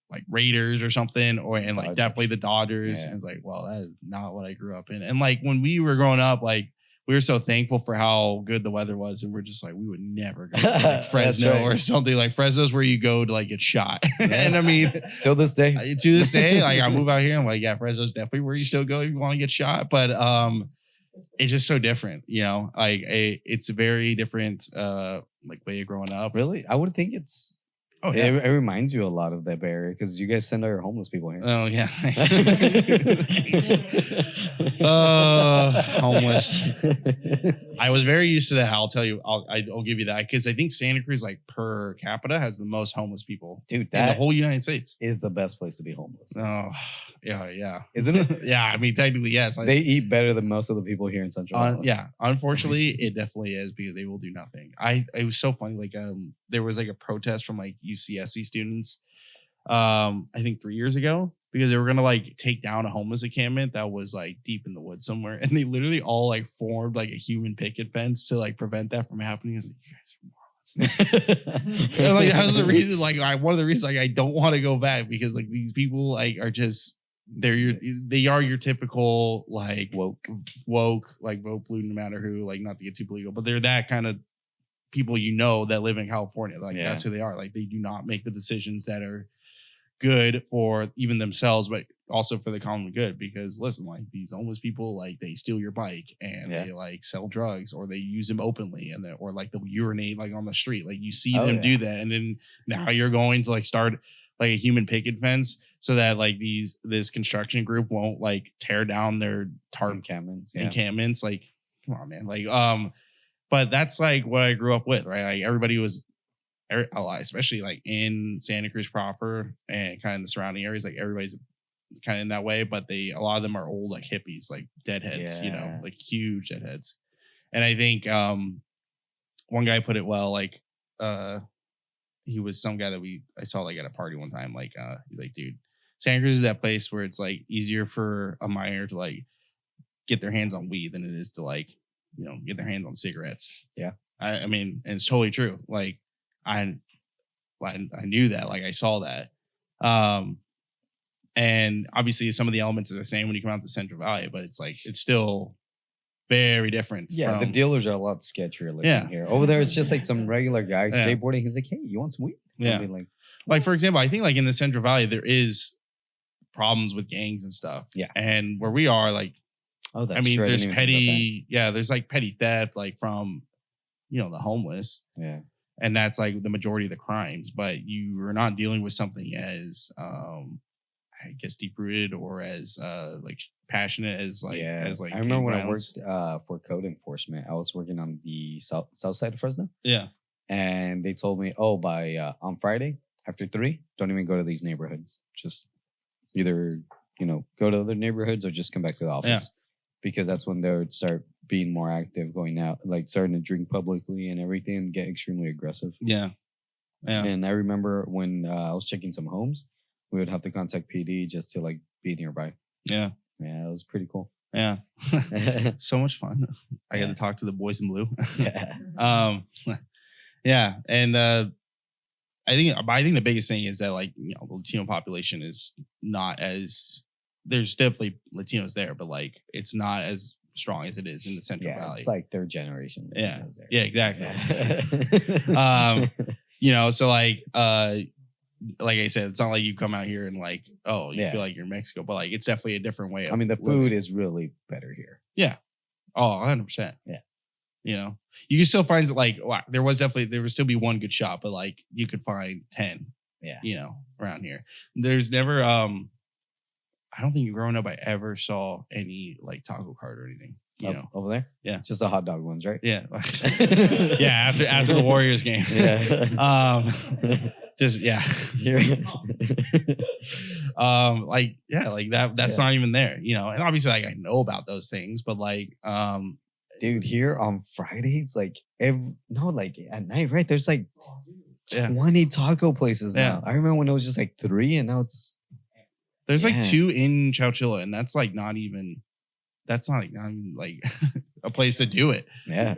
like Raiders or something, and like Dodgers. Definitely the Dodgers. Yeah. And it's like, well, that is not what I grew up in. And like when we were growing up, like we were so thankful for how good the weather was, and we're just like, we would never go to like Fresno or something. Like Fresno's where you go to like get shot. And I mean, till this day, like I move out here, I'm like, yeah, Fresno's definitely where you still go if you want to get shot. But it's just so different, like it's a very different like way of growing up. Really, I would think it's Oh yeah. It reminds you a lot of that Bay Area because you guys send all your homeless people here. Oh yeah. Homeless. I was very used to that. I'll tell you. I'll give you that because I think Santa Cruz, like per capita, has the most homeless people, dude, in the whole United States. Is the best place to be homeless. Oh yeah, isn't it? Yeah, I mean technically yes. They eat better than most of the people here in Central Valley. Yeah, unfortunately, it definitely is because they will do nothing. It was so funny. Like there was like a protest from like UCSC students. I think 3 years ago because they were gonna like take down a homeless encampment that was like deep in the woods somewhere, and they literally all like formed like a human picket fence to like prevent that from happening. I was like, you guys are morons. And, like that was the reason. Like one of the reasons like I don't want to go back because like these people like are just they are your typical like woke like vote blue no matter who, like not to get too political, but they're that kind of people that live in California. Like that's who they are. Like they do not make the decisions that are good for even themselves, but also for the common good. Because listen, like these homeless people, like they steal your bike and they like sell drugs or they use them openly and or like they'll urinate like on the street. Like you see them do that, and then now you're going to like start like a human picket fence so that like this construction group won't like tear down their tarp encampments. Like, come on, man. Like, but that's like what I grew up with, right? Like everybody was, especially like in Santa Cruz proper and kind of the surrounding areas, like everybody's kind of in that way, but a lot of them are old like hippies, like deadheads, you know, like huge deadheads. And I think one guy put it well, like he was some guy that I saw like at a party one time, like he's like, dude, Santa Cruz is that place where it's like easier for a minor to like get their hands on weed than it is to like, you know, get their hands on cigarettes. Yeah. I mean, and it's totally true. Like I knew that, like I saw that. And obviously some of the elements are the same when you come out to Central Valley, but it's like, it's still very different. Yeah. The dealers are a lot sketchier looking here. Over there, it's just like some regular guy skateboarding. He's like, hey, you want some weed? Yeah. Like for example, I think like in the Central Valley, there is problems with gangs and stuff. Yeah. And where we are, like, that's I mean, there's there's like petty theft, like from, you know, the homeless. Yeah. And that's like the majority of the crimes, but you are not dealing with something as, I guess, deep rooted or as like passionate as like, I remember when I worked for code enforcement, I was working on the south side of Fresno. Yeah. And they told me, oh, by on Friday after 3, don't even go to these neighborhoods. Just either, you know, go to other neighborhoods or just come back to the office. Yeah. Because that's when they would start being more active, going out, like starting to drink publicly and everything, and get extremely aggressive. Yeah. Yeah. And I remember when I was checking some homes, we would have to contact PD just to like be nearby. Yeah. Yeah, it was pretty cool. Yeah. So much fun. I got to talk to the boys in blue. Yeah. Yeah. And I think the biggest thing is that like, you know, the Latino population is not as, there's definitely Latinos there, but like it's not as strong as it is in the Central Valley. It's like third generation Latinos there. Yeah, exactly. You know, so like I said, it's not like you come out here and like, oh, you feel like you're in Mexico, but like it's definitely a different way. I mean, the food is really better here. Yeah. Oh, 100%. Yeah. You know, you can still find like, wow, there would still be one good shop, but like you could find 10. Yeah. You know, around here. There's never I don't think growing up I ever saw any like taco cart or anything. You know, over there? Yeah. Just the hot dog ones, right? Yeah. Yeah, after the Warriors game. Yeah. Just like like that's not even there, you know. And obviously like I know about those things, but like dude, here on Fridays, like at night, right? There's like 20 taco places now. I remember when it was just like 3 and now there's like 2 in Chowchilla, and that's like not even like a place to do it. Yeah.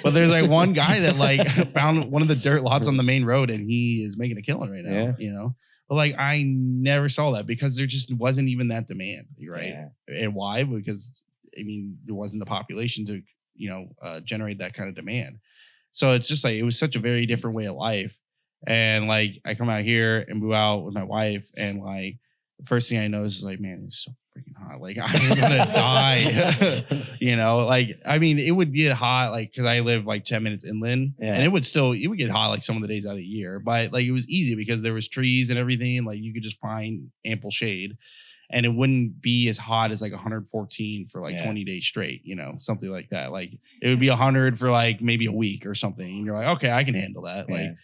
But there's like one guy that like found one of the dirt lots on the main road and he is making a killing right now, you know? But like I never saw that because there just wasn't even that demand, right? Yeah. And why? Because I mean, there wasn't the population to, you know, generate that kind of demand. So it's just like, it was such a very different way of life. And like, I come out here and move out with my wife and like, the first thing I notice is like, man, it's so freaking hot. Like I'm gonna die. Like I mean, it would get hot like because I live like 10 minutes inland, and it would get hot like some of the days out of the year. But like it was easy because there was trees and everything, and like you could just find ample shade. And it wouldn't be as hot as like 114 for like 20 days straight, something like that. Like it would be 100 for like maybe a week or something. And you're like, okay, I can handle that. Like,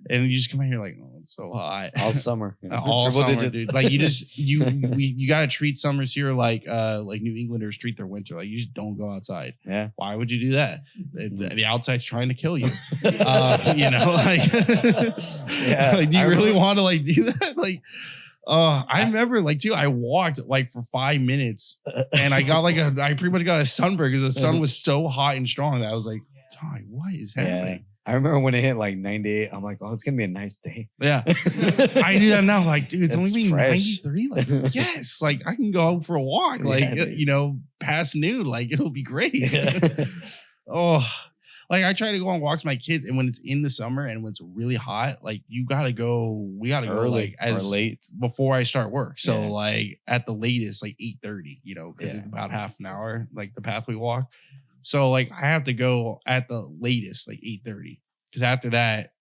and you just come out here like, oh, it's so hot all summer, all summer, dude. Like you just you got to treat summers here like New Englanders treat their winter. Like you just don't go outside. Yeah. Why would you do that? The outside's trying to kill you. Like, like, do you really want to like do that? Like. I remember like too. I walked like for 5 minutes, and I got I pretty much got a sunburn because the sun was so hot and strong that I was like, "Ty, what is happening?" I remember when it hit like 98. I'm like, "Oh, it's gonna be a nice day." Yeah, I do that now. Like, dude, it's only being 93. Like, yes, like I can go out for a walk. Like, past noon. Like, it'll be great. Oh. Like I try to go on walks with my kids, and when it's in the summer and when it's really hot, like we gotta go early, like as late before I start work. So like at the latest, like 8:30, because it's about half an hour, like the path we walk. So like I have to go at the latest, like 8:30, because after that,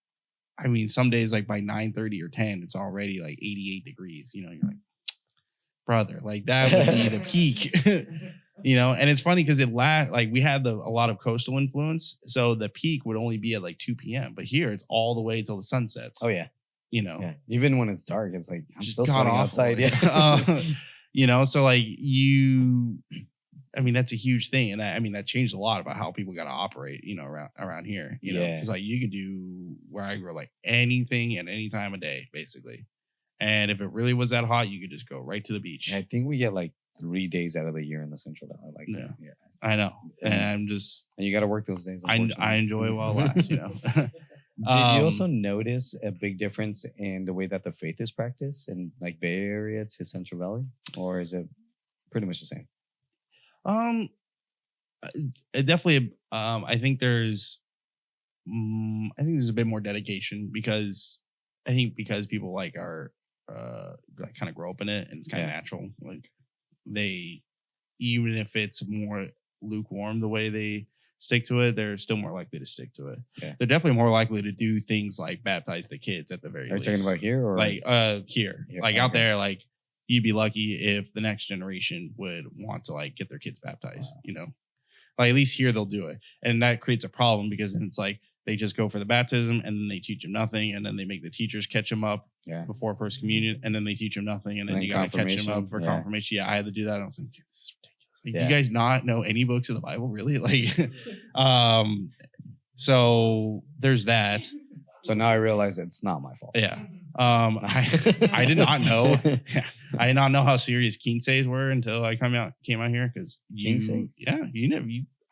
I mean, some days like by 9:30 or 10, it's already like 88 degrees. You're like, brother, like that would be the peak. And it's funny because like we had a lot of coastal influence, so the peak would only be at like 2 p.m. But here it's all the way till the sun sets. Oh yeah, even when it's dark, it's like I'm still sweating outside. So like I mean that's a huge thing, and that changed a lot about how people got to operate, around here. Because like you can do where I grow like anything at any time of day, basically. And if it really was that hot, you could just go right to the beach. I think we get like 3 days out of the year in the Central Valley. Like, I know, and you got to work those days. I enjoy while it lasts. Did you also notice a big difference in the way that the faith is practiced in like Bay Area to Central Valley, or is it pretty much the same? It definitely. I think there's a bit more dedication because people like are like kind of grow up in it, and it's kind of natural. Like they, even if it's more lukewarm the way they stick to it, they're still more likely to stick to it. Yeah. They're definitely more likely to do things like baptize the kids at the very least. Are you talking about here or like here? Like out there, like you'd be lucky if the next generation would want to like get their kids baptized. Wow. Like at least here they'll do it, and that creates a problem because then it's like they just go for the baptism and then they teach them nothing, and then they make the teachers catch them up before first communion, and then they teach them nothing, and then you gotta catch them up for confirmation. Yeah, I had to do that. And I was like, this is ridiculous. Like, do you guys not know any books of the Bible, really? Like, so there's that. So now I realize it's not my fault. Yeah. I did not know. I did not know how serious quinces were until I came out here because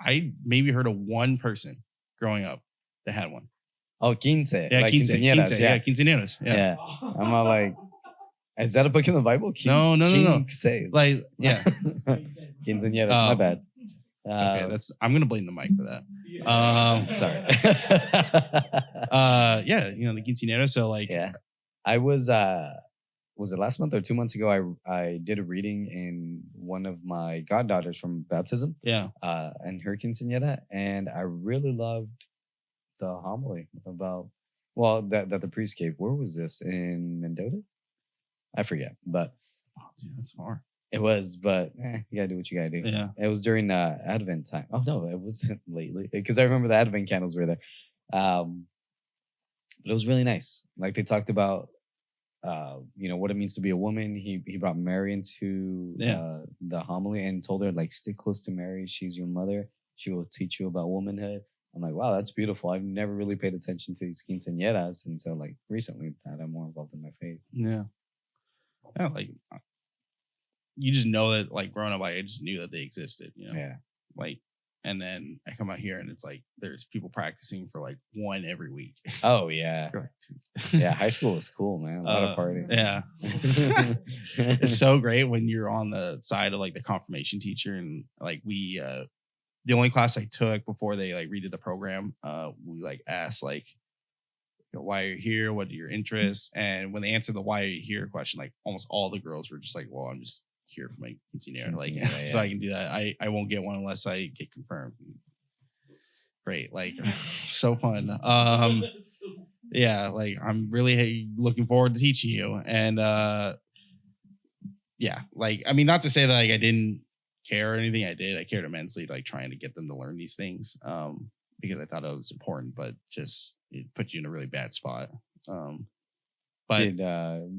I maybe heard of one person growing up that had one. Oh, quince. Yeah, like quinceañeras. Yeah, quinceañeras. Yeah. I'm all like, is that a book in the Bible? No. Like, yeah. Quinceañeras, my bad. It's okay. I'm gonna blame the mic for that. Sorry. The quinceañera. So like, I was it last month or 2 months ago? I did a reading in one of my goddaughters from baptism. Yeah. And her quinceañera, and I really loved the homily about that the priest gave. Where was this, in Mendota? I forget, but that's far. It was, but you gotta do what you gotta do. Yeah. It was during Advent time. Oh no, it wasn't lately because I remember the Advent candles were there. But it was really nice. Like they talked about, what it means to be a woman. He brought Mary into the homily and told her like, stick close to Mary. She's your mother. She will teach you about womanhood. I'm like, wow, that's beautiful. I've never really paid attention to these quinceañeras until like recently that I'm more involved in my faith. Yeah. Yeah, like you just know that like growing up, I just knew that they existed, Yeah. Like, and then I come out here and it's like there's people practicing for like one every week. Oh yeah. Yeah, high school was cool, man. A lot of parties. Yeah. It's so great when you're on the side of like the confirmation teacher, and like we the only class I took before they like redid the program, we like asked like, why are you here? What are your interests? And when they answered the why are you here question, like almost all the girls were just like, well, I'm just here for my quinceanera, like so I can do that. I won't get one unless I get confirmed. Great, like so fun. Yeah, like I'm really looking forward to teaching you, and yeah, like I mean, not to say that like I didn't care or anything. I did. I cared immensely, like trying to get them to learn these things, because I thought it was important, but just it put you in a really bad spot. But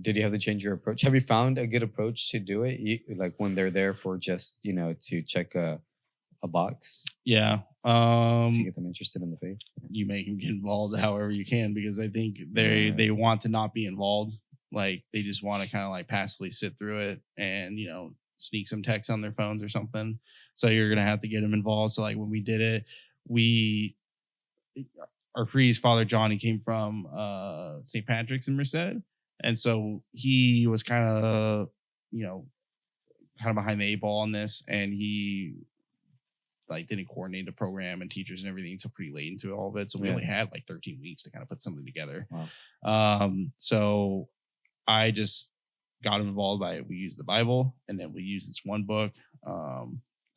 did you have to change your approach? Have you found a good approach to do it? Like when they're there for just to check a box? Yeah. To get them interested in the faith. You make them get involved however you can, because I think they want to not be involved. Like they just want to kind of like passively sit through it and sneak some texts on their phones or something. So you're gonna have to get them involved. So like when we did it, our priest, Father John, he came from St. Patrick's in Merced, and so he was kind of behind the eight ball on this, and he like didn't coordinate the program and teachers and everything until pretty late into all of it. So we only had like 13 weeks to kind of put something together. Wow. So I just got him involved by it. We used the Bible, and then we used this one book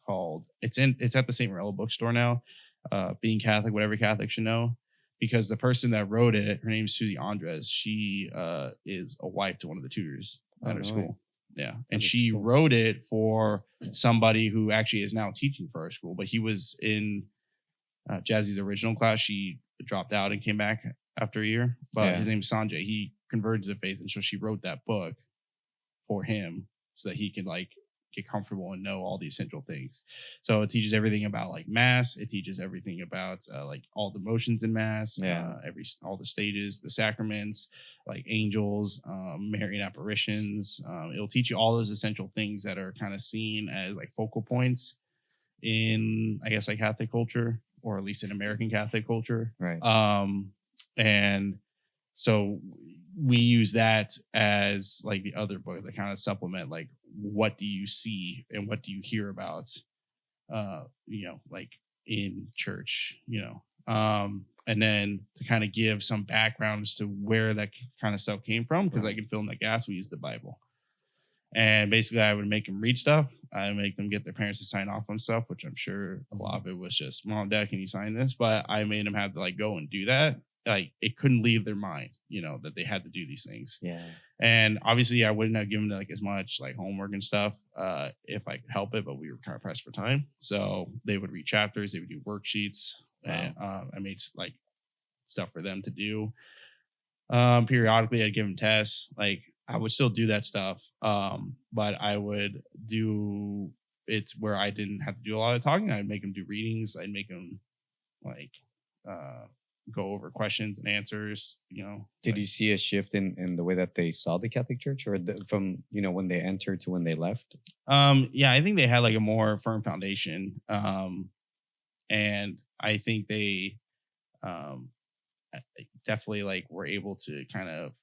called it's at the St. Morello bookstore now. Being Catholic, what every Catholic should know, because the person that wrote it, her name's Susie Andres. She is a wife to one of the tutors at our school. Yeah. And she wrote it for somebody who actually is now teaching for our school, but he was in Jazzy's original class. She dropped out and came back after a year, but his name's Sanjay. He converted to the faith. And so she wrote that book for him so that he could like get comfortable and know all the essential things. So it teaches everything about like mass. It teaches everything about like all the motions in mass, all the stages, the sacraments, like angels, Marian apparitions. It'll teach you all those essential things that are kind of seen as like focal points in, I guess, like Catholic culture, or at least in American Catholic culture. Right. And so we use that as like the other book that kind of supplement like what do you see and what do you hear about like in church, and then to kind of give some backgrounds to where that kind of stuff came from, because I can fill in the gaps. We use the Bible, and basically I would make them read stuff. I make them get their parents to sign off on stuff, which I'm sure a lot of it was just, Mom, Dad, can you sign this? But I made them have to like go and do that. Like it couldn't leave their mind, that they had to do these things. Yeah. And obviously I wouldn't have given them like as much like homework and stuff if I could help it, but we were kind of pressed for time. So they would read chapters, they would do worksheets. Wow. And I made like stuff for them to do. Periodically I'd give them tests. Like I would still do that stuff. But I would do it where I didn't have to do a lot of talking. I'd make them do readings. I'd make them like go over questions and answers. Did you see a shift in the way that they saw the Catholic Church, or from when they entered to when they left? Yeah, I think they had like a more firm foundation, and I think they definitely like were able to kind of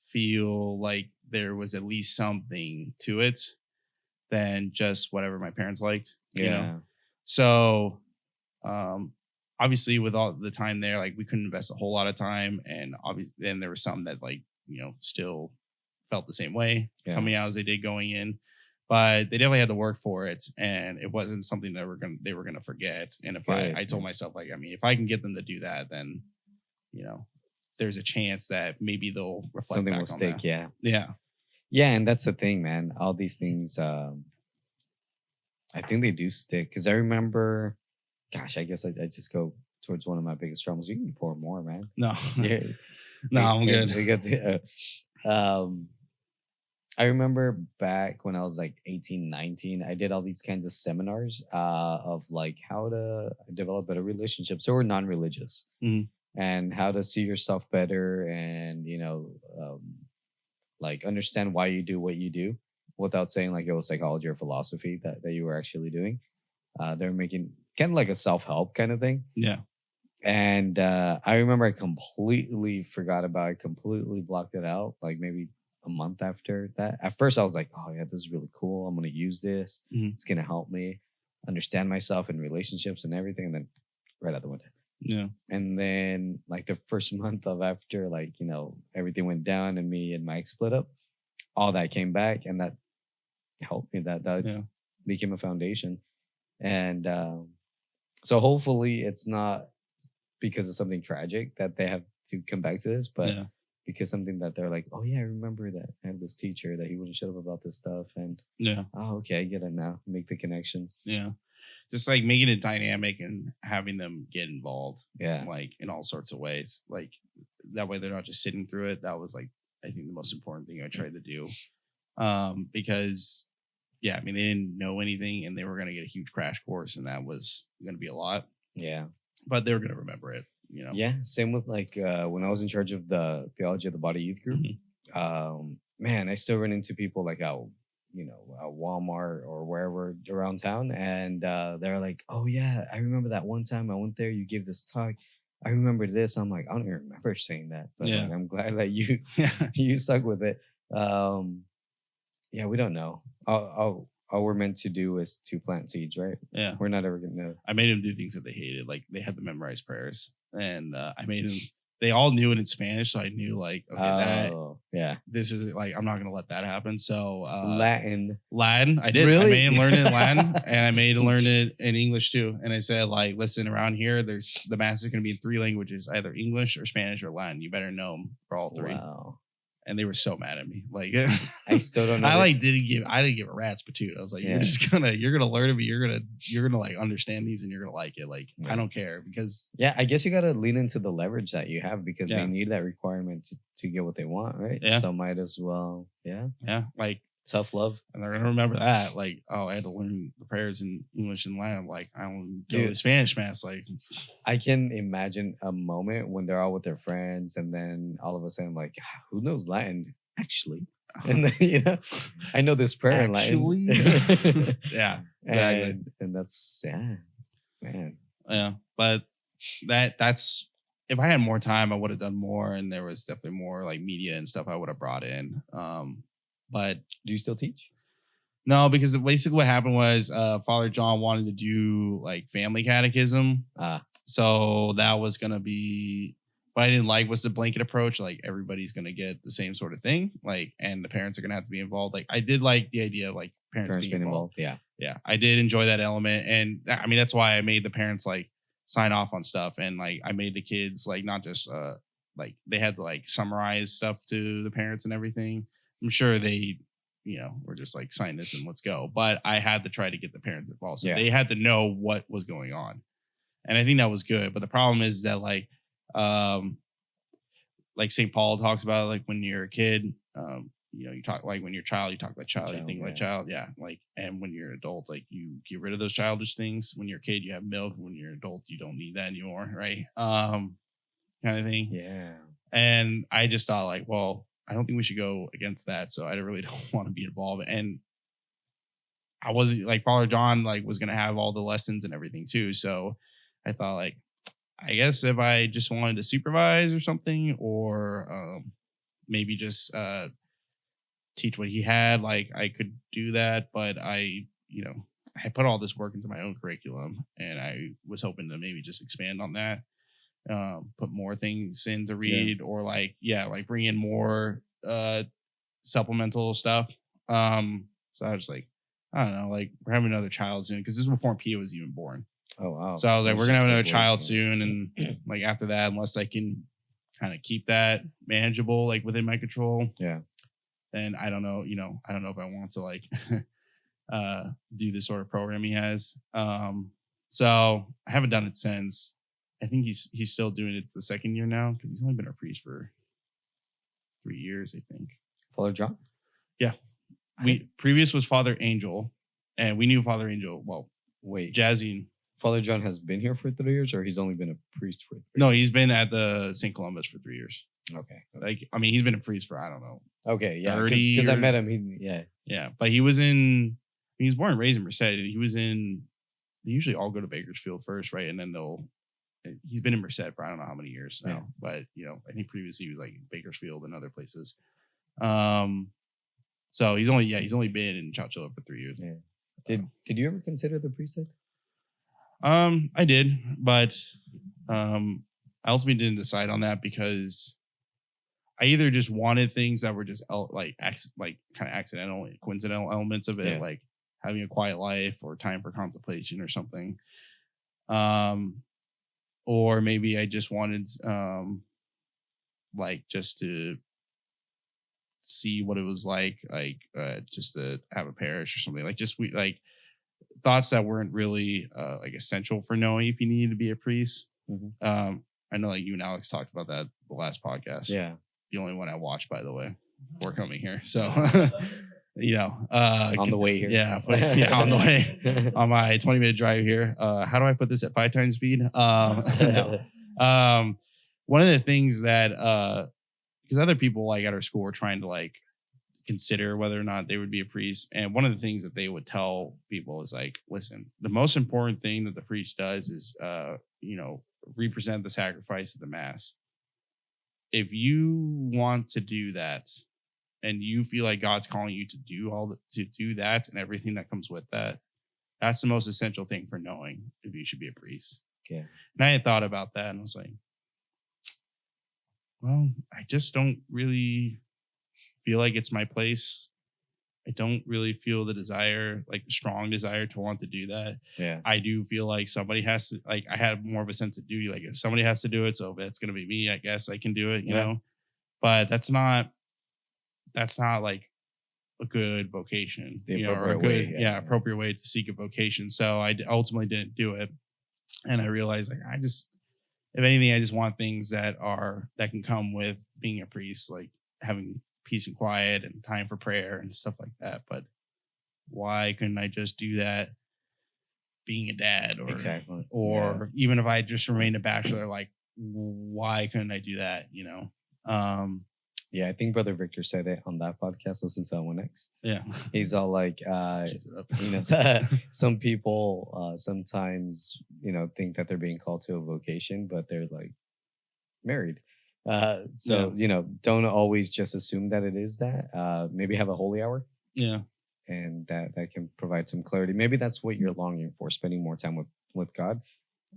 feel like there was at least something to it than just whatever my parents liked. So obviously with all the time there, like we couldn't invest a whole lot of time, and obviously then there was some that like still felt the same way coming out as they did going in, but they definitely had to work for it, and it wasn't something that they were gonna forget. And if I told myself, like, I mean, if I can get them to do that, then there's a chance that maybe they'll reflect something back will on stick. that. Yeah, and that's the thing, man. All these things, I think they do stick, because I remember, gosh, I guess I just go towards one of my biggest troubles. You can pour more, man. No, no, I'm good. I remember back when I was like 18, 19, I did all these kinds of seminars of like how to develop better relationships. So we're non-religious, and how to see yourself better, and like understand why you do what you do, without saying like it was psychology or philosophy that you were actually doing. They're making kind of like a self-help kind of thing. Yeah. And I remember I completely forgot about it, completely blocked it out, like maybe a month after that. At first I was like, oh yeah, this is really cool. I'm going to use this. It's going to help me understand myself in relationships and everything. And then right out the window. Yeah. And then like the first month of after, like, everything went down and me and Mike split up, all that came back. And that helped me. That became a foundation. And so hopefully it's not because of something tragic that they have to come back to this, but because something that they're like, oh yeah, I remember that I have this teacher that he wouldn't shut up about this stuff. And oh, okay, I get it now. Make the connection. Yeah. Just like making it dynamic and having them get involved. Yeah. Like in all sorts of ways. Like that way they're not just sitting through it. That was like, I think the most important thing I tried to do. Because I mean, they didn't know anything and they were going to get a huge crash course and that was going to be a lot. Yeah. But they were going to remember it, Yeah. Same with like when I was in charge of the theology of the body youth group. Man, I still run into people like at Walmart or wherever around town. And they're like, oh yeah, I remember that one time I went there, you gave this talk. I remember this. I'm like, I don't even remember saying that. But like, I'm glad that you you stuck with it. We don't know. All we're meant to do is to plant seeds, right? Yeah. We're not ever gonna know. I made them do things that they hated. Like they had to memorize prayers. And I made them, they all knew it in Spanish. So I knew like, okay, this is like, I'm not going to let that happen. So Latin. I did. Really? I made him learn it in Latin and I made him learn it in English too. And I said, like, listen, around here, there's the mass is going to be in 3 languages, either English or Spanish or Latin. You better know them for all 3. Wow. And they were so mad at me. Like I still don't know. I didn't give a rat's patoot. I was like, you're gonna learn it, but you're gonna like understand these and you're gonna like it. Like I don't care because I guess you gotta lean into the leverage that you have because they need that requirement to get what they want, right? Yeah. So might as well, like tough love. And they're gonna remember that. Like, oh, I had to learn the prayers in English and Latin. Like, I don't go to Spanish mass. Like, I can imagine a moment when they're all with their friends, and then all of a sudden, like, who knows Latin? Actually, and then I know this prayer in Latin. Yeah, exactly. And that's man. Yeah, but that's if I had more time, I would have done more, and there was definitely more like media and stuff I would have brought in. But do you still teach? No, because basically what happened was Father John wanted to do like family catechism. So that was going to be what I didn't like was the blanket approach. Like everybody's going to get the same sort of thing. Like, and the parents are going to have to be involved. Like I did like the idea of like parents being involved. Yeah. Yeah. I did enjoy that element. And I mean, that's why I made the parents like sign off on stuff. And like I made the kids like not just like they had to like summarize stuff to the parents and everything. I'm sure they, were just like, sign this and let's go. But I had to try to get the parents involved. So they had to know what was going on. And I think that was good. But the problem is that like St. Paul talks about, like when you're a kid, you talk like when you're a child, you talk like child, you think like child. Yeah. Like, and when you're an adult, like you get rid of those childish things. When you're a kid, you have milk. When you're an adult, you don't need that anymore. Right. Kind of thing. Yeah. And I just thought like, well, I don't think we should go against that. So I really don't want to be involved. And I wasn't like Father John, like was going to have all the lessons and everything too. So I thought like, I guess if I just wanted to supervise or something, or maybe just teach what he had, like I could do that. But I put all this work into my own curriculum and I was hoping to maybe just expand on that. Put more things in to read or like bring in more supplemental stuff. So I was like, I don't know, like we're having another child soon because this is before Pia was even born. Oh wow. So I was like, we're gonna have another child soon, and like after that, unless I can kind of keep that manageable, like within my control, then I don't know, I don't know if I want to like do this sort of program he has. So I haven't done it since. I think he's still doing it. It's the second year now because he's only been a priest for 3 years, I think. Father John? Yeah. Previous was Father Angel, and we knew Father Angel. Well, wait. Jazzy. Father John has been here for 3 years, or he's only been a priest for 3 years? No, he's been at the St. Columbus for 3 years. Okay. Like, I mean, he's been a priest for, I don't know. Okay, yeah. Because I met him. Yeah, but he was born and raised in Merced. They usually all go to Bakersfield first, right? And then he's been in Merced for I don't know how many years now. Yeah. But, I think previously he was like in Bakersfield and other places. So he's only been in Chowchilla for 3 years. Yeah. Did you ever consider the priesthood? I did, but I ultimately didn't decide on that because I either just wanted things that were just like kind of accidental, coincidental elements of it, like having a quiet life or time for contemplation or something. Or maybe I just wanted like just to see what it was like just to have a parish or something, like just like thoughts that weren't really like essential for knowing if you needed to be a priest. I know like you and Alex talked about that the last podcast. Yeah. The only one I watched, by the way, before coming here. So you know, on the way here. Yeah, on the way on my 20-minute drive here. How do I put this at 5 times speed? No. One of the things that because other people like at our school were trying to like consider whether or not they would be a priest, and one of the things that they would tell people is like, listen, the most important thing that the priest does is represent the sacrifice of the mass. If you want to do that and you feel like God's calling you to do that and everything that comes with that, that's the most essential thing for knowing if you should be a priest. Yeah. And I had thought about that and I was like, well, I just don't really feel like it's my place. I don't really feel the desire, like the strong desire to want to do that. Yeah. I do feel like somebody has to, like, I had more of a sense of duty. Like if somebody has to do it, so if it's going to be me, I guess I can do it, you know, but that's not like a good vocation, or a good, appropriate way to seek a vocation. So I ultimately didn't do it. And I realized like, if anything, I just want things that can come with being a priest, like having peace and quiet and time for prayer and stuff like that. But why couldn't I just do that being a dad or even if I just remained a bachelor, like why couldn't I do that? You know? Yeah, I think Brother Victor said it on that podcast. Listen to that one next. Yeah. He's all like, some people sometimes, think that they're being called to a vocation, but they're like married. Don't always just assume that it is that. Maybe have a holy hour. Yeah. And that can provide some clarity. Maybe that's what you're longing for, spending more time with God.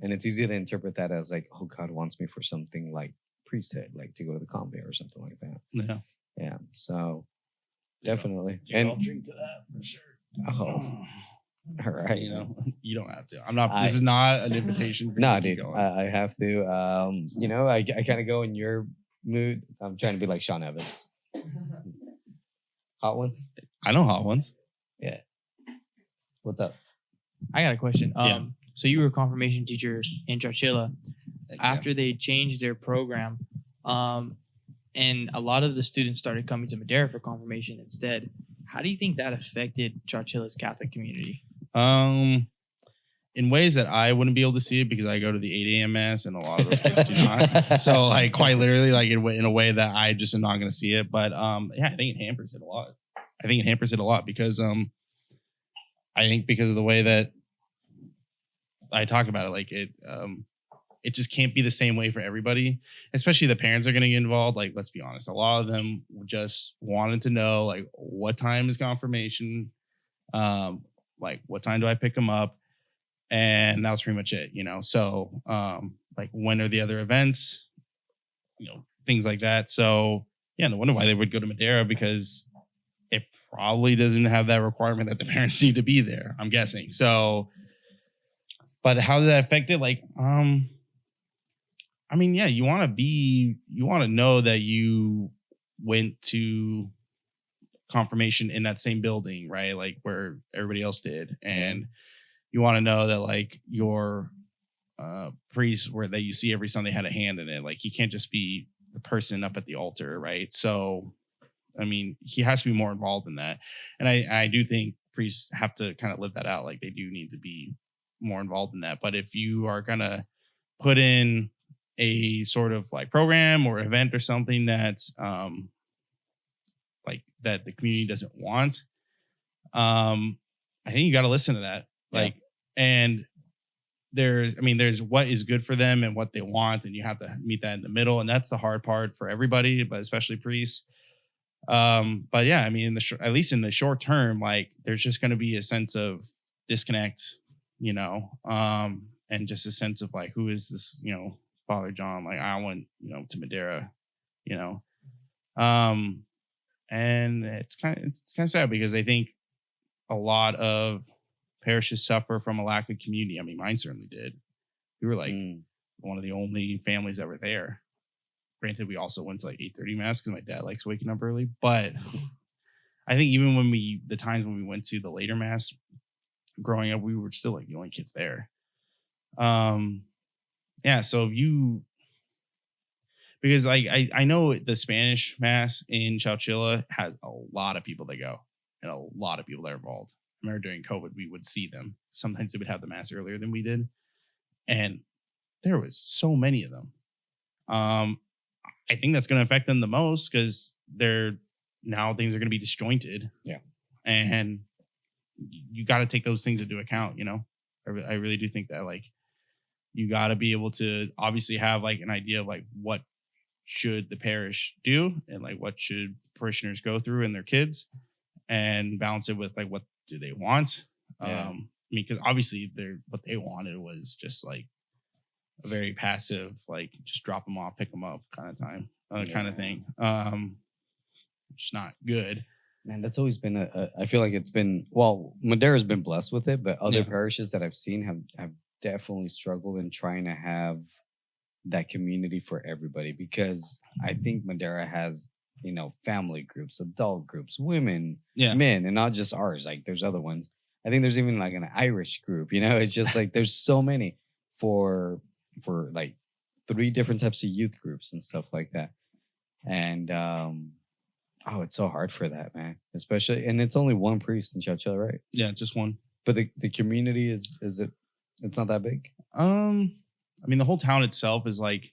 And it's easy to interpret that as like, oh, God wants me for something like priesthood, like to go to the convent or something like that. Yeah. Yeah. So definitely. And I'll drink to that for sure. Oh. All right. You don't have to. I'm not. This is not an invitation. No, dude. I have to. I kind of go in your mood. I'm trying to be like Sean Evans. Hot ones. I know hot ones. Yeah. What's up? I got a question. So you were a confirmation teacher in Churchilla. After they changed their program, and a lot of the students started coming to Madera for confirmation instead. How do you think that affected Churchilla's Catholic community? In ways that I wouldn't be able to see it because I go to the 8 a.m. mass and a lot of those kids do not. So like quite literally, like in a way that I just am not going to see it. But I think it hampers it a lot. Because I think because of the way that I talk about it, like it just can't be the same way for everybody, especially the parents are going to get involved. Like, let's be honest. A lot of them just wanted to know, like, what time is confirmation? Like, what time do I pick them up? And that was pretty much it, So, like, when are the other events? Things like that. So, yeah, no wonder why they would go to Madera, because it probably doesn't have that requirement that the parents need to be there, I'm guessing. So, but how does that affect it? Like, you want to know that you went to confirmation in that same building, right? Like where everybody else did. And you want to know that like your priest that you see every Sunday had a hand in it. Like you can't just be the person up at the altar, right? So, he has to be more involved in that. And I do think priests have to kind of live that out. Like they do need to be more involved in that. But if you are going to put in a sort of like program or event or something that's like that the community doesn't want, I think you got to listen to that. Like, and there's what is good for them and what they want, and you have to meet that in the middle. And that's the hard part for everybody, but especially priests. But yeah, at least in the short term, like there's just going to be a sense of disconnect, and just a sense of like, who is this, Father John? Like I went, to Madera, And it's kind of sad because I think a lot of parishes suffer from a lack of community. I mean, mine certainly did. We were like one of the only families that were there. Granted, we also went to like 8:30 mass because my dad likes waking up early. But I think even when the times when we went to the later mass growing up, we were still like the only kids there. Yeah. So if you, because I know the Spanish mass in Chowchilla has a lot of people that go and a lot of people that are involved. I remember during COVID, we would see them. Sometimes they would have the mass earlier than we did. And there was so many of them. I think that's going to affect them the most because now things are going to be disjointed. Yeah. And you got to take those things into account, you know? I really do think that, like, you got to be able to obviously have like an idea of like what should the parish do and like what should parishioners go through and their kids, and balance it with like what do they want. Yeah. I mean, because obviously what they wanted was just like a very passive, like just drop them off, pick them up kind of time, kind of thing. Just not good. Man, that's always been I feel like it's been, well, Madera's been blessed with it, but other parishes that I've seen have definitely struggled in trying to have that community for everybody, because I think Madera has, you know, family groups, adult groups, women, men, and not just ours. Like there's other ones. I think there's even like an Irish group, you know, it's just like there's so many for like 3 different types of youth groups and stuff like that. And it's so hard for that, man. Especially, and it's only one priest in Chowchilla, right? Yeah, just one. But the community it's not that big. I mean, the whole town itself is like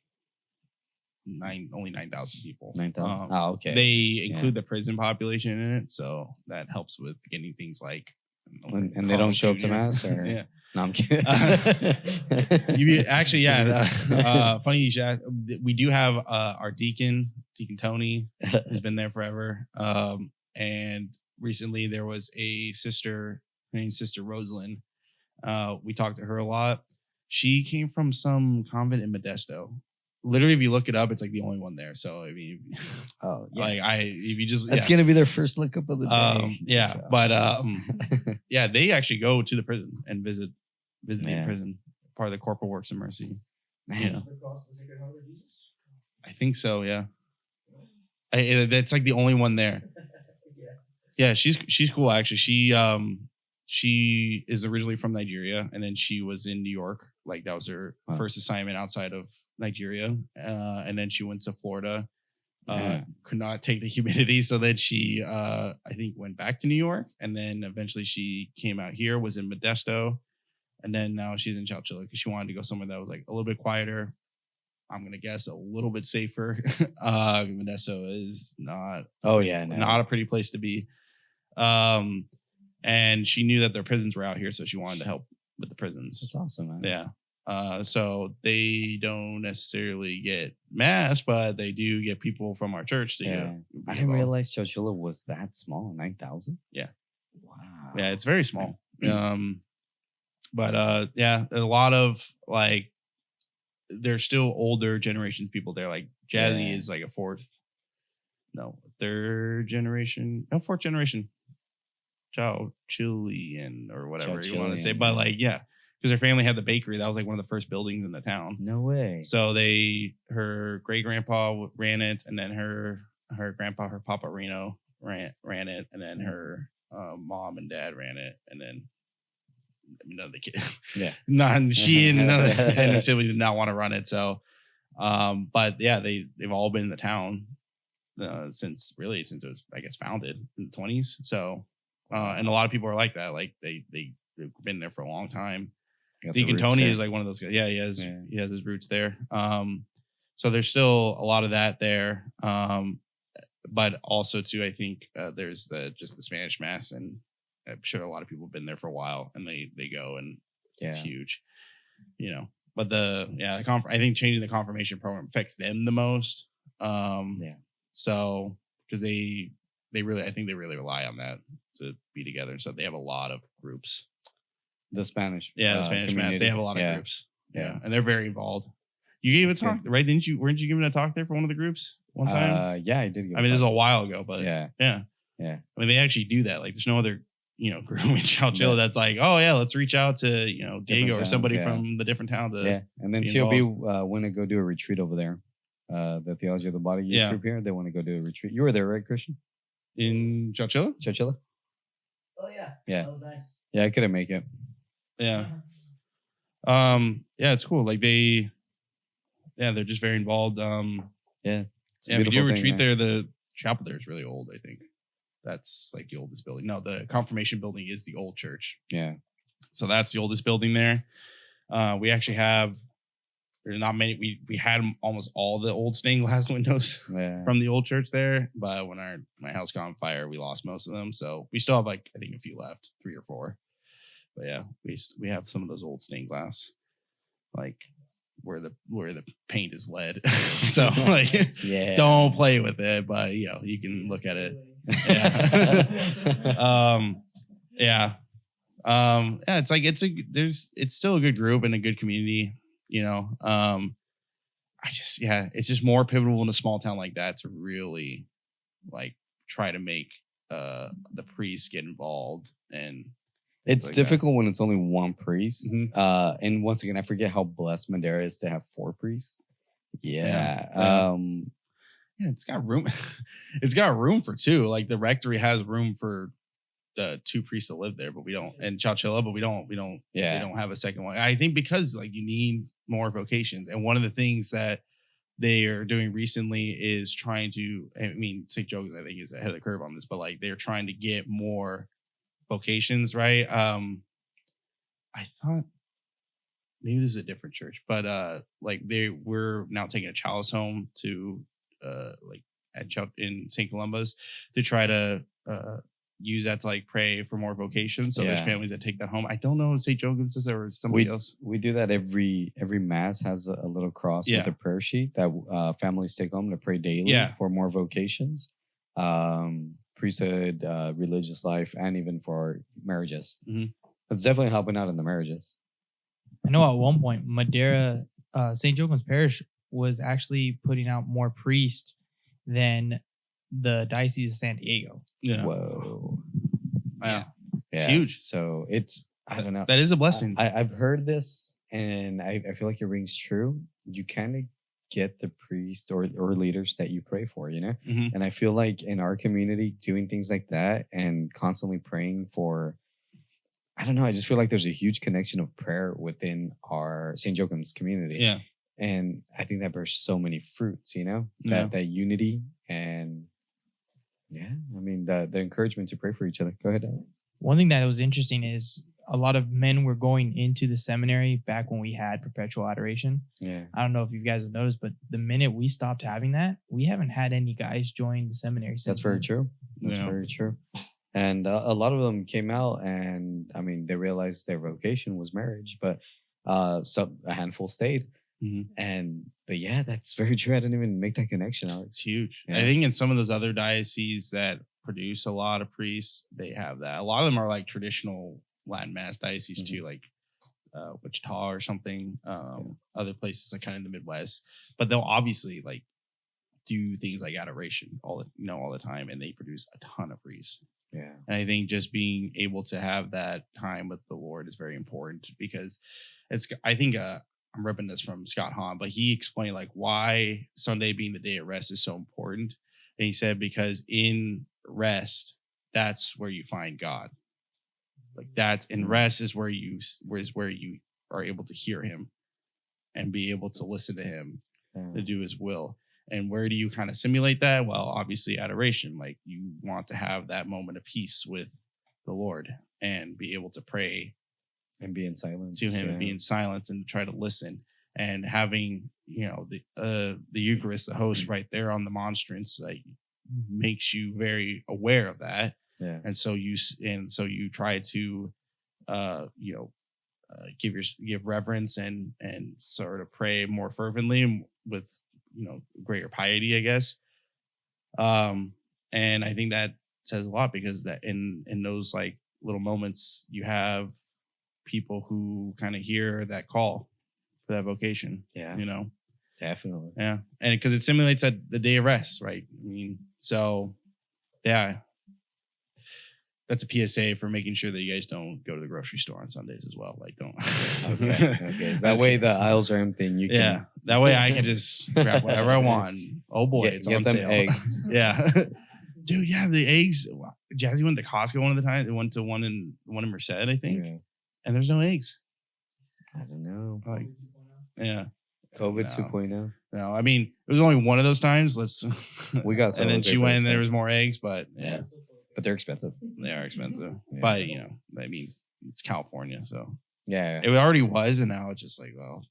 only 9,000 people. 9,000. Okay. They include the prison population in it, so that helps with getting things like. And they don't show up to mass, or yeah. No, I'm kidding. Funny you should ask. We do have our Deacon Tony, who's been there forever. And recently there was a sister, her name's Sister Rosalind. We talked to her a lot. She came from some convent in Modesto. Literally, if you look it up, it's like the only one there. So I mean, if you just, that's gonna be their first look up of the day. But they actually go to the prison and visit the prison, part of the Corporal Works of Mercy. Man. I think so. Yeah, that's like the only one there. Yeah, she's cool actually. She is originally from Nigeria, and then she was in New York. Like that was her first assignment outside of Nigeria, and then she went to Florida. Could not take the humidity, so then she I think went back to New York, and then eventually she came out here, was in Modesto, and then now she's in Chowchilla because she wanted to go somewhere that was like a little bit quieter. I'm gonna guess a little bit safer. Modesto is not not a pretty place to be. And she knew that their prisons were out here, so she wanted to help with the prisons. That's awesome, man. Yeah. So they don't necessarily get mass, but they do get people from our church to I didn't realize Chowchilla was that small, 9,000. Yeah. Wow. Yeah, it's very small. But a lot of like, there's still older generations people there. Like Jazzy is like fourth generation Chilean or whatever you want to say. But like, because her family had the bakery. That was like one of the first buildings in the town. No way. So her great grandpa ran it, and then her grandpa, her Papa Reno ran it, and then her mom and dad ran it, and then none of the kids. Yeah. She and none of her siblings did not want to run it. So, but yeah, they've all been in the town since it was, I guess, founded in the 1920s. So. And a lot of people are like that. Like they've been there for a long time. Deacon Tony is like one of those guys. Yeah, he has his roots there. So there's still a lot of that there. But also too, I think there's just the Spanish Mass, and I'm sure a lot of people have been there for a while, and they go, and it's huge, you know. But I think changing the confirmation program affects them the most. So because they really rely on that to be together, and so they have a lot of groups. The Spanish, the Spanish Mass, they have a lot of groups, and they're very involved. You gave a talk, right? Didn't you? Weren't you giving a talk there for one of the groups one time? Yeah, I did. I mean, this is a while ago, but yeah. I mean, they actually do that. Like, there's no other, group in Chowchilla that's like, oh yeah, let's reach out to Diego or somebody from the different town. And then TLB want to go do a retreat over there. The Theology of the Body youth group here. They want to go do a retreat. You were there, right, Christian? In Chowchilla? Oh yeah. Yeah. That was nice. Yeah, I couldn't make it. Yeah. It's cool. Like they're just very involved. We do a retreat there. The chapel there is really old, I think. That's like the oldest building. No, the confirmation building is the old church. Yeah. So that's the oldest building there. We actually have, there's not many, we had almost all the old stained glass windows from the old church there. But when my house caught on fire, we lost most of them. So we still have like, I think a few left, 3 or 4. But yeah, we have some of those old stained glass, like where the paint is lead. So like, don't play with it, but you can look at it. It's like it's still a good group and a good community. It's just more pivotal in a small town like that to really like try to make the priests get involved. And it's like difficult when it's only one priest. Mm-hmm. And once again, I forget how blessed Madera is to have 4 priests. It's got room. It's got room for 2. Like the rectory has room for the 2 priests that live there, but we don't. And Chowchilla, but we don't. We don't have a second one. I think because like you need more vocations, and one of the things that they are doing recently is trying to. I mean, St. Joe's I think is ahead of the curve on this, but like they're trying to get more vocations, right? I thought maybe this is a different church, but like we're now taking a chalice home to like in St. Columba's to try to use that to like pray for more vocations. So there's families that take that home. I don't know if St. Joseph's or somebody else. We do that every mass has a little cross with a prayer sheet that families take home to pray daily for more vocations, priesthood, religious life, and even for marriages. Mm-hmm. It's definitely helping out in the marriages. I know at one point Madera, St. Joachim's Parish was actually putting out more priests than the Diocese of San Diego. Yeah. Whoa. Wow. It's huge. So I don't know. That is a blessing. I've heard this, and I feel like it rings true. You kind of get the priest or leaders that you pray for, Mm-hmm. And I feel like in our community, doing things like that and constantly praying for, I don't know, I just feel like there's a huge connection of prayer within our St. Joachim's community. Yeah. And I think that bears so many fruits, that unity and I mean the encouragement to pray for each other. Go ahead, Alex. One thing that was interesting is a lot of men were going into the seminary back when we had perpetual adoration. Yeah. I don't know if you guys have noticed, but the minute we stopped having that, we haven't had any guys join the seminary since. That's very true. That's very true. And a lot of them came out and, I mean, they realized their vocation was marriage, but a handful stayed. Mm-hmm. But yeah, that's very true. I didn't even make that connection, Alex. It's huge. Yeah. I think in some of those other dioceses that produce a lot of priests, they have that. A lot of them are like traditional Latin Mass dioceses too, like Wichita or something. Other places like kind of in the Midwest, but they'll obviously like do things like adoration all the time, and they produce a ton of priests. Yeah, and I think just being able to have that time with the Lord is very important because I think I'm ripping this from Scott Hahn, but he explained like why Sunday being the day of rest is so important. And he said, because in rest, that's where you find God. Like that's in rest is where you are able to hear him and be able to listen to him to do his will. And where do you kind of simulate that? Well, obviously adoration. Like you want to have that moment of peace with the Lord and be able to pray and be in silence to him and be in silence and try to listen, and having the Eucharist, the host right there on the monstrance, like makes you very aware of that. Yeah. And so you try to give reverence and sort of pray more fervently with greater piety, I guess. And I think that says a lot because that in those like little moments you have people who kind of hear that call for that vocation. Yeah. Definitely. Yeah, and because it simulates the day of rest, right? I mean, so yeah, that's a PSA for making sure that you guys don't go to the grocery store on Sundays as well. Like, don't. Okay. That way the aisles are empty. And you can, that way I can just grab whatever I want. Oh boy, it's on sale. Eggs. Yeah, dude. Yeah, the eggs. Jazzy went to Costco one of the times. They went to one in Merced, I think, and there's no eggs. I don't know. Like, yeah. COVID 2.0. No, I mean it was only one of those times. We got and then she went and there was more eggs, but yeah. But they're expensive. They are expensive. Yeah. But I mean, it's California, so yeah. It already was, and now it's just like, well,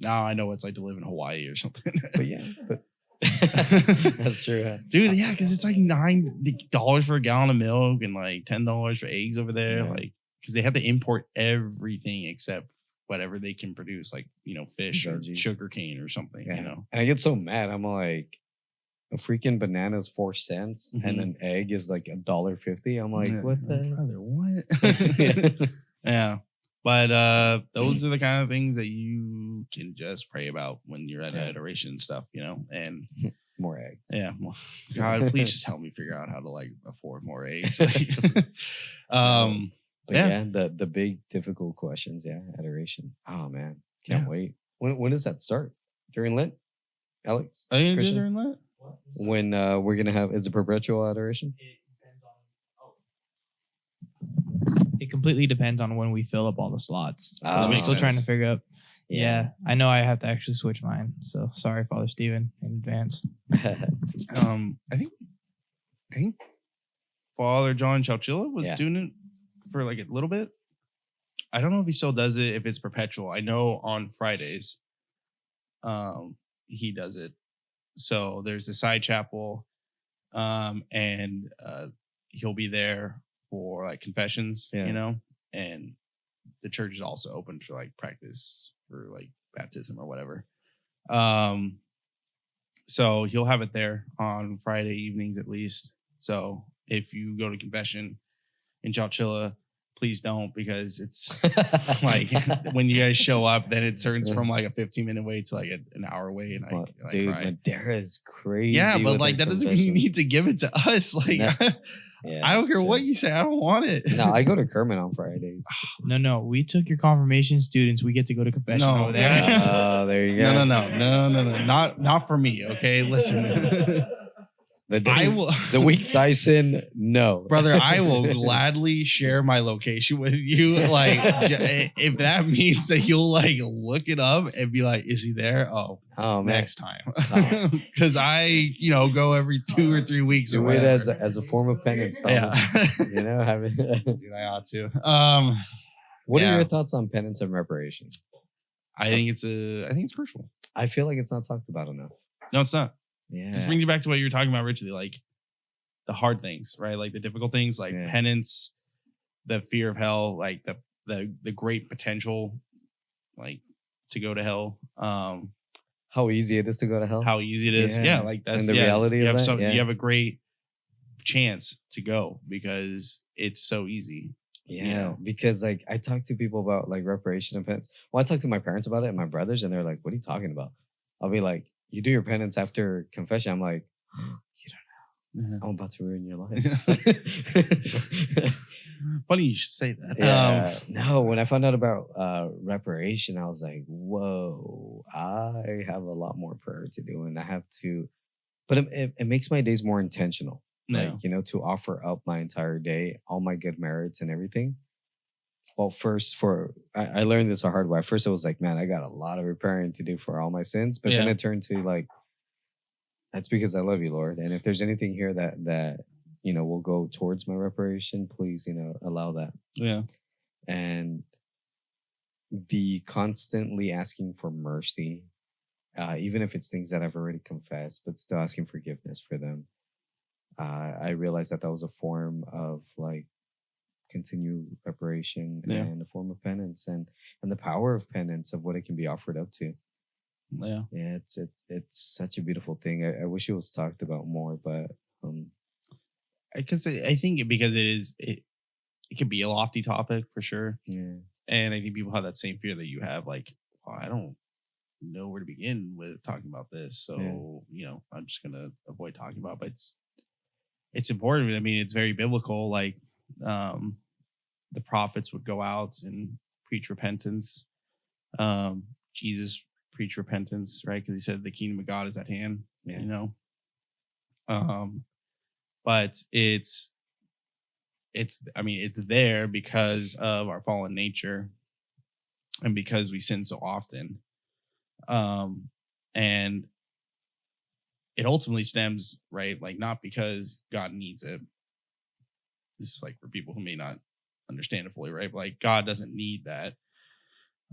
now I know what it's like to live in Hawaii or something. But that's true. Dude, yeah, because it's like $9 for a gallon of milk and like $10 for eggs over there. Yeah. Like, because they have to import everything except whatever they can produce, like, fish or sugar cane or something, And I get so mad. I'm like, a freaking banana is 4 cents and an egg is like $1.50. I'm like, what the? Brother, what? Yeah. But those are the kind of things that you can just pray about when you're at adoration stuff, and more eggs. Yeah. God, please just help me figure out how to like afford more eggs. But the big difficult questions. Yeah. Adoration. Oh man. Can't wait. When does that start? During Lent? Alex? Are you gonna do during Lent? When we're gonna have, is it perpetual adoration? It completely depends on when we fill up all the slots. So we're still trying to figure out. Yeah, I know I have to actually switch mine. So sorry, Father Stephen, in advance. I think Father John Chowchilla was doing it for like a little bit. I don't know if he still does it, if it's perpetual. I know on Fridays, he does it. So there's the side chapel, and he'll be there for like confessions, and the church is also open for like practice for like baptism or whatever. So he'll have it there on Friday evenings at least. So if you go to confession in Chowchilla, please don't, because it's like when you guys show up, then it turns from like a 15-minute wait to like an hour wait. And dude, Madeira is crazy. Yeah, but like that doesn't mean you need to give it to us. Like, I don't care what you say. I don't want it. No, I go to Kermit on Fridays. No. We took your confirmation students. We get to go to confession over there. Oh, there you go. No. Not for me. Okay, listen. The weeks I sin, no, brother. I will gladly share my location with you. Like, if that means that you'll like look it up and be like, "Is he there?" Oh man. Next time, because I, go every 2 or 3 weeks. Do it as a form of penance, Thomas. Yeah, dude, I ought to. What are your thoughts on penance and reparation? I think it's crucial. I feel like it's not talked about enough. No, it's not. Yeah. This brings you back to what you were talking about originally, like the hard things, right? Like the difficult things, like penance, the fear of hell, like the great potential, like to go to hell. How easy it is to go to hell. How easy it is. Yeah, like that's and the reality of that. You have a great chance to go because it's so easy. Yeah, because like I talk to people about like reparation and penance. Well, I talk to my parents about it and my brothers, and they're like, "What are you talking about?" I'll be like, "You do your penance after confession." I'm like, "You don't know. I'm about to ruin your life." Funny you should say that. Yeah. No, when I found out about reparation, I was like, "Whoa, I have a lot more prayer to do, and I have to." But it makes my days more intentional. Like, to offer up my entire day, all my good merits and everything. Well, first I learned this the hard way. At first, it was like, man, I got a lot of repairing to do for all my sins. But then it turned to like, that's because I love you, Lord. And if there's anything here that will go towards my reparation, please, allow that. Yeah. And be constantly asking for mercy, even if it's things that I've already confessed, but still asking forgiveness for them. I realized that was a form of like continued reparation and a form of penance and the power of penance of what it can be offered up to. Yeah. It's such a beautiful thing. I wish it was talked about more, but because I think because it can be a lofty topic for sure. Yeah. And I think people have that same fear that you have, like, oh, I don't know where to begin with talking about this. So, I'm just going to avoid talking about it. But it's important. I mean, it's very biblical. Like the prophets would go out and preach repentance. Jesus preached repentance, right? Because he said the kingdom of God is at hand, but it's there because of our fallen nature and because we sin so often. And it ultimately stems, right? Like, not because God needs it. This is like for people who may not understand it fully, right? But like, God doesn't need that.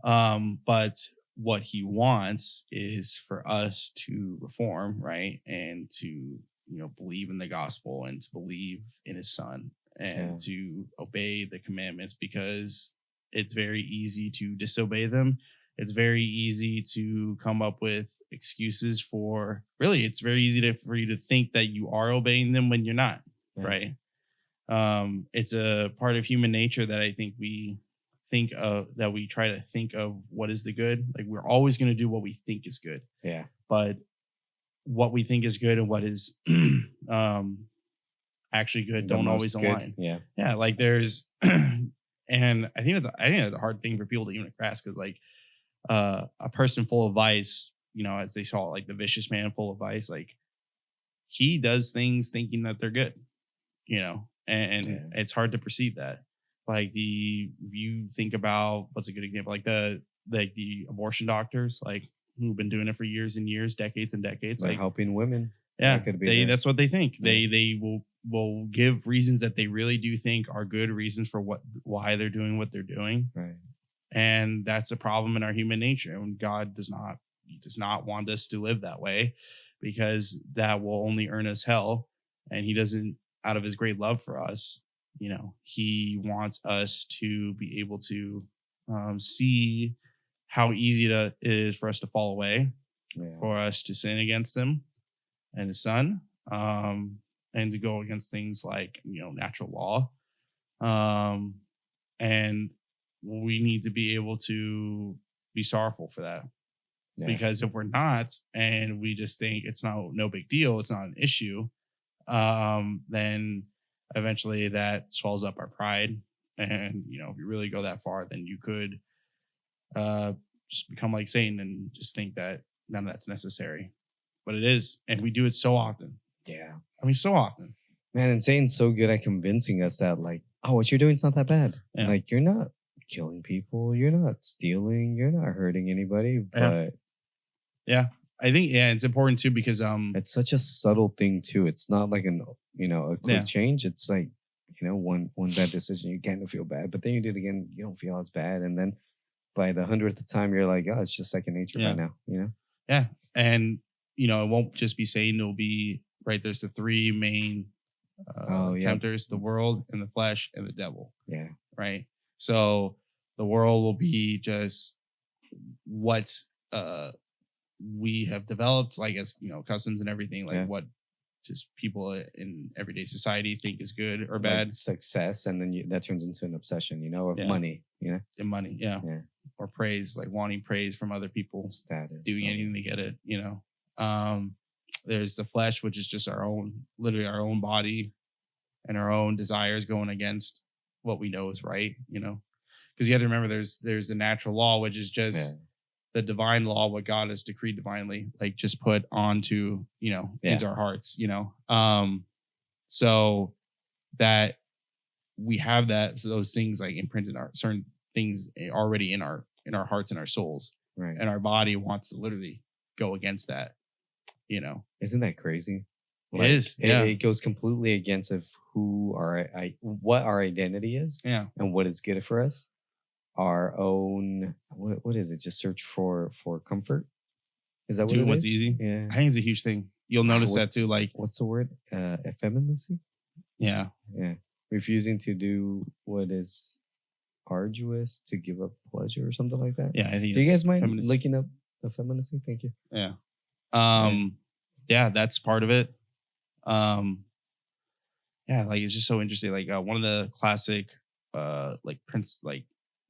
But what he wants is for us to reform, right? And to, believe in the gospel and to believe in his son and to obey the commandments, because it's very easy to disobey them. It's very easy to come up with excuses for, really, it's very easy for you to think that you are obeying them when you're not, right? It's a part of human nature that I think we think of, that we try to think of what is the good. Like, we're always going to do what we think is good. Yeah. But what we think is good and what is actually good don't always align. Yeah. Yeah. Like there's, and I think it's a hard thing for people to even grasp, because like a person full of vice, as they saw, like the vicious man full of vice, like he does things thinking that they're good, and it's hard to perceive that. Like you think about, what's a good example? Like the abortion doctors, like who've been doing it for years and years, decades and decades. They're like helping women. Yeah. That's what they think. Yeah. They will give reasons that they really do think are good reasons for why they're doing what they're doing. Right. And that's a problem in our human nature. And God does not want us to live that way, because that will only earn us hell. And he doesn't, out of his great love for us, he wants us to be able to see how easy it is for us to fall away, for us to sin against him and his son, and to go against things like, natural law. And we need to be able to be sorrowful for that. Yeah. Because if we're not, and we just think it's no big deal, it's not an issue, then eventually that swells up our pride. And, if you really go that far, then you could just become like Satan and just think that none of that's necessary. But it is. And we do it so often. Yeah. I mean, so often. Man, and Satan's so good at convincing us that, like, oh, what you're doing is not that bad. Yeah. Like, you're not killing people. You're not stealing. You're not hurting anybody. But yeah. I think, it's important too, because it's such a subtle thing too. It's not like a quick change. It's like, one bad decision, you kind of feel bad, but then you do it again, you don't feel as bad. And then by the 100th time, you're like, oh, it's just second nature by now, Yeah. And, it won't just be Satan. It'll be, right, there's the three main tempters, the world and the flesh and the devil. Yeah. Right. So the world will be just what we have developed, like, as customs and everything, like what just people in everyday society think is good or bad. Like success, and then that turns into an obsession, of money, and money, or praise, like wanting praise from other people, status, doing anything to get it. There's the flesh, which is just literally our own body and our own desires going against what we know is right. Because you have to remember, there's the natural law, which is just the divine law, what God has decreed divinely, like just put onto, into our hearts, so that we have those things like imprinted certain things already in our hearts and our souls. Right. And our body wants to literally go against that, Isn't that crazy? Like, it is. Yeah. It goes completely against of what our identity is. Yeah. And what is good for us. Our own, what is it? Just search for comfort. Is that what what's is? Easy? Yeah. I think it's a huge thing. You'll notice that too. Like, what's the word? Effeminacy? Yeah. Yeah. Refusing to do what is arduous to give up pleasure or something like that. Yeah. I think. Do you guys mind looking up effeminacy? Thank you. Yeah. That's part of it. Like, it's just so interesting. Like, one of the classic, like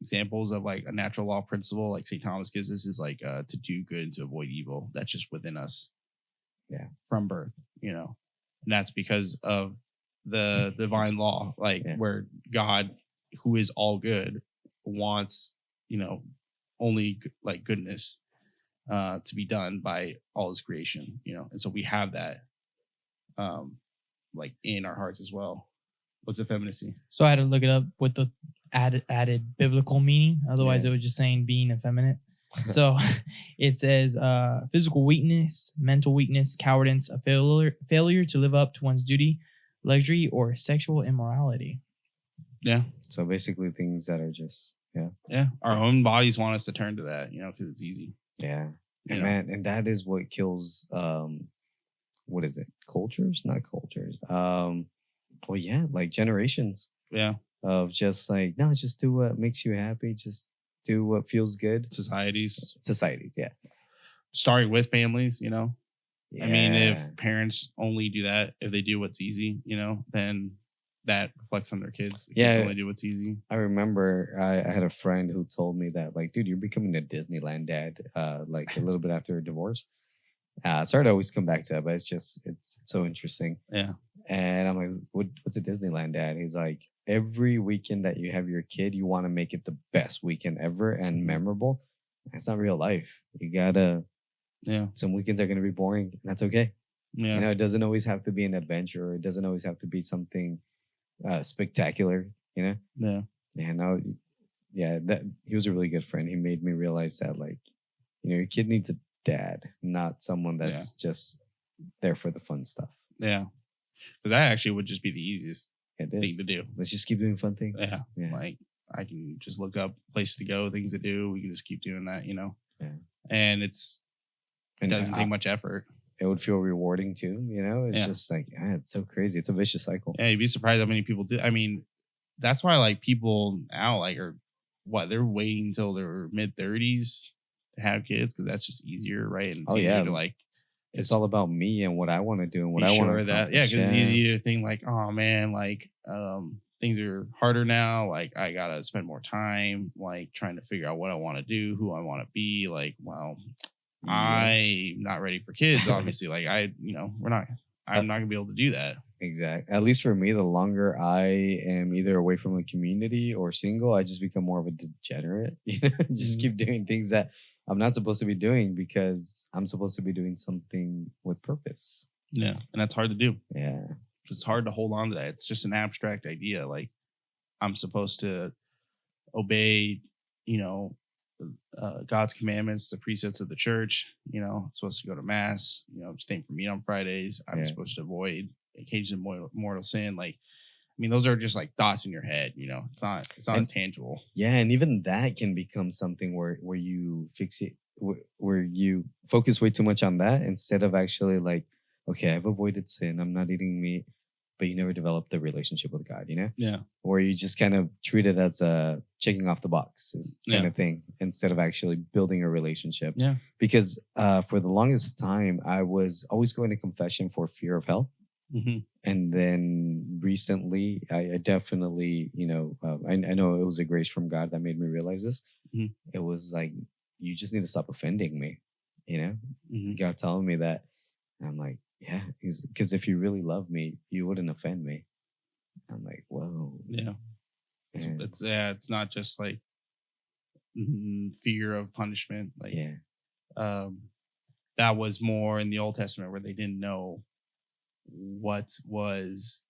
examples of like a natural law principle, like St. Thomas gives us, is like to do good and to avoid evil. That's just within us. Yeah. From birth, you know, and that's because of the divine law, like where God, who is all good, wants, you know, only like goodness to be done by all his creation, you know, and so we have that like in our hearts as well. What's effeminacy? So I had to look it up with the added biblical meaning. Otherwise, it was just saying being effeminate. So it says physical weakness, mental weakness, cowardice, a failure to live up to one's duty, luxury, or sexual immorality. Yeah. So basically things that are just, our own bodies want us to turn to that, you know, because it's easy. Yeah. And man, and that is what kills, what is it? Cultures? Not cultures. Well, yeah, like generations. Yeah. Of just like, no, just do what makes you happy. Just do what feels good. Societies, yeah. Starting with families, you know. Yeah. I mean, if parents only do that, if they do what's easy, you know, then that reflects on their kids. The kids only do what's easy. I remember I had a friend who told me that, like, dude, you're becoming a Disneyland dad, like a little bit after a divorce. Sorry to always come back to that, but it's so interesting. Yeah. And I'm like, what's a Disneyland dad? He's like, every weekend that you have your kid, you want to make it the best weekend ever and memorable. That's not real life. You gotta, some weekends are going to be boring. And that's okay. Yeah. You know, it doesn't always have to be an adventure. Or it doesn't always have to be something spectacular, you know? Yeah. Yeah. No, yeah. That he was a really good friend. He made me realize that, like, you know, your kid needs a dad, not someone that's just there for the fun stuff. Yeah. Because that actually would just be the easiest thing to do. Let's just keep doing fun things. Yeah. Like I can just look up places to go, things to do. We can just keep doing that, you know? Yeah. And it doesn't take much effort. It would feel rewarding too, you know? It's just like, it's so crazy. It's a vicious cycle. Yeah, you'd be surprised how many people do. I mean, that's why like people now like are they're waiting until their mid-30s to have kids because that's just easier, right? And it's to, like, it's all about me and what I want to do and what I want to that. Yeah, because it's easy to think like, oh man, like things are harder now. Like I gotta spend more time like trying to figure out what I want to do, who I want to be. Like, well, I'm not ready for kids, obviously. Like I'm not gonna be able to do that. Exactly. At least for me, the longer I am either away from a community or single, I just become more of a degenerate. You know, just keep doing things that I'm not supposed to be doing because I'm supposed to be doing something with purpose. Yeah. And that's hard to do. Yeah. It's hard to hold on to that. It's just an abstract idea. Like I'm supposed to obey, God's commandments, the precepts of the church. I'm supposed to go to mass, abstain from meat on Fridays. I'm supposed to avoid occasion mortal sin. Like, I mean, those are just like thoughts in your head, it's not as tangible. Yeah. And even that can become something where you fix it, where you focus way too much on that instead of actually like, okay, I've avoided sin. I'm not eating meat, but you never develop the relationship with God, Yeah. Where you just kind of treat it as a checking off the box kind of thing instead of actually building a relationship. Yeah. Because for the longest time, I was always going to confession for fear of hell. Mm-hmm. And then recently, I definitely, I know it was a grace from God that made me realize this. Mm-hmm. It was like, you just need to stop offending me, Mm-hmm. God telling me that. And I'm like, yeah, because if you really love me, you wouldn't offend me. I'm like, whoa. Yeah. It's not just like fear of punishment. Like, that was more in the Old Testament where they didn't know what was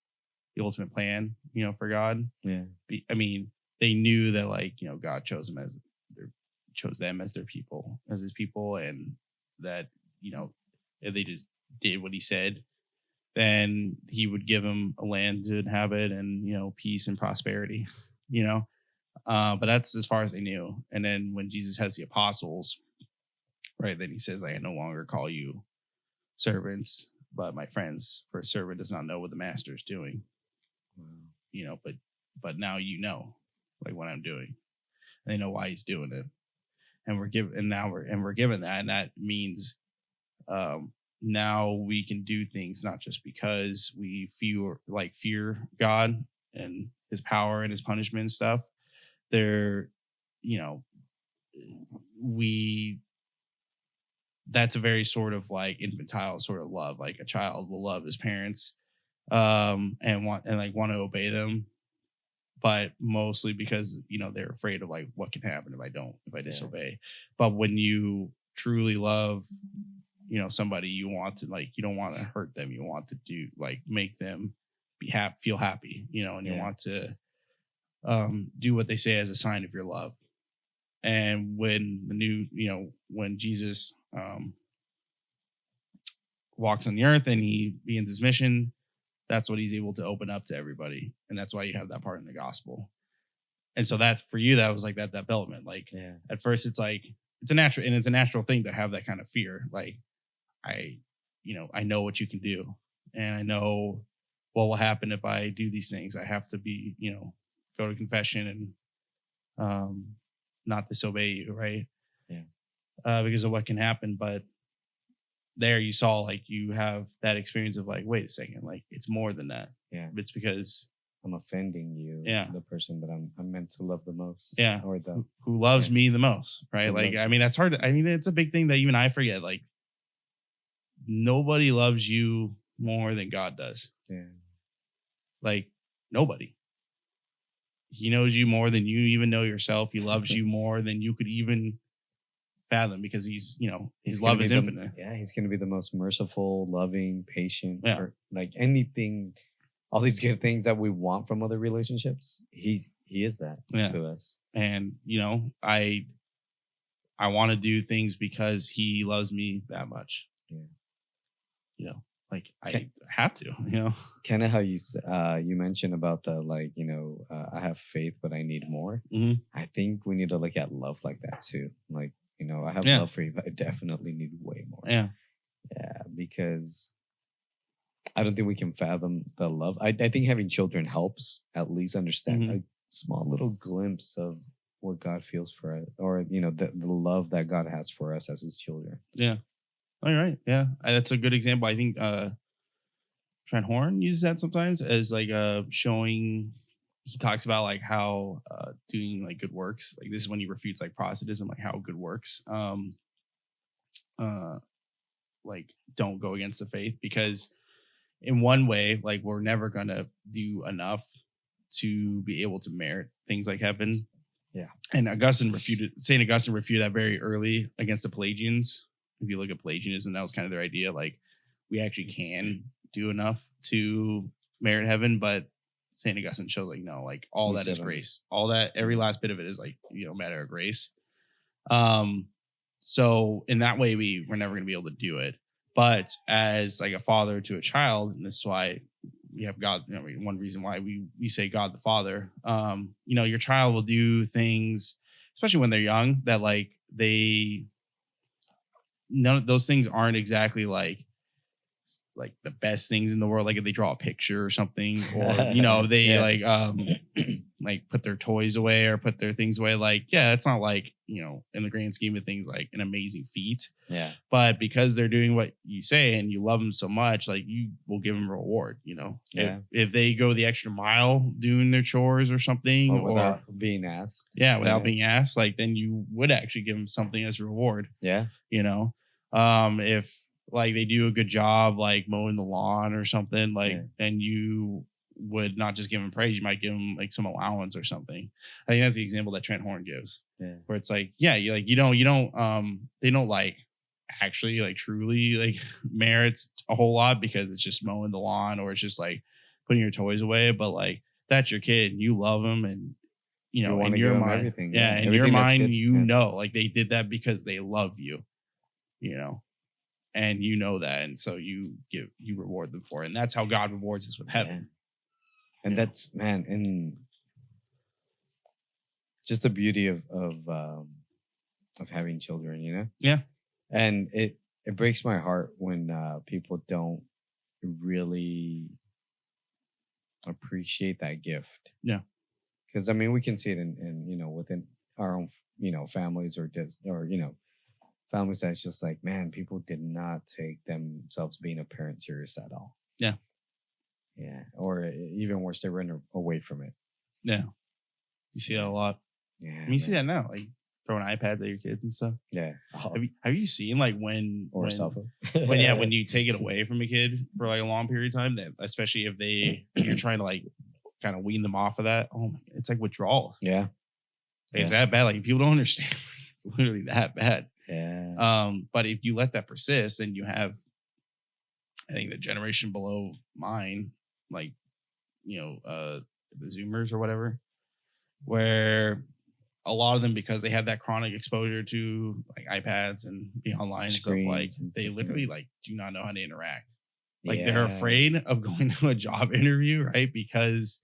the ultimate plan, for God. Yeah. I mean, they knew that like, God chose them as their people, as his people. And that, if they just did what he said, then he would give them a land to inhabit and, peace and prosperity, but that's as far as they knew. And then when Jesus has the apostles, right, then he says, like, I no longer call you servants, but my friends, for a servant does not know what the master is doing. But now like what I'm doing. And they know why he's doing it. And we're given that, and that means now we can do things not just because we fear God and his power and his punishment and stuff. that's a very sort of like infantile sort of love. Like a child will love his parents, and want to obey them, but mostly because they're afraid of like what can happen if I disobey. But when you truly love somebody, you don't want to hurt them, you want to do like make them feel happy, and you want to do what they say as a sign of your love. And when when Jesus walks on the earth and he begins his mission, that's what he's able to open up to everybody. And that's why you have that part in the gospel. And so that's for you, that was like that development. Like at first it's like, it's a natural thing to have that kind of fear. Like I know what you can do, and I know what will happen if I do these things. I have to be, go to confession and not disobey you. Right. Yeah. Because of what can happen. But there you saw, like, you have that experience of like, wait a second, like it's more than that. Yeah. It's because I'm offending you. Yeah. The person that I'm meant to love the most. Yeah. Or who loves me the most. Right. Like, I mean, that's hard. I mean, it's a big thing that even I forget. Like, nobody loves you more than God does. Yeah. Like, nobody. He knows you more than you even know yourself. He loves you more than you could even fathom, because his love is infinite. He's going to be the most merciful, loving, patient, or like anything, all these good things that we want from other relationships. He is that to us. And I want to do things because he loves me that much. Yeah. Like I have to, kind of how you mentioned about the like, I have faith, but I need more. Mm-hmm. I think we need to look at love like that too. Like, I have love for you, but I definitely need way more. Yeah. Yeah. Because I don't think we can fathom the love. I think having children helps at least understand a small little glimpse of what God feels for us, or, the love that God has for us as his children. Yeah. All right. Yeah. That's a good example. I think Trent Horn uses that sometimes as like showing. He talks about like how doing like good works, like this is when he refutes like Protestantism, like how good works like don't go against the faith, because in one way, like we're never gonna do enough to be able to merit things like heaven. Yeah. And St. Augustine refuted that very early against the Pelagians. If you look at Pelagianism, that was kind of their idea, like we actually can do enough to merit heaven, but St. Augustine shows like, no, like all that is grace. All that, every last bit of it is like, matter of grace. So in that way, we're never going to be able to do it. But as like a father to a child, and this is why we have God, one reason why we say God the Father, your child will do things, especially when they're young, that like none of those things aren't exactly like the best things in the world. Like if they draw a picture or something, or they like put their toys away or put their things away, like it's not like in the grand scheme of things like an amazing feat. Yeah. But because they're doing what you say and you love them so much, like you will give them a reward. If they go the extra mile doing their chores or something, without being asked. Yeah, without being asked, like then you would actually give them something as a reward. Yeah. If like they do a good job, like mowing the lawn or something, like, and you would not just give them praise, you might give them like some allowance or something. I think that's the example that Trent Horn gives, where it's like, they don't like actually like truly like merits a whole lot because it's just mowing the lawn or it's just like putting your toys away. But like, that's your kid and you love them, and in your mind, everything. Yeah. In your mind, like they did that because they love you, and that, and so you reward them for it, and that's how God rewards us with heaven. And that's, man, and just the beauty of having children, Yeah. And it breaks my heart when people don't really appreciate that gift. Yeah. Because I mean, we can see it in within our own families or families that's just like, man, people did not take themselves being a parent serious at all. Yeah. Yeah. Or even worse, they run away from it. Yeah. You see that a lot. Yeah, you see that now, like throwing iPads at your kids and stuff. Yeah. Have you seen like when cell phone? when you take it away from a kid for like a long period of time, that especially if you're trying to like kind of wean them off of that. Oh my, it's like withdrawal. Yeah. It's that bad. Like people don't understand. It's literally that bad. Yeah. But if you let that persist, then you have, I think the generation below mine, like, the Zoomers or whatever, where a lot of them, because they had that chronic exposure to like iPads and being online and stuff, like they literally like do not know how to interact. Like they're afraid of going to a job interview, right? Because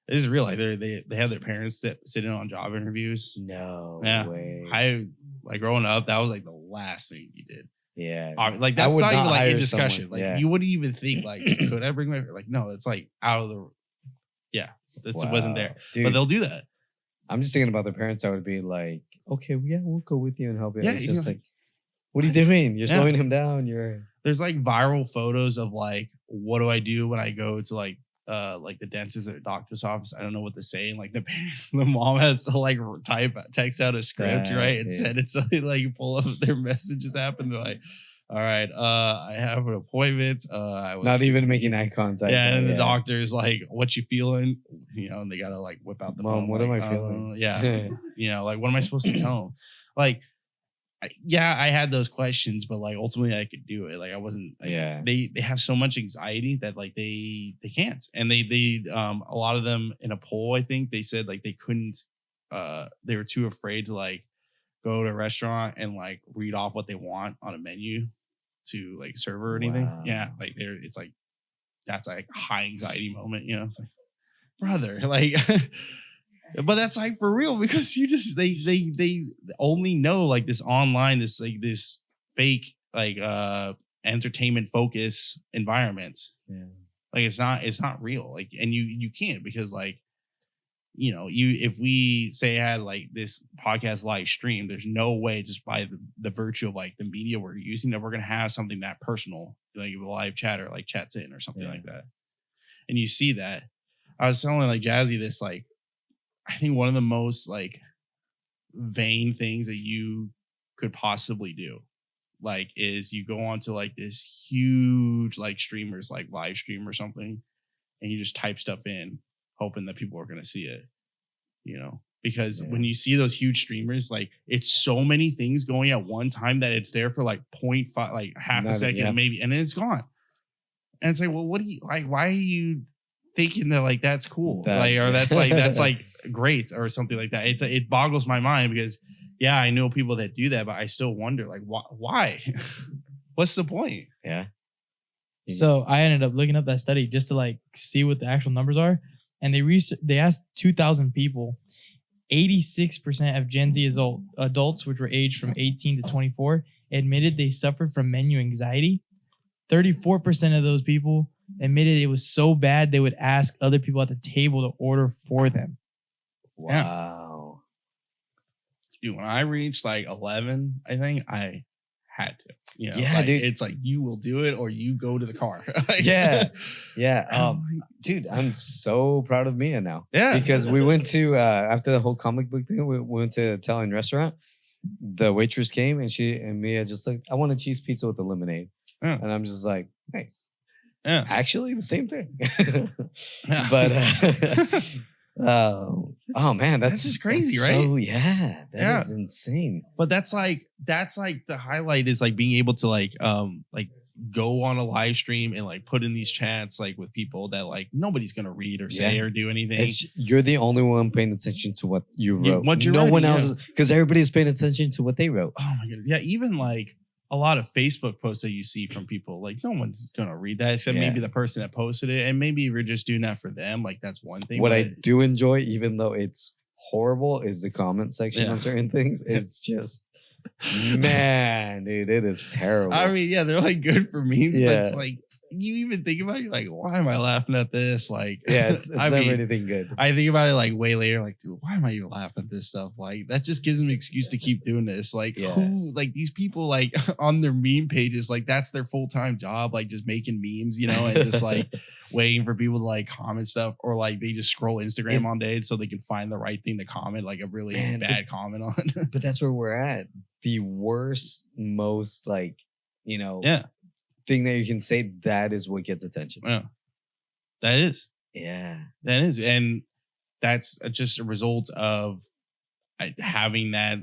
this is real. Like they have their parents sitting on job interviews. No way. I like growing up, that was like the last thing you did. Yeah. Like that's not even like in discussion. Someone. Like you wouldn't even think like, could I bring my like? No, it's like out of the. Yeah, it wasn't there. Dude, but they'll do that. I'm just thinking about the parents that would be like, okay, yeah, we'll go with you and help you. Yeah, it's just like, what are you doing? You're slowing him down. There's like viral photos of like, what do I do when I go to like the dentist or doctor's office? I don't know what to say. And like the mom has to like text out a script, right? And send it so they like pull up their messages app and they're like, all right, I have an appointment. I was not even making eye contact. Yeah, and the doctor's like, what you feeling? And they gotta like whip out the phone. What like, am I feeling? Yeah. Like what am I supposed to tell them? Like, I had those questions, but like ultimately I could do it. Like I wasn't. Like, they have so much anxiety that like they can't, and they a lot of them in a poll, I think they said like they couldn't. They were too afraid to like go to a restaurant and like read off what they want on a menu to like server or anything. Wow. Yeah, like it's like that's like a high anxiety moment. It's like, brother, like. But that's like for real, because you just they only know like this online, this fake like entertainment focus environment. Yeah. Like it's not real. Like, and you can't, because like if we say I had like this podcast live stream, there's no way just by the virtue of like the media we're using that we're gonna have something that personal, like a live chat or like chats in or something like that. And you see that. I was telling like Jazzy this, like I think one of the most like vain things that you could possibly do, like, is you go onto like this huge like streamers like live stream or something, and you just type stuff in, hoping that people are going to see it, because when you see those huge streamers, like it's so many things going at one time that it's there for like 0.5, like half a second, maybe, and then it's gone. And it's like, well, what do you like? Why are you thinking that like that's cool, that's like great or something like that? It boggles my mind, because I know people that do that, but I still wonder like why? What's the point? Yeah. So I ended up looking up that study just to like see what the actual numbers are, and they asked 2,000 people. 86% of Gen Z adults, which were aged from 18 to 24, admitted they suffered from menu anxiety. 34% of those people admitted it was so bad they would ask other people at the table to order for them. Wow. Dude, when I reached like 11, I think I had to. Dude. It's like you will do it or you go to the car. Yeah. Dude, I'm so proud of Mia now. Yeah. Because we went to after the whole comic book thing, we went to an Italian restaurant. The waitress came and Mia just like, I want a cheese pizza with a lemonade. Yeah. And I'm just like, nice. Yeah. Actually, the same thing. But oh man, that's crazy, right? So that is insane. But that's like the highlight is like being able to like go on a live stream and like put in these chats like with people that like nobody's gonna read or say or do anything. You're the only one paying attention to what you wrote. No one else, because everybody's paying attention to what they wrote. Oh my goodness. Yeah, even like a lot of Facebook posts that you see from people, like no one's gonna read that except maybe the person that posted it, and maybe we're just doing that for them. Like that's one thing. What I do enjoy, even though it's horrible, is the comment section on certain things. It's just, man, dude, it is terrible. I mean, they're like good for memes, but it's like you even think about it, you're like, why am I laughing at this? Like, yeah, it's never anything good. I think about it like way later, like, dude, why am I even laughing at this stuff? Like, that just gives them an excuse to keep doing this. Like, who, like these people, like on their meme pages, like that's their full-time job, like just making memes, you know, and just like waiting for people to like comment stuff, or like they just scroll Instagram all day so they can find the right thing to comment, like a really bad comment on. But that's where we're at. The worst, most like, you know, thing that you can say, that is what gets attention. Yeah, that is. Yeah, that is, and that's just a result of having that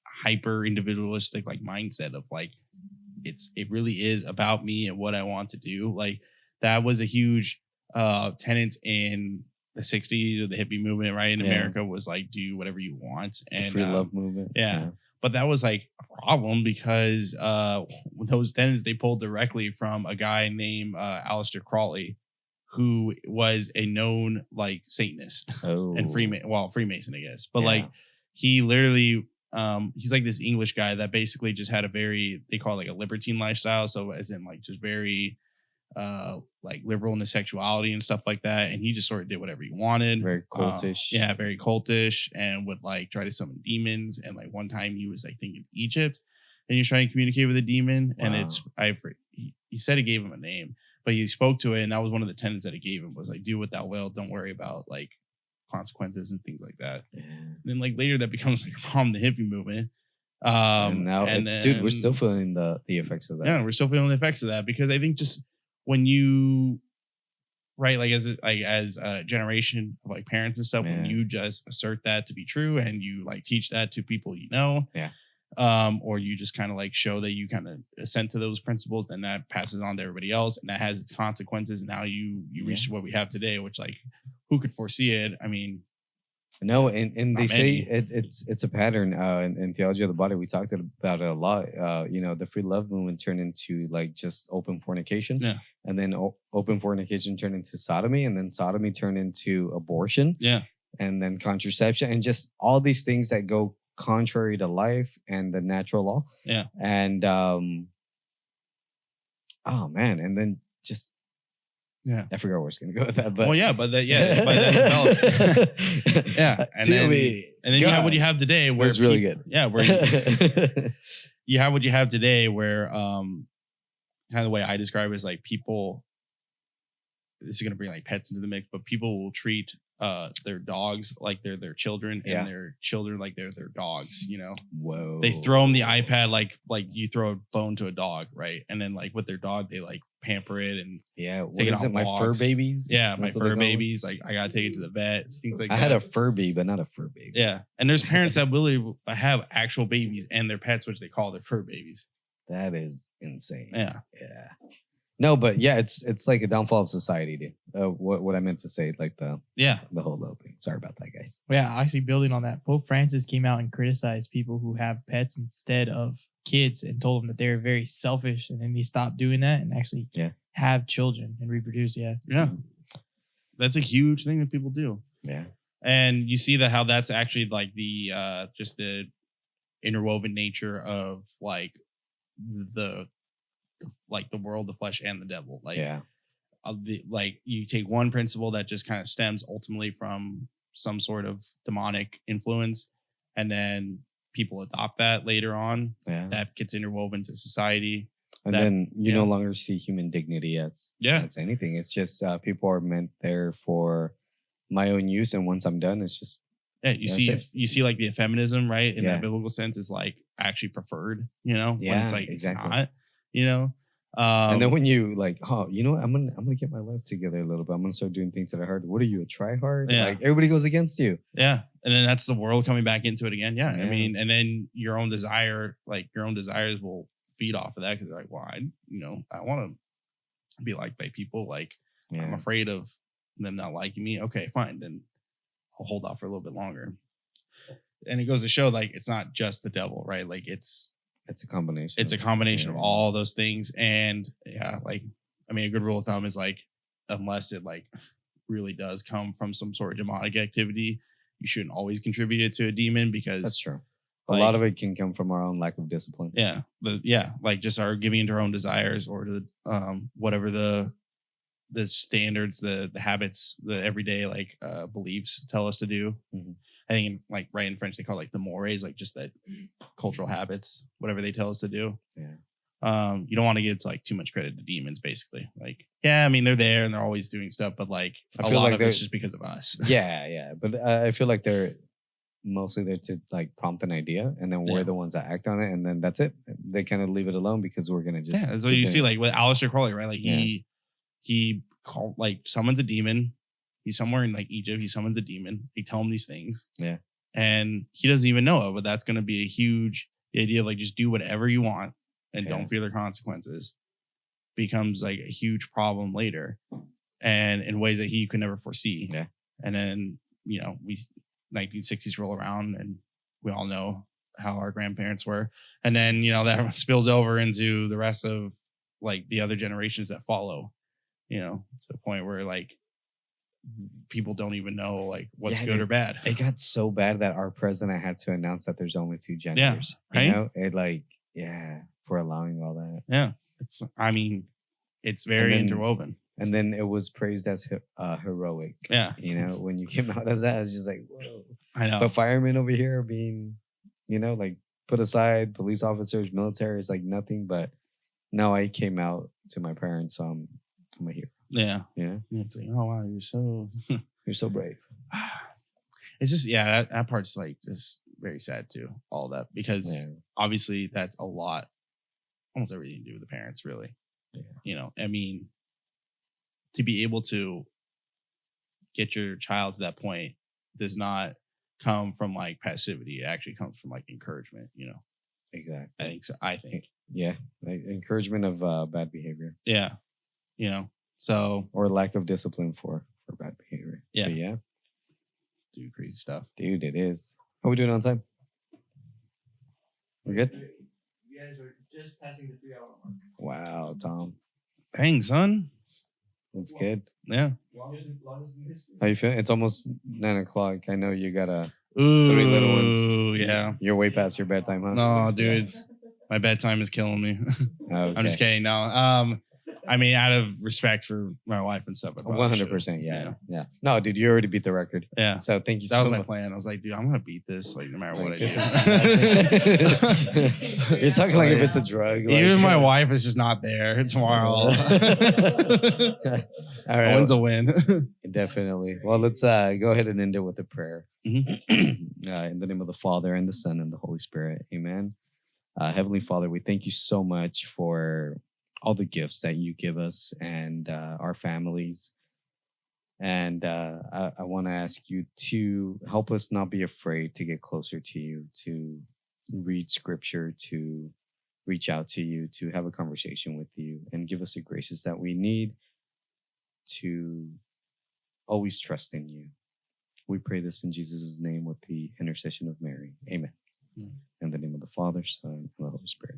hyper individualistic like mindset of like it really is about me and what I want to do. Like that was a huge tenet in the 60s or the hippie movement, right? In America, was like do whatever you want, and the free love movement. Yeah. But that was like a problem because those tenets they pulled directly from a guy named Aleister Crowley, who was a known like Satanist and Freemason, I guess. But like he literally he's like this English guy that basically just had a very, they call it like a libertine lifestyle. So as in like just very like liberal in his sexuality and stuff like that. And he just sort of did whatever he wanted. Very cultish. Very cultish, and would like try to summon demons. And like one time he was, I think, in Egypt and he was trying to communicate with a demon. Wow. And he said he gave him a name, but he spoke to it. And that was one of the tenets that he gave him, was like, do what thou wilt. Don't worry about like consequences and things like that. Yeah. And then like later that becomes like a problem in the hippie movement. And now, dude, we're still feeling the effects of that. Yeah, we're still feeling the effects of that, because I think just when you, right, like as a generation of like parents and stuff, when you just assert that to be true and you like teach that to people, you know, or you just kind of like show that you kind of assent to those principles, then that passes on to everybody else, and that has its consequences. And now you reach what we have today, which like who could foresee it? I mean, no, and they say it's a pattern in theology of the body. We talked about it a lot. You know, the free love movement turned into like just open fornication, and then open fornication turned into sodomy, and then sodomy turned into abortion, and then contraception, and just all these things that go contrary to life and the natural law. And oh man, and then just. I forgot where it's gonna go with that, but but that develops. And then you have what you have today, where it's really good. Where you have what you have today, where kind of the way I describe it is like people. This is gonna bring like pets into the mix, but people will treat their dogs like they're their children, and their children like they're their dogs. You know, whoa! They throw them the iPad like you throw a bone to a dog, right? And then like with their dog, they like pamper it and what is it? My fur babies? My fur babies. Like I gotta take it to the vet. Things like I had a Furby, but not a fur baby. Yeah, and there's parents that really have actual babies and their pets, which they call their fur babies. That is insane. Yeah. No, but it's like a downfall of society, dude. What I meant to say, like the whole little thing. Sorry about that, guys. Well, yeah, actually building on that, Pope Francis came out and criticized people who have pets instead of kids, and told them that they're very selfish, and then they stopped doing that and actually have children and reproduce. That's a huge thing that people do. And you see that how that's actually like the just the interwoven nature of like the world, the flesh, and the devil. Like you take one principle that just kind of stems ultimately from some sort of demonic influence, and then people adopt that later on. That gets interwoven to society, and then you no longer see human dignity as anything. It's just people are meant there for my own use, and once I'm done, it's just you see like the feminism, right, in that biblical sense, is like actually preferred, you know, when it's like it's not, you know. And then when you like, you know what, I'm gonna get my life together a little bit. I'm gonna start doing things that are hard. What are you, a try hard? Like everybody goes against you. And then that's the world coming back into it again. I mean, and then your own desires will feed off of that, because they're like, well, I want to be liked by people. Like I'm afraid of them not liking me. Okay, fine, then I'll hold off for a little bit longer. And it goes to show, like, it's not just the devil, right? Like it's a combination. It's a combination of all those things. And like, I mean, a good rule of thumb is like, unless it like really does come from some sort of demonic activity, you shouldn't always contribute it to a demon, because that's true. A lot of it can come from our own lack of discipline. Yeah. Like just our giving into our own desires or to whatever the standards, the habits, the everyday like beliefs tell us to do. Mm-hmm. I think right in French they call it like the mores, like just the cultural habits, whatever they tell us to do. Yeah. You don't want to give like too much credit to demons, basically. Like, yeah, I mean they're there and they're always doing stuff, but like I feel like it's just because of us. Yeah. But I feel like they're mostly there to like prompt an idea, and then we're the ones that act on it, and then that's it. They kind of leave it alone because we're gonna just so you see like with Aleister Crowley, right? Like he called like summons a demon. He's somewhere in like Egypt. He summons a demon. They tell him these things. Yeah. And he doesn't even know it, but that's going to be a huge, the idea of like just do whatever you want and don't fear the consequences becomes like a huge problem later and in ways that he could never foresee. Yeah. And then, 1960s roll around and we all know how our grandparents were. And then, that spills over into the rest of like the other generations that follow, to the point where like people don't even know like what's good or bad. It got so bad that our president had to announce that there's only two genders. Yeah, right? It like, for allowing all that. Yeah. It's very interwoven. And then it was praised as heroic. Yeah. When you came out as that, I was just like, whoa. I know. But firemen over here are being, like put aside, police officers, military is like nothing. But no, I came out to my parents. I'm a hero. Yeah. Yeah. It's like, oh wow, you're so brave. It's just that part's like just very sad too. All that because obviously that's a lot, almost everything to do with the parents, really. Yeah. To be able to get your child to that point does not come from like passivity. It actually comes from like encouragement. Exactly. I think. Yeah, like encouragement of bad behavior. Yeah. So or lack of discipline for bad behavior. Yeah. So, yeah. Do crazy stuff. Dude, it is. How are we doing on time? We're good? You guys are just passing the 3 hour mark. Wow, Tom. Dang, son. That's good. Yeah. Longest in history. How you feeling? It's almost 9 o'clock. I know you got 3 Ooh, little ones. Yeah. You're way past your bedtime, huh? No, dude. My bedtime is killing me. Okay. I'm just kidding. No. Out of respect for my wife and stuff. 100%. Yeah. No, dude, you already beat the record. Yeah. So thank you that so was much. my plan. I was like, dude, I'm gonna beat this, like no matter what I do. You're talking like if it's a drug. Even my wife is just not there tomorrow. All right. A win's a win. Definitely. Well, let's go ahead and end it with a prayer. Mm-hmm. In the name of the Father and the Son and the Holy Spirit. Amen. Heavenly Father, we thank you so much for all the gifts that you give us and our families. And I want to ask you to help us not be afraid to get closer to you, to read scripture, to reach out to you, to have a conversation with you, and give us the graces that we need to always trust in you. We pray this in Jesus' name with the intercession of Mary. Amen. In the name of the Father, Son, and the Holy Spirit.